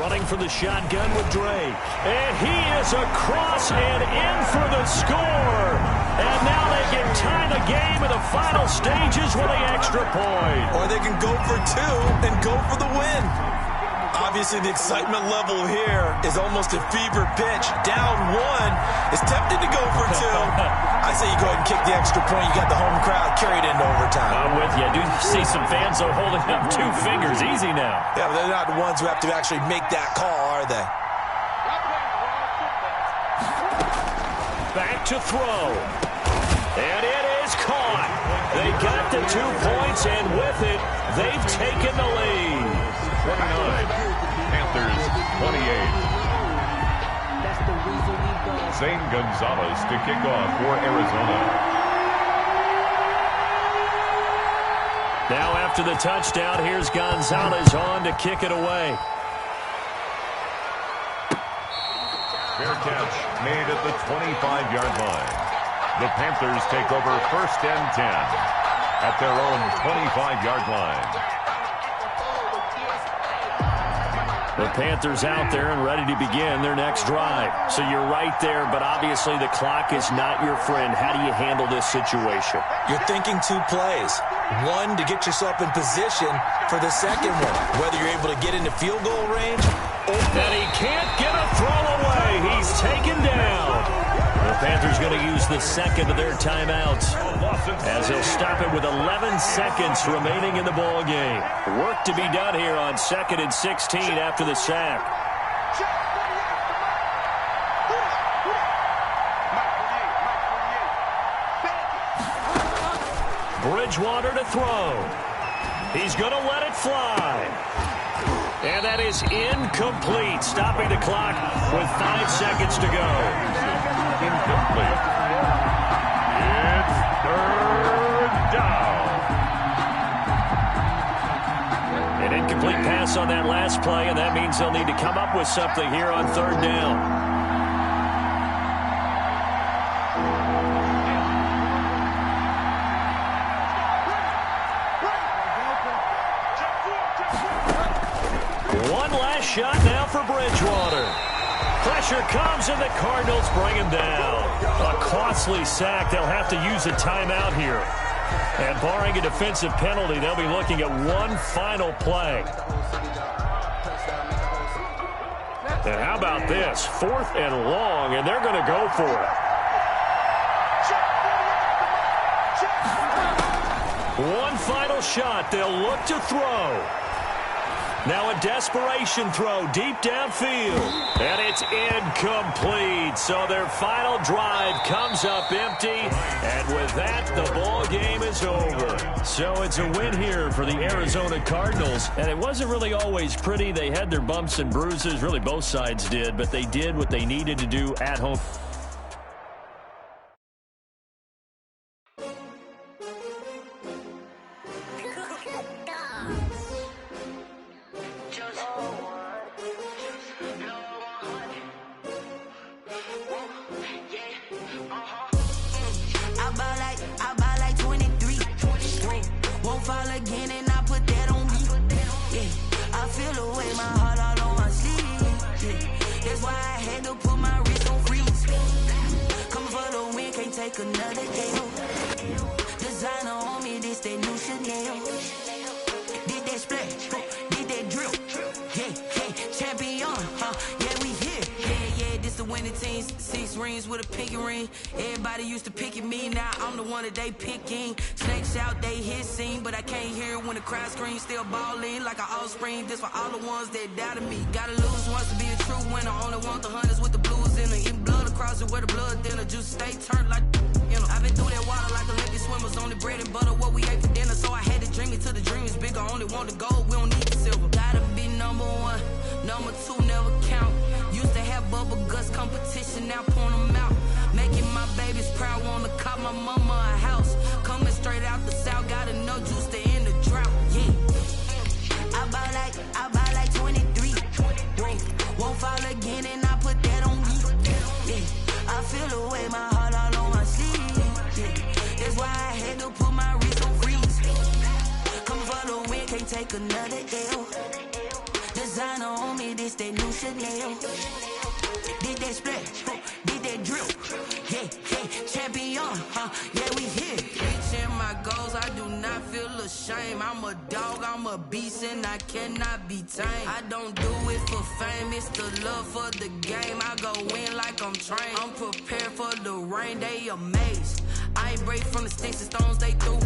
Running for the shotgun with Drake. And he is across and in for the score. And now they can tie the game in the final stages with the extra point. Or they can go for two and go for the win. Obviously, the excitement level here is almost a fever pitch. Down one. It's tempting to go for two. I say you go ahead and kick the extra point. You got the home crowd carried into overtime. I'm with you. I do see some fans, though, holding up 2 fingers. Easy now. Yeah, but they're not the ones who have to actually make that call, are they? Back to throw. And it is caught. They got the 2 points, and with it, they've taken the lead. 29. Panthers 28. That's the reason we go. Zane Gonzalez to kick off for Arizona. Now after the touchdown, here's Gonzalez on to kick it away. Fair catch made at the 25-yard line. The Panthers take over 1st and 10 at their own 25-yard line. The Panthers out there and ready to begin their next drive. So you're right there, but obviously the clock is not your friend. How do you handle this situation? You're thinking 2 plays. One, to get yourself in position for the second one. Whether you're able to get into field goal range or... And he can't get a throw away. He's taken down. The Panthers going to use the second of their timeouts as they'll stop it with 11 seconds remaining in the ball game. Work to be done here on 2nd and 16 after the sack. Bridgewater to throw. He's going to let it fly. And that is incomplete, stopping the clock with 5 seconds to go. Incomplete. It's 3rd down. An incomplete pass on that last play, and that means they'll need to come up with something here on 3rd down. One last shot now for Bridgewater. Pressure comes, and the Cardinals bring him down. A costly sack. They'll have to use a timeout here. And barring a defensive penalty, they'll be looking at one final play. And how about this? 4th and long, and they're going to go for it. One final shot. They'll look to throw. Now a desperation throw deep downfield. And it's incomplete. So their final drive comes up empty. And with that, the ball game is over. So it's a win here for the Arizona Cardinals. And it wasn't really always pretty. They had their bumps and bruises. Really, both sides did. But they did what they needed to do at home. They picking snakes out, they hissing, but I can't hear when the crowd screams. Still balling like an offspring. This for all the ones that doubted me. Gotta lose once to be a true winner. Only want the hunters with the blues in it. Eating blood across it where the blood thinner. Juice stay turned like you know. I've been through that water like Olympic swimmers. Only bread and butter what we ate for dinner. So I had to dream it till the dream is bigger. Only want the gold, we don't need the silver. Gotta be number 1, number 2 never count. Used to have bubble guts competition, now point them out. Making my babies proud, wanna cop my mama a house. Coming straight out the south, gotta know juice to end the drought. Yeah, I buy like 23. Won't fall again, and I put that on me. Yeah, I feel the way, my heart all on my sleeve. Yeah, that's why I had to put my wrist on freeze. Come for the win, can't take another L. Designer on me, this that new Chanel. Did that splash, did that drip. Yeah, champion. Yeah, we here. Reaching my goals, I do not feel ashamed. I'm a dog, I'm a beast, and I cannot be tamed. I don't do it for fame, it's the love for the game. I go in like I'm trained. I'm prepared for the rain, they amazed. I ain't break from the sticks and stones they threw.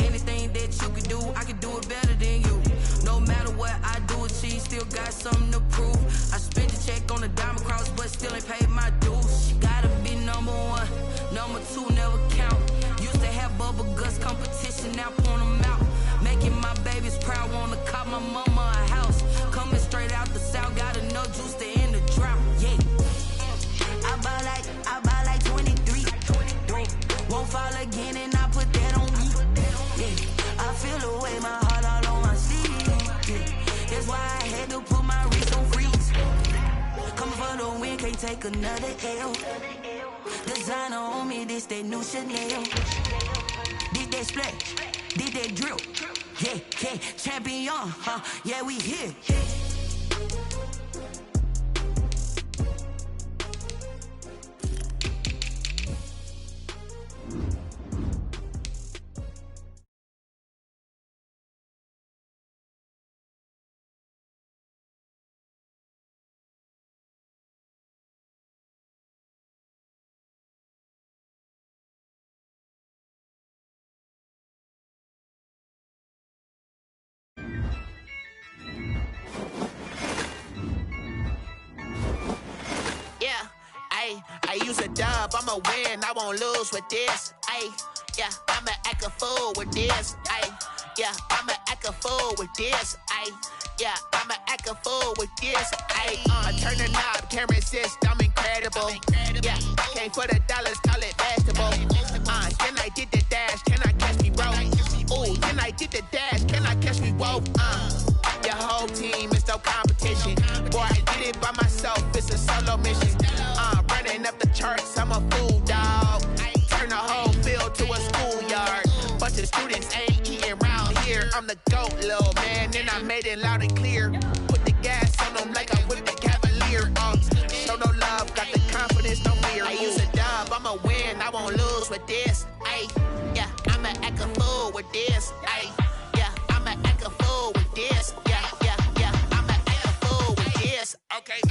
Anything that you can do, I can do it better than you. No matter what I do achieve, still got something to prove. I spent the check on the diamond cross, but still ain't paid my dues. Gotta be number one, number two never count. Used to have bubble guts competition, now point them out. Making my babies proud, wanna cop my mama a house. Coming straight out the south, got enough juice to end the drought. Yeah, I buy like 23. Won't fall again, and I put that on me. Yeah, I feel the way, my heart all on my sleeve. Yeah, that's why I had to put my wrist on freeze. Coming for the win, can't take another L. Designer on me, this that new Chanel. Did that splash, did that drill. Yeah, yeah, champion, yeah, we here. I use a dub, I'ma win, I won't lose with this. Yeah, I'ma act a fool with this. Yeah, I'ma act a fool with this. Yeah, I'ma act a fool with this. I turn the knob, can't resist, I'm incredible. Yeah, came for the dollars, call it vegetable. Then I did the dash, can I catch me, bro? Ooh, then I did the dash, can I catch me, whoa? Your whole team is no competition. Boy, I did it by myself, it's a solo mission. Running up the charts, I'm a fool, dog. Turn the whole field to a schoolyard. Bunch of students ain't eating round here. I'm the GOAT, little man, and I made it loud and clear. Put the gas on them like I whipped the Cavalier. Show no love, got the confidence, no fear. I use a dub, I'ma win, I won't lose with this. Yeah, I'ma act a fool with this. Yeah, I'ma act a fool with this. Yeah, I'ma act a fool with this. Okay.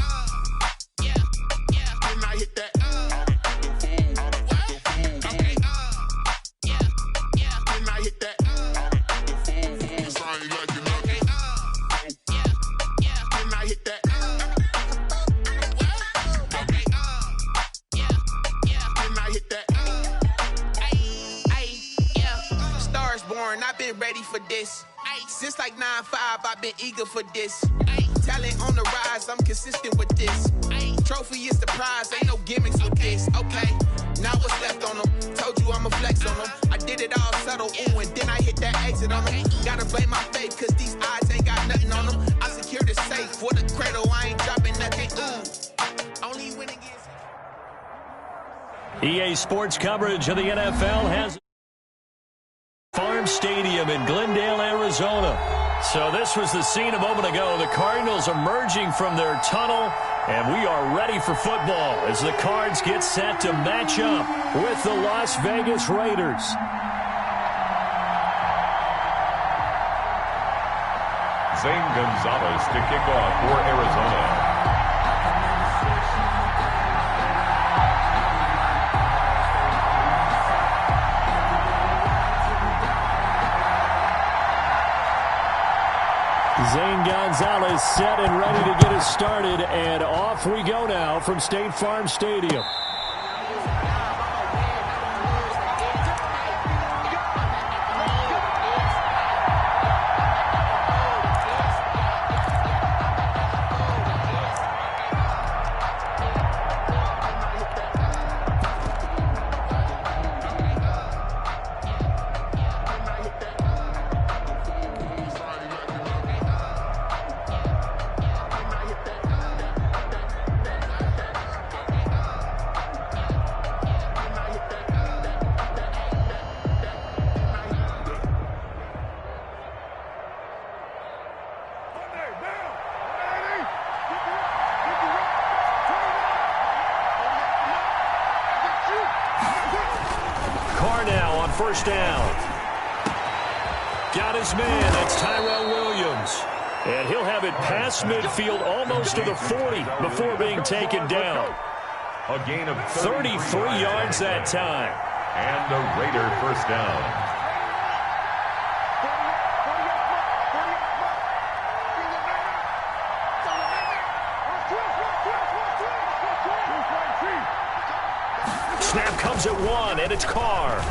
Can I hit that? Okay. Can I hit that? Cause I ain't like it. Okay. Can I hit that? Okay. Can I hit that? Yeah. Stars born, I've been ready for this. Since like 9-5, I've been eager for this. Talent on the rise, I'm consistent with this. Trophy is the prize, ain't no gimmicks with this. Okay, now what's left on them? Told you I'ma flex on them. I did it all subtle, ooh, and then I hit that exit on them. Gotta blame my faith, cause these odds ain't got nothing on them. I secured the safe for the cradle, I ain't dropping nothing. Ooh, only winning is. EA Sports coverage of the NFL has Farm Stadium in Glendale, Arizona. So this was the scene a moment ago. The Cardinals emerging from their tunnel, and we are ready for football as the Cards get set to match up with the Las Vegas Raiders. Zane Gonzalez to kick off for Arizona. Zane Gonzalez set and ready to get us started, and off we go now from State Farm Stadium. first down. Got his man. That's Tyrell Williams. And he'll have it past midfield almost to the 40 before being taken down. A gain of 33 yards that time. And a Raider first down. Snap comes at 1, and it's Carr.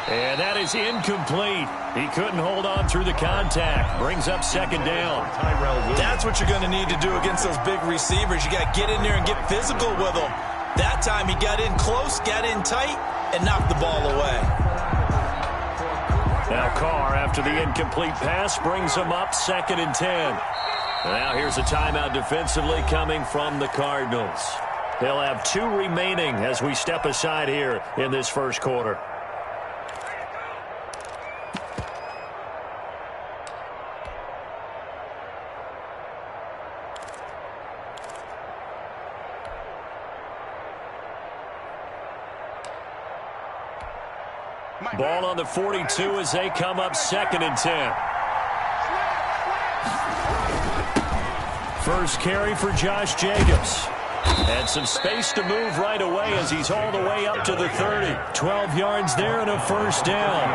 And that is incomplete. He couldn't hold on through the contact. Brings up second down. That's what you're going to need to do against those big receivers. You got to get in there and get physical with them. That time he got in close, got in tight, and knocked the ball away. Now Carr, after the incomplete pass, brings him up 2nd and 10. Now here's a timeout defensively coming from the Cardinals. They'll have 2 remaining as we step aside here in this first quarter. Ball on the 42 as they come up 2nd and 10. First carry for Josh Jacobs. And some space to move right away as he's all the way up to the 30. 12 yards there and a first down.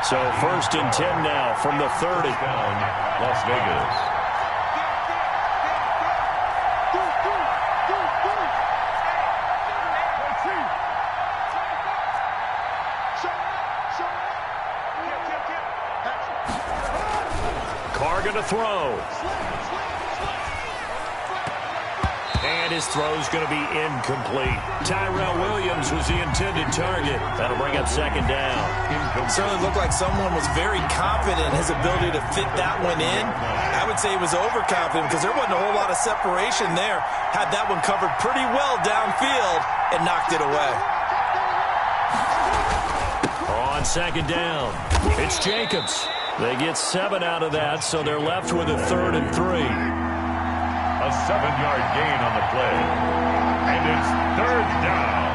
So 1st and 10 now from the 30. Las Vegas. Carr going to throw. And his throw's going to be incomplete. Tyrell Williams was the intended target. That'll bring up 2nd down. It certainly looked like someone was very confident in his ability to fit that one in. I would say he was overconfident because there wasn't a whole lot of separation there. Had that one covered pretty well downfield and knocked it away. On 2nd down, it's Jacobs. They get 7 out of that, so they're left with a 3rd and 3. A 7-yard gain on the play. And it's 3rd down.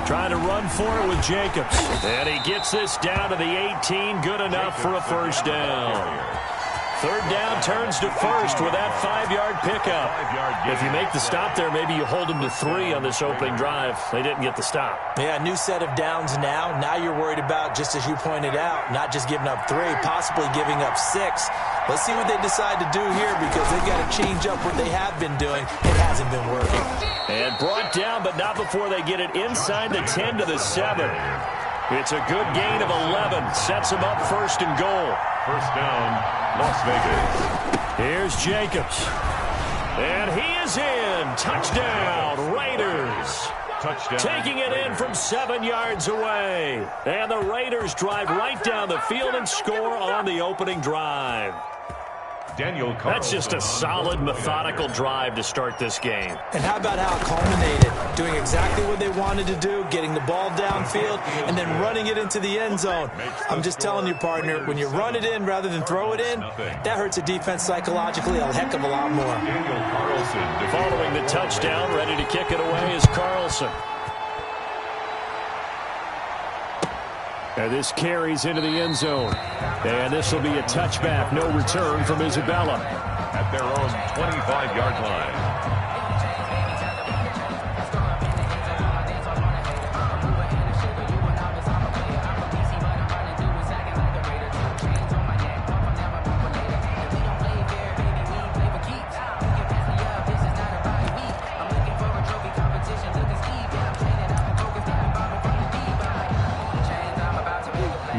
Trying to run for it with Jacobs. And he gets this down to the 18. Good enough for a first down. 3rd down turns to 1st with that 5-yard pickup. If you make the stop there, maybe you hold them to 3 on this opening drive. They didn't get the stop. Yeah, new set of downs now. Now you're worried about, just as you pointed out, not just giving up 3, possibly giving up 6. Let's see what they decide to do here because they've got to change up what they have been doing. It hasn't been working. And brought down, but not before they get it inside the 10 to the 7. It's a good gain of 11. Sets them up 1st and goal. First down, Las Vegas. Here's Jacobs. And he is in. Touchdown, Raiders. Touchdown. Taking it in from 7 yards away. And the Raiders drive right down the field and score on the opening drive. Daniel Carlson. That's just a solid, methodical drive to start this game. And how about how it culminated? Doing exactly what they wanted to do, getting the ball downfield, and then running it into the end zone. I'm just telling you, partner, when you run it in rather than throw it in, that hurts a defense psychologically a heck of a lot more. Daniel Carlson. Following the touchdown, ready to kick it away is Carlson. And this carries into the end zone. And this will be a touchback. No return from Isabella. At their own 25-yard line.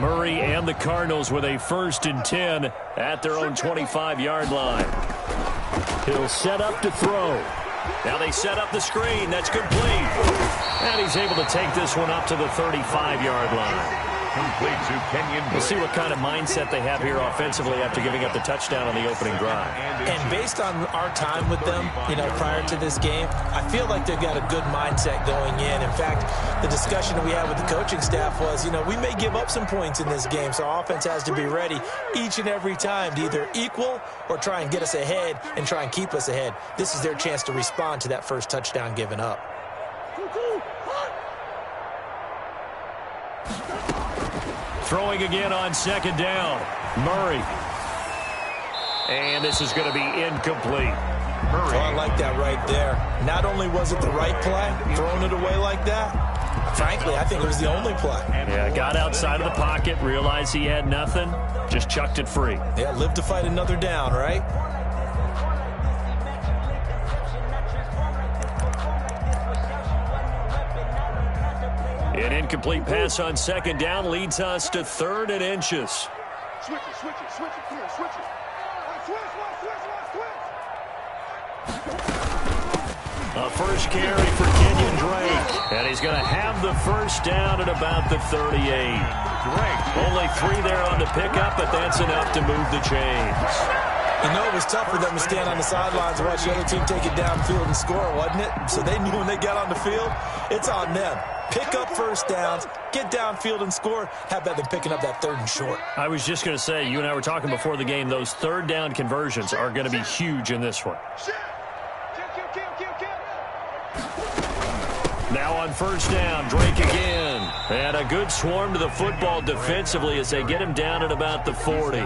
Murray and the Cardinals with a 1st and 10 at their own 25-yard line. He'll set up to throw. Now they set up the screen. That's complete. And he's able to take this one up to the 35-yard line. Complete to Kenyon. We'll see what kind of mindset they have here offensively after giving up the touchdown on the opening drive. And based on our time with them, prior to this game, I feel like they've got a good mindset going in. In fact, the discussion that we had with the coaching staff was, we may give up some points in this game, so our offense has to be ready each and every time to either equal or try and get us ahead and try and keep us ahead. This is their chance to respond to that first touchdown given up. Throwing again on second down. Murray. And this is going to be incomplete. Oh, I like that right there. Not only was it the right play, throwing it away like that, frankly, I think it was the only play. Yeah, got outside of the pocket, realized he had nothing, just chucked it free. Yeah, live to fight another down, right? An incomplete pass on second down leads us to 3rd and inches. Switch it, switch it, switch it, clear, switch it. A first carry for Kenyon Drake. And he's going to have the first down at about the 38. Drake. Only 3 there on the pickup, but that's enough to move the chains. You know, it was tough for them to stand on the sidelines and watch the other team take it downfield and score, wasn't it? So they knew when they got on the field, it's on them. Pick up first downs, get downfield and score. How about them picking up that 3rd and short? I was just going to say, you and I were talking before the game, those 3rd down conversions are going to be huge in this one. Now on first down, Drake again. And a good swarm to the football defensively as they get him down at about the 40.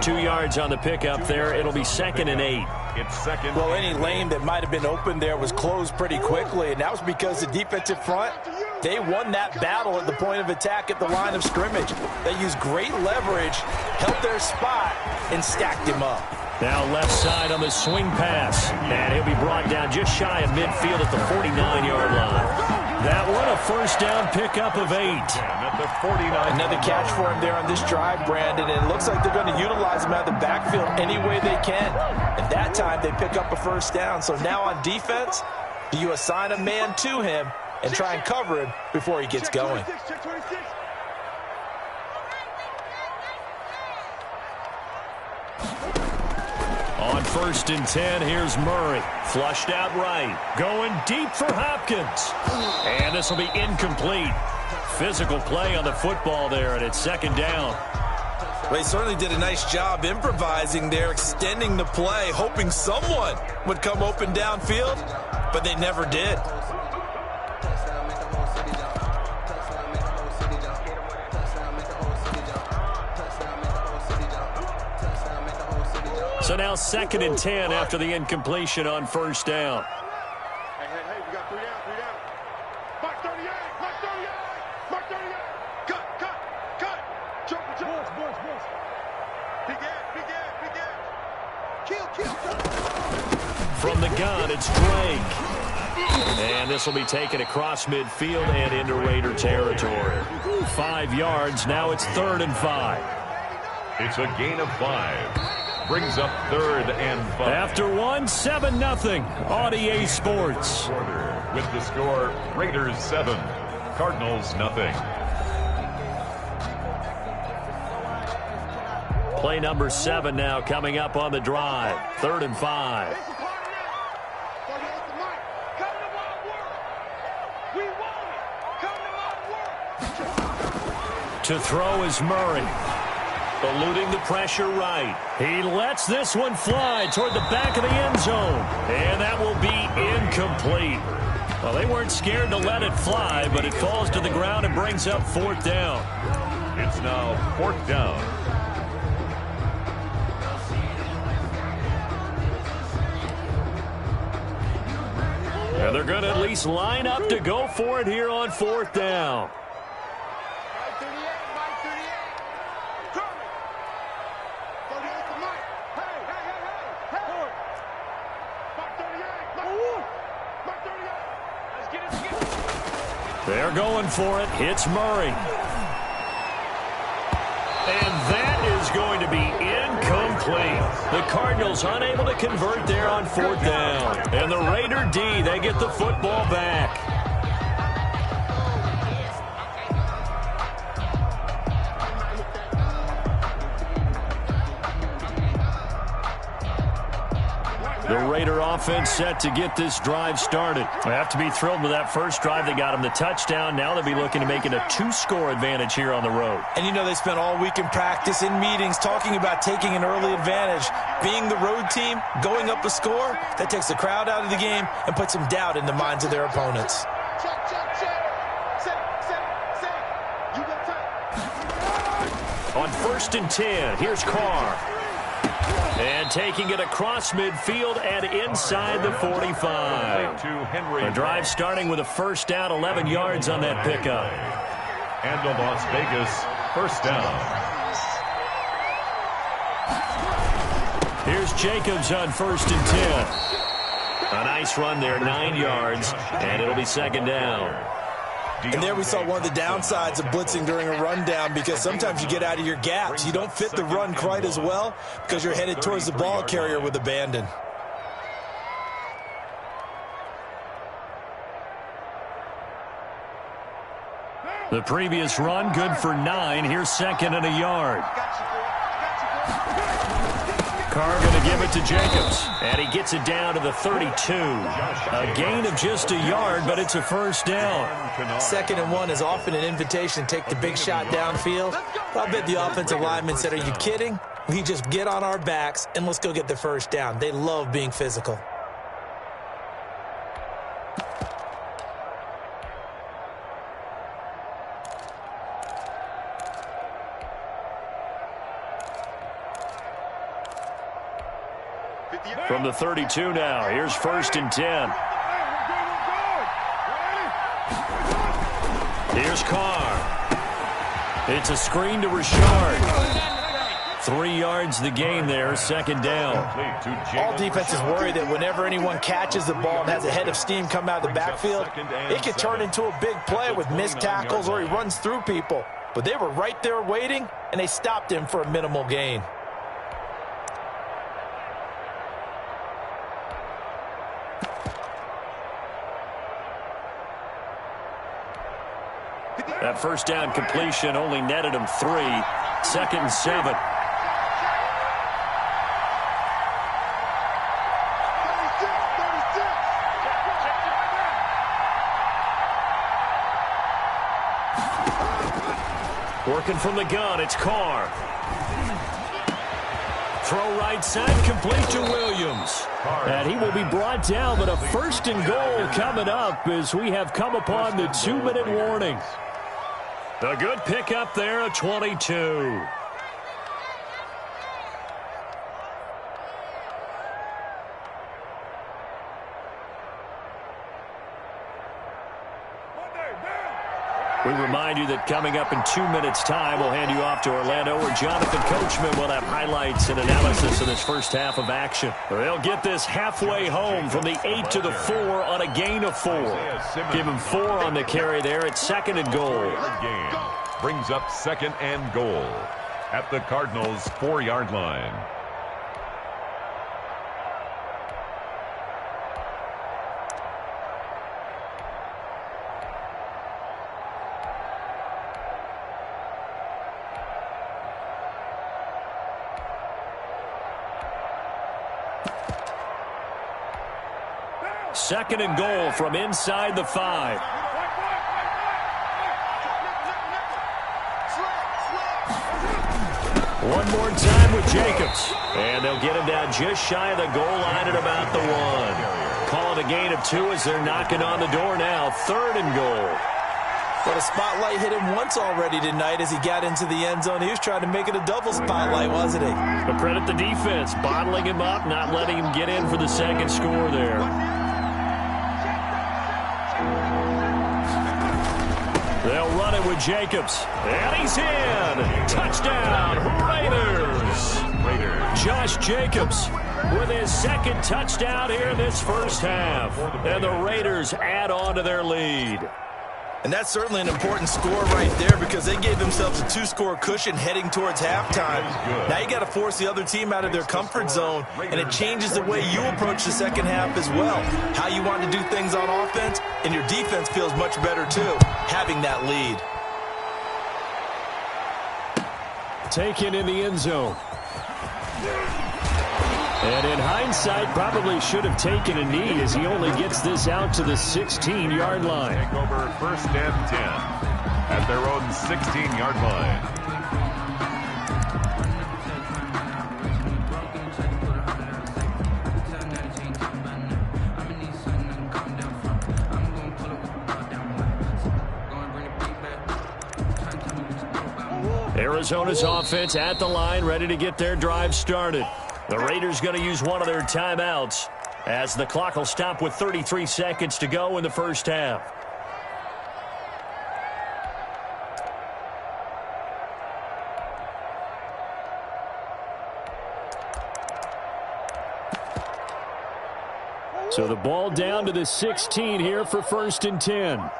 2 yards on the pickup there. It'll be 2nd and 8. It's second. Well, any lane that might have been open there was closed pretty quickly, and that was because the defensive front, they won that battle at the point of attack at the line of scrimmage. They used great leverage, held their spot, and stacked him up. Now left side on the swing pass. And he'll be brought down just shy of midfield at the 49-yard line. That one a first down pickup of 8. At the 49. Another catch for him there on this drive, Brandon. And it looks like they're going to utilize him out of the backfield any way they can. And that time they pick up a first down. So now on defense, do you assign a man to him and try and cover him before he gets going? Check 26. On 1st and 10, here's Murray. Flushed out right. Going deep for Hopkins. And this will be incomplete. Physical play on the football there, and it's 2nd down. Well, he certainly did a nice job improvising there, extending the play, hoping someone would come open downfield, but they never did. So now 2nd and 10 after the incompletion on first down. Hey, we got 3 down. Mark 38, Mark 38, Mark 38. Cut. Jump. Boys. Big Ed. Kill. From the gun, it's Drake. And this will be taken across midfield and into Raider territory. 5 yards, now it's 3rd and 5. It's a gain of 5. Brings up 3rd and 5. After 1, 7-0 on EA Sports. With the score, Raiders 7, Cardinals 0. Play number 7 now coming up on the drive. 3rd and 5. To throw is Murray. Eluding the pressure right. He lets this one fly toward the back of the end zone. And that will be incomplete. Well, they weren't scared to let it fly, but it falls to the ground and brings up 4th down. It's now 4th down. And they're going to at least line up to go for it here on 4th down. They're going for it. Hits Murray. And that is going to be incomplete. The Cardinals unable to convert there on 4th down. And the Raider D, they get the football back. The Raider offense set to get this drive started. They have to be thrilled with that first drive. They got them the touchdown. Now they'll be looking to make it a 2-score advantage here on the road. And you know, they spent all week in practice, in meetings, talking about taking an early advantage. Being the road team, going up a score, that takes the crowd out of the game and puts some doubt in the minds of their opponents. Check. You got time. On 1st and 10, here's Carr. And taking it across midfield and inside the 45. The drive starting with a first down, 11 yards on that pickup. And the Las Vegas first down. Here's Jacobs on 1st and 10. A nice run there, 9 yards, and it'll be second down. And there we saw one of the downsides of blitzing during a rundown, because sometimes you get out of your gaps. You don't fit the run quite as well because you're headed towards the ball carrier with abandon. The previous run, good for 9. Here's 2nd and a yard. Carr going to give it to Jacobs, and he gets it down to the 32. A gain of just a yard, but it's a first down. 2nd and 1 is often an invitation to take the big shot downfield. But I bet the offensive lineman said, are you kidding? We just get on our backs and let's go get the first down. They love being physical. From the 32 now, here's 1st and 10. Here's Carr. It's a screen to Richard. 3 yards the gain there, 2nd down. All defenses worry that whenever anyone catches the ball and has a head of steam come out of the backfield, it could turn into a big play with missed tackles or he runs through people. But they were right there waiting, and they stopped him for a minimal gain. That first down completion only netted him 3. 2nd and 7. Working from the gun, it's Carr. Throw right side, complete to Williams. And he will be brought down, but a 1st and goal coming up as we have come upon the 2-minute warning. A good pickup there, a 22. We remind you that coming up in 2 minutes' time, we'll hand you off to Orlando, where Jonathan Coachman will have highlights and analysis of this first half of action. They'll get this halfway home from the 8 to the 4 on a gain of 4. Give him 4 on the carry there at 2nd and goal. Brings up 2nd and goal at the Cardinals' 4-yard line. Second and goal from inside the 5. One more time with Jacobs. And they'll get him down just shy of the goal line at about the 1. Call it a gain of 2 as they're knocking on the door now. 3rd and goal. But a spotlight hit him once already tonight as he got into the end zone. He was trying to make it a double spotlight, wasn't he? But credit the defense, bottling him up, not letting him get in for the second score there. They'll run it with Jacobs. And he's in. Touchdown, Raiders. Josh Jacobs with his 2nd touchdown here in this first half. And the Raiders add on to their lead. And that's certainly an important score right there, because they gave themselves a 2-score cushion heading towards halftime. Now you got to force the other team out of their comfort zone, and it changes the way you approach the second half as well. How you want to do things on offense, and your defense feels much better too, having that lead. Taken in the end zone. And in hindsight, probably should have taken a knee as he only gets this out to the 16-yard line. Take over 1st and 10 at their own 16-yard line. Arizona's offense at the line, ready to get their drive started. The Raiders going to use one of their timeouts as the clock will stop with 33 seconds to go in the first half. So the ball down to the 16 here for 1st and 10.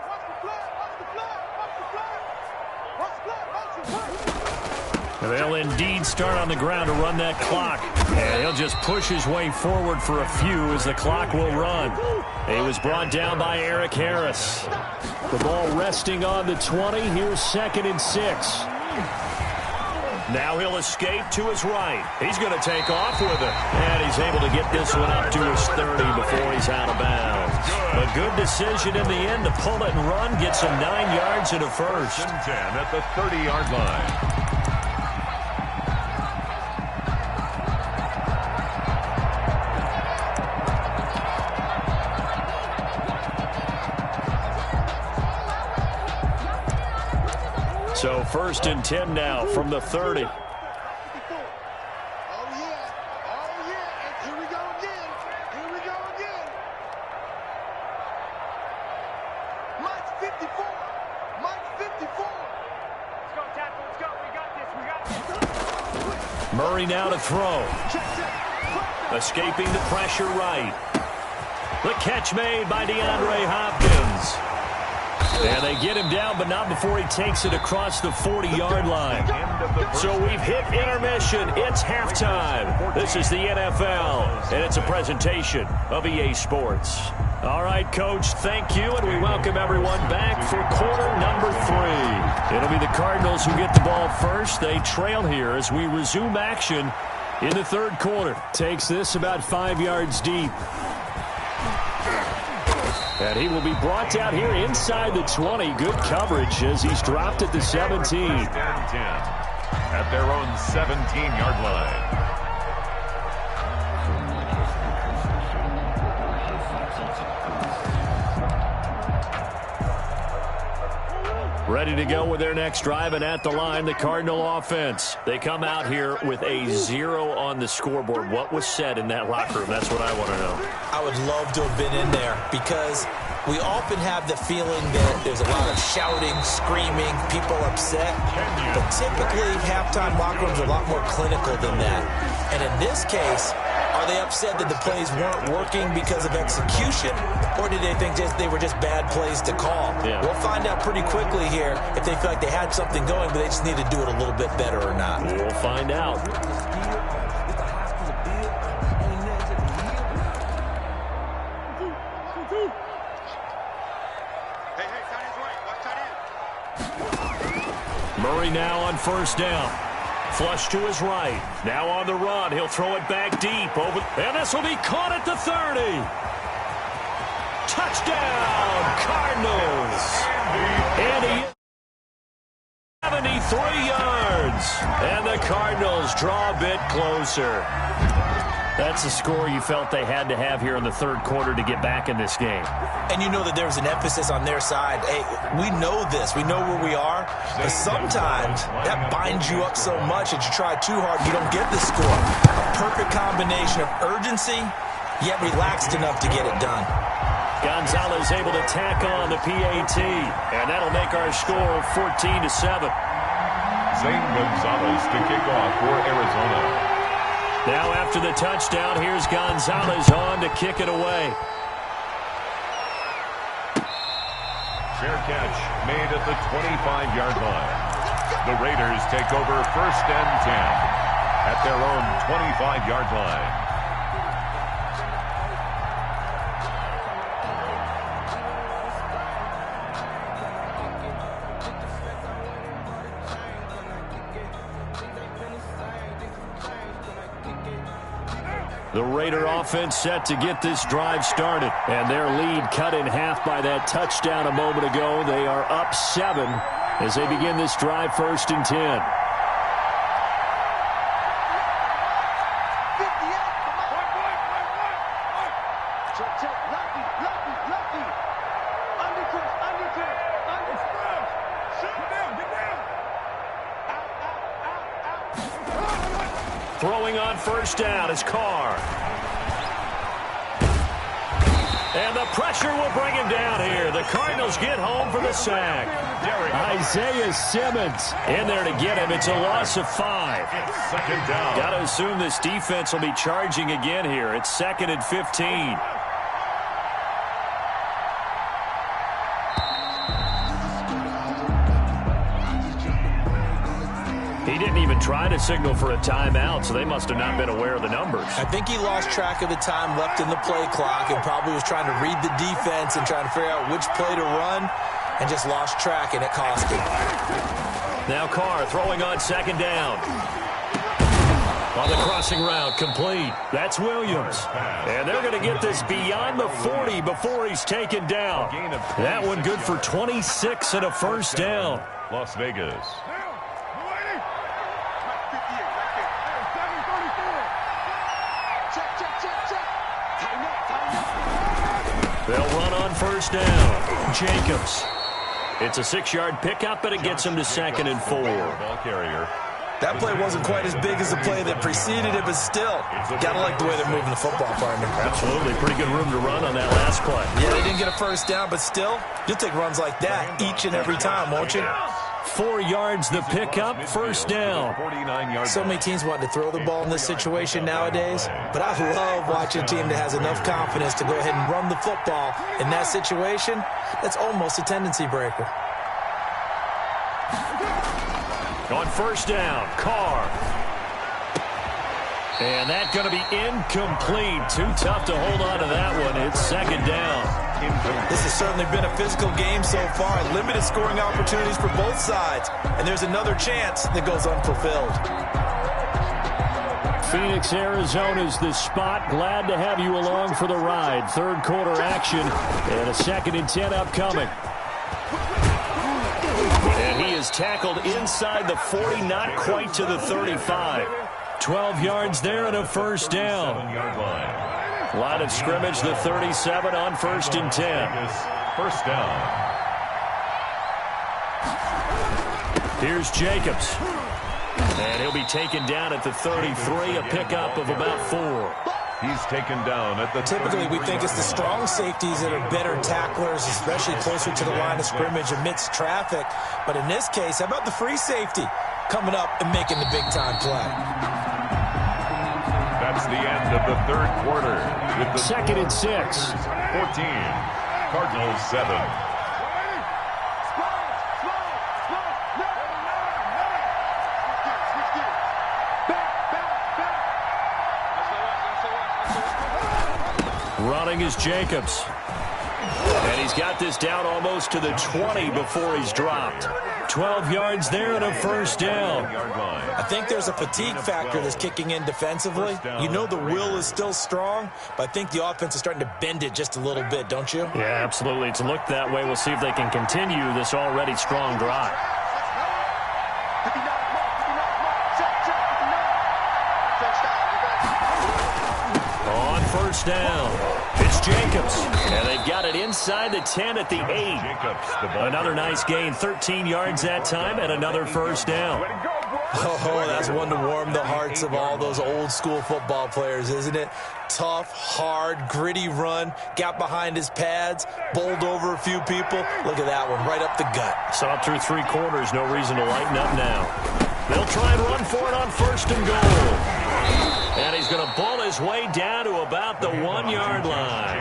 And they'll indeed start on the ground to run that clock. And he'll just push his way forward for a few as the clock will run. He was brought down by Eric Harris. The ball resting on the 20. Here's 2nd and 6. Now he'll escape to his right. He's going to take off with it. And he's able to get this one up to his 30 before he's out of bounds. A good decision in the end to pull it and run. Gets him 9 yards and a first. 10 at the 30-yard line. So 1st and 10 now from the 30. Oh, yeah. Oh, yeah. And here we go again. Here we go again. Mike's 54. Mike's 54. Let's go, tackle. Let's go. We got this. We got this. Murray now to throw. Escaping the pressure right. The catch made by DeAndre Hopkins. And they get him down, but not before he takes it across the 40-yard line. So we've hit intermission. It's halftime. This is the NFL, and it's a presentation of EA Sports. All right, Coach, thank you, and we welcome everyone back for quarter number 3. It'll be the Cardinals who get the ball first. They trail here as we resume action in the 3rd quarter. Takes this about 5 yards deep. And he will be brought down here inside the 20. Good coverage as he's dropped at the 17. 10 at their own 17-yard line. Ready to go with their next drive, and at the line, the Cardinal offense. They come out here with a 0 on the scoreboard. What was said in that locker room? That's what I want to know. I would love to have been in there because we often have the feeling that there's a lot of shouting, screaming, people upset. But typically, halftime locker rooms are a lot more clinical than that. And in this case, are they upset that the plays weren't working because of execution, or did they think they were just bad plays to call? Yeah. We'll find out pretty quickly here if they feel like they had something going, but they just need to do it a little bit better or not. We'll find out. Murray now on 1st down. Flush to his right. Now on the run. He'll throw it back deep. And this will be caught at the 30. Touchdown, Cardinals. And he 73 yards. And the Cardinals draw a bit closer. That's a score you felt they had to have here in the 3rd quarter to get back in this game. And you know that there's an emphasis on their side. Hey, we know this. We know where we are. But sometimes that binds you up so much that you try too hard, you don't get the score. A perfect combination of urgency, yet relaxed enough to get it done. Gonzalez able to tack on the PAT. And that'll make our score 14-7. Zane Gonzalez to kick off for Arizona. Now after the touchdown, here's Gonzalez on to kick it away. Fair catch made at the 25-yard line. The Raiders take over 1st and 10 at their own 25-yard line. The Raider offense set to get this drive started. And their lead cut in half by that touchdown a moment ago. They are up 7 as they begin this drive 1st and 10. on first down is Carr. And the pressure will bring him down here. The Cardinals get home for the sack. Isaiah Simmons in there to get him. It's a loss of 5. Second down. Got to assume this defense will be charging again here. It's 2nd and 15. He didn't even try to signal for a timeout, so they must have not been aware of the numbers. I think he lost track of the time left in the play clock and probably was trying to read the defense and trying to figure out which play to run and just lost track, and it cost him. Now Carr throwing on 2nd down. On the crossing route, complete. That's Williams. And they're going to get this beyond the 40 before he's taken down. That one good for 26 and a first down. Las Vegas. They'll run on first down. Jacobs. It's a 6-yard pickup, but it gets him to 2nd and 4. Ball carrier. That play wasn't quite as big as the play that preceded it, but still, got to like the way they're moving the football, partner. Absolutely. Pretty good room to run on that last play. Yeah, they didn't get a first down, but still, you'll take runs like that each and every time, won't you? 4 yards the pickup, first down. So many teams want to throw the ball in this situation nowadays, but I love watching a team that has enough confidence to go ahead and run the football. In that situation, that's almost a tendency breaker. On first down, Carr. And that's going to be incomplete. Too tough to hold on to that one. It's 2nd down. This has certainly been a physical game so far. Limited scoring opportunities for both sides. And there's another chance that goes unfulfilled. Phoenix, Arizona's the spot. Glad to have you along for the ride. Third quarter action and a 2nd and 10 upcoming. And he is tackled inside the 40, not quite to the 35. 12 yards there and a first down. Line of scrimmage, the 37 on 1st and 10. First down. Here's Jacobs. And he'll be taken down at the 33, a pickup of about 4. He's taken down at the Typically, we think it's the strong safeties that are better tacklers, especially closer to the line of scrimmage amidst traffic. But in this case, how about the free safety coming up and making the big-time play? That's the end of the third quarter. With the 2nd and 6. 14. Cardinals 7. Running is Jacobs. And he's got this down almost to the 20 before he's dropped. 12 yards there and a first down. I think there's a fatigue factor that's kicking in defensively. You know the will is still strong, but I think the offense is starting to bend it just a little bit, don't you? Yeah, absolutely. It's looked that way. We'll see if they can continue this already strong drive. On first down, it's Jacobs. And they've got it inside the 10 at the 8. Another nice gain, 13 yards that time, and another first down. Oh, that's one to warm the hearts of all those old school football players, isn't it? Tough, hard, gritty run, got behind his pads, bowled over a few people. Look at that one, right up the gut. Saw it through 3 quarters, no reason to lighten up now. They'll try and run for it on 1st and goal. And he's going to ball his way down to about the 1-yard line.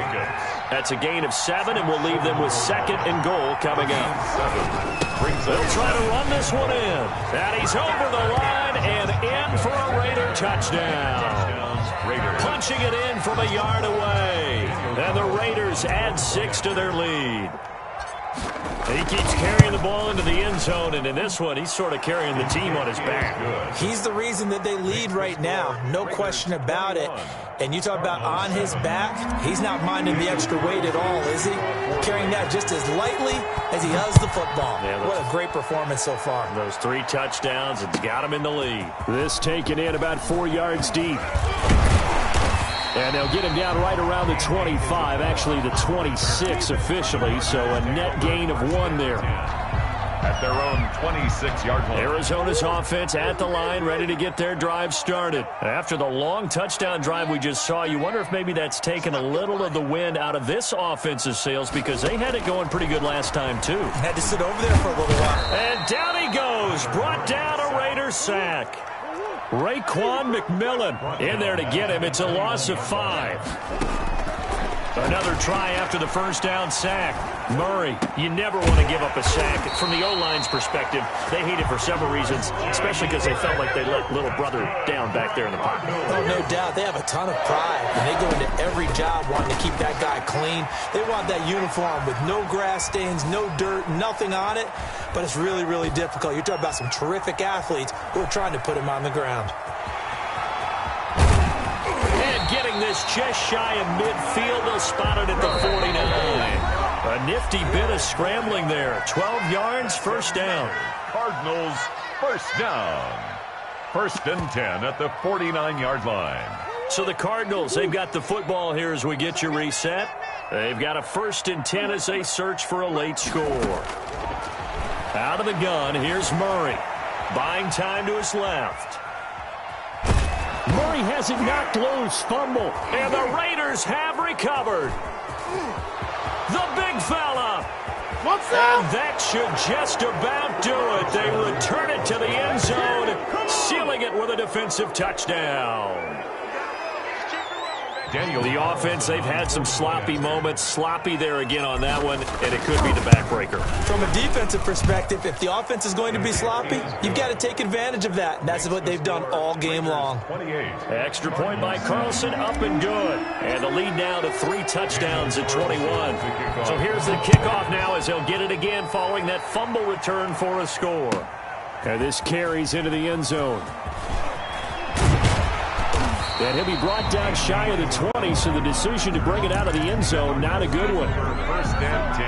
That's a gain of 7, and we'll leave them with 2nd and goal coming up. They'll try to run this one in. And he's over the line and in for a Raider touchdown. Punching it in from a yard away. And the Raiders add 6 to their lead. He keeps carrying the ball into the end zone, and in this one, he's sort of carrying the team on his back. He's the reason that they lead right now, no question about it. And you talk about on his back, he's not minding the extra weight at all, is he? Carrying that just as lightly as he does the football. Yeah, what a great performance so far. Those 3 touchdowns, it's got him in the lead. This taken in about 4 yards deep. And they'll get him down right around the 25, actually the 26 officially, so a net gain of 1 there. at their own 26-yard line. Arizona's offense at the line, ready to get their drive started. After the long touchdown drive we just saw, you wonder if maybe that's taken a little of the wind out of this offense's sails because they had it going pretty good last time, too. Had to sit over there for a little while. And down he goes. Brought down a Raider sack. Raekwon McMillan in there to get him. It's a loss of 5. Another try after the first down sack. Murray, you never want to give up a sack. From the O-line's perspective, they hate it for several reasons, especially because they felt like they let little brother down back there in the pocket. Oh, no doubt. They have a ton of pride, and they go into every job wanting to keep that guy clean. They want that uniform with no grass stains, no dirt, nothing on it, but it's really, really difficult. You're talking about some terrific athletes who are trying to put him on the ground. Getting this just shy of midfield. They'll spot it at the 49. A nifty bit of scrambling there. 12 yards, first down. Cardinals first down. First and 10 at the 49-yard line. So the Cardinals, they've got the football here as we get you reset. They've got a first and 10 as they search for a late score. Out of the gun, here's Murray. Buying time to his left. Murray has it knocked loose. Fumble. And the Raiders have recovered. The big fella. And that should just about do it. They return it to the end zone, sealing it with a defensive touchdown. Daniel, the offense, they've had some sloppy moments. Sloppy there again on that one, and it could be the backbreaker. From a defensive perspective, if the offense is going to be sloppy, you've got to take advantage of that. And that's what they've done all game long. 28. Extra point by Carlson, up and good. And the lead now to 3 touchdowns at 21. So here's the kickoff now as they'll get it again following that fumble return for a score. And this carries into the end zone. And he'll be brought down shy of the 20, so the decision to bring it out of the end zone, not a good one. First and 10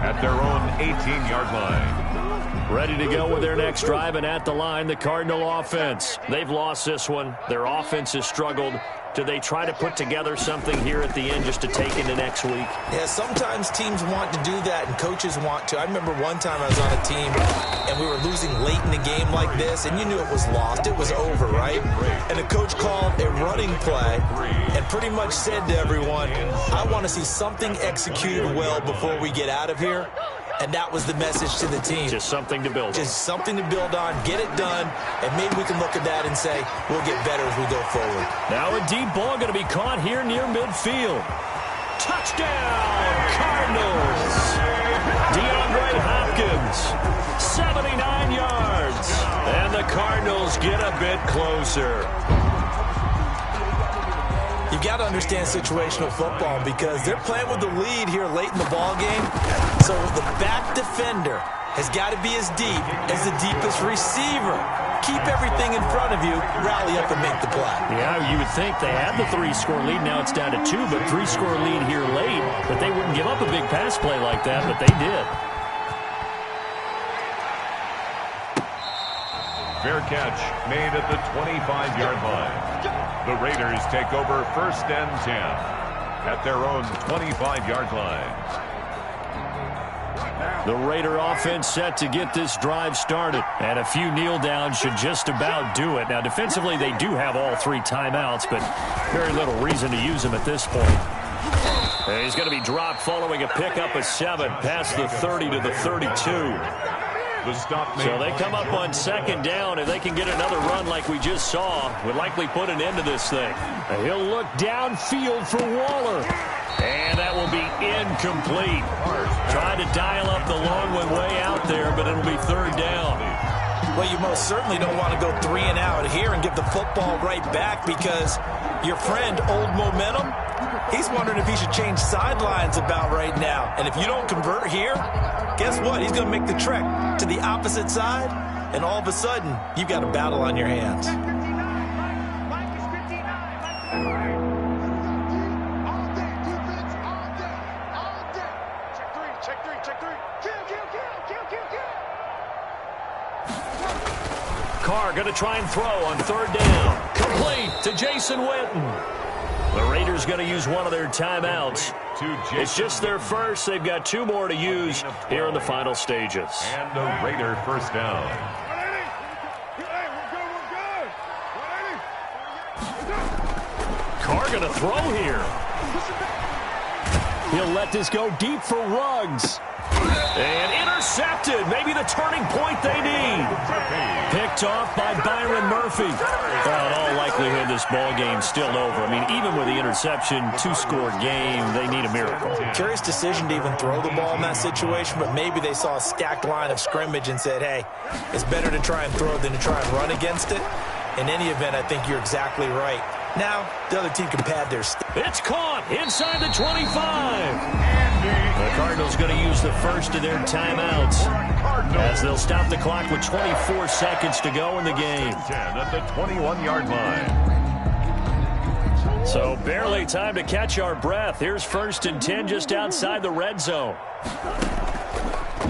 at their own 18-yard line. Ready to go with their next drive, and at the line, the Cardinal offense. They've lost this one. Their offense has struggled. Do they try to put together something here at the end just to take into next week? Yeah, sometimes teams want to do that and coaches want to. I remember one time I was on a team and we were losing late in the game like this, and you knew it was lost. It was over, right? And the coach called a running play and pretty much said to everyone, I want to see something executed well before we get out of here. And that was the message to the team. Just something to build on. Just something to build on, get it done, and maybe we can look at that and say, we'll get better as we go forward. Now a deep ball going to be caught here near midfield. Touchdown, Cardinals! DeAndre Hopkins, 79 yards. And the Cardinals get a bit closer. You've got to understand situational football because they're playing with the lead here late in the ball game. So the back defender has got to be as deep as the deepest receiver. Keep everything in front of you, rally up and make the play. Yeah, you would think they had the 3-score lead. Now it's down to 2, but 3-score lead here late. But they wouldn't give up a big pass play like that, but they did. Fair catch made at the 25-yard line. The Raiders take over first and 10 at their own 25-yard line. The Raider offense set to get this drive started. And a few kneel downs should just about do it. Now, defensively, they do have all 3 timeouts, but very little reason to use them at this point. And he's going to be dropped following a pickup of 7 past the 30 to the 32. So they come up on second down, and they can get another run like we just saw. Would likely put an end to this thing. And he'll look downfield for Waller. And that will be incomplete. Trying to dial up the long one way out there, but it'll be third down. Well, you most certainly don't want to go 3 and out here and give the football right back because your friend, Old Momentum, he's wondering if he should change sidelines about right now. And if you don't convert here, guess what? He's going to make the trek to the opposite side, and all of a sudden, you've got a battle on your hands. Carr going to try and throw on third down. Complete to Jason Witten. The Raiders going to use one of their timeouts. It's just their first. They've got 2 more to use here in the final stages. And a Raider first down. Carr going to throw here. He'll let this go deep for Ruggs. And intercepted. Maybe the turning point they need. Picked off by Byron Murphy. Well, in all likelihood, this ball game's still over. I mean, even with the interception, 2-score game, they need a miracle. Curious decision to even throw the ball in that situation, but maybe they saw a stacked line of scrimmage and said, hey, it's better to try and throw than to try and run against it. In any event, I think you're exactly right. Now, the other team can pad their It's caught inside the 25. The Cardinals going to use the first of their timeouts as they'll stop the clock with 24 seconds to go in the game. 10 at the 21-yard line. So barely time to catch our breath. Here's 1st and 10 just outside the red zone.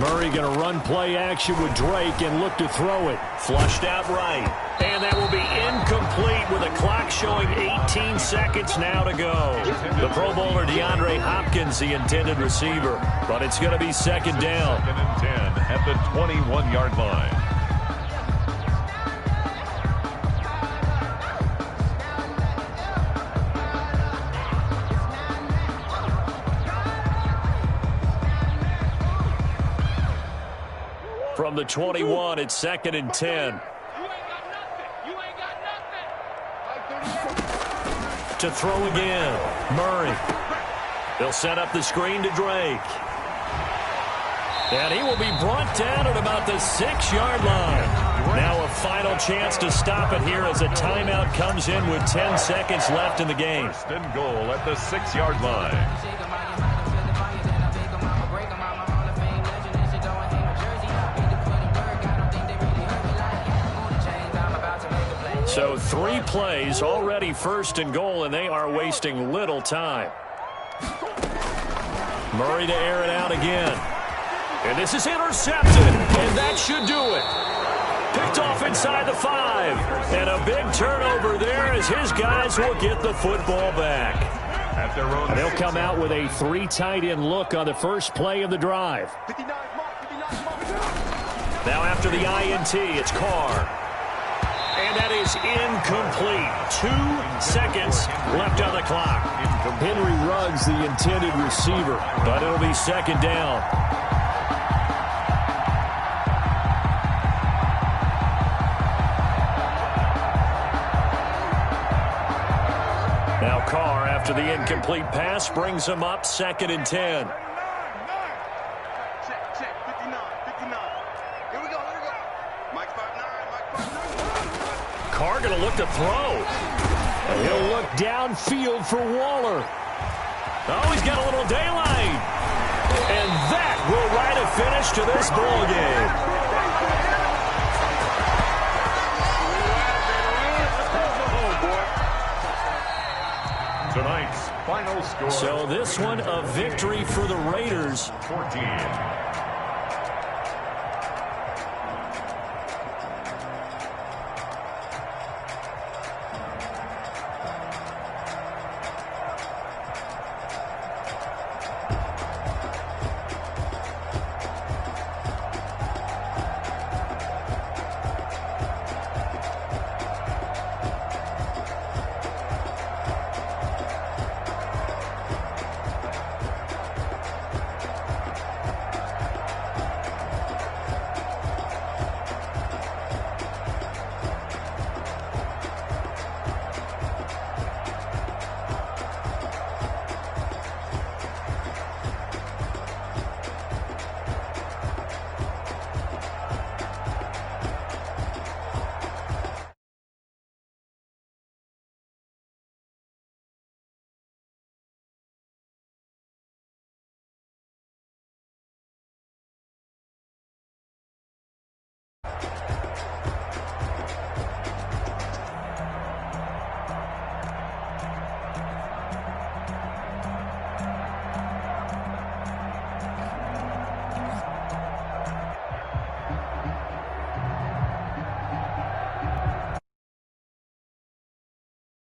Murray going to run play action with Drake and look to throw it. Flushed out right. And that will be incomplete with a clock showing 18 seconds now to go. The Pro Bowler DeAndre Hopkins, the intended receiver. But it's going to be second down. 2nd and 10 at the 21-yard line. From the 21, it's 2nd and 10. To throw again. Murray. They'll set up the screen to Drake. And he will be brought down at about the 6-yard line. Now a final chance to stop it here as a timeout comes in with 10 seconds left in the game. 1st and goal at the 6-yard line. So 3 plays, already 1st and goal, and they are wasting little time. Murray to air it out again. And this is intercepted, and that should do it. Picked off inside the 5. And a big turnover there as his guys will get the football back. And they'll come out with a 3 tight end look on the first play of the drive. Now after the INT, it's Carr. And that is incomplete. 2 seconds left on the clock. Henry Ruggs, the intended receiver, but it'll be second down. Now Carr, after the incomplete pass, brings him up 2nd and 10. Carr going to look to throw. And he'll look downfield for Waller. Oh, he's got a little daylight. And that will write a finish to this ball game. Tonight's final score. So this one a victory for the Raiders. 14.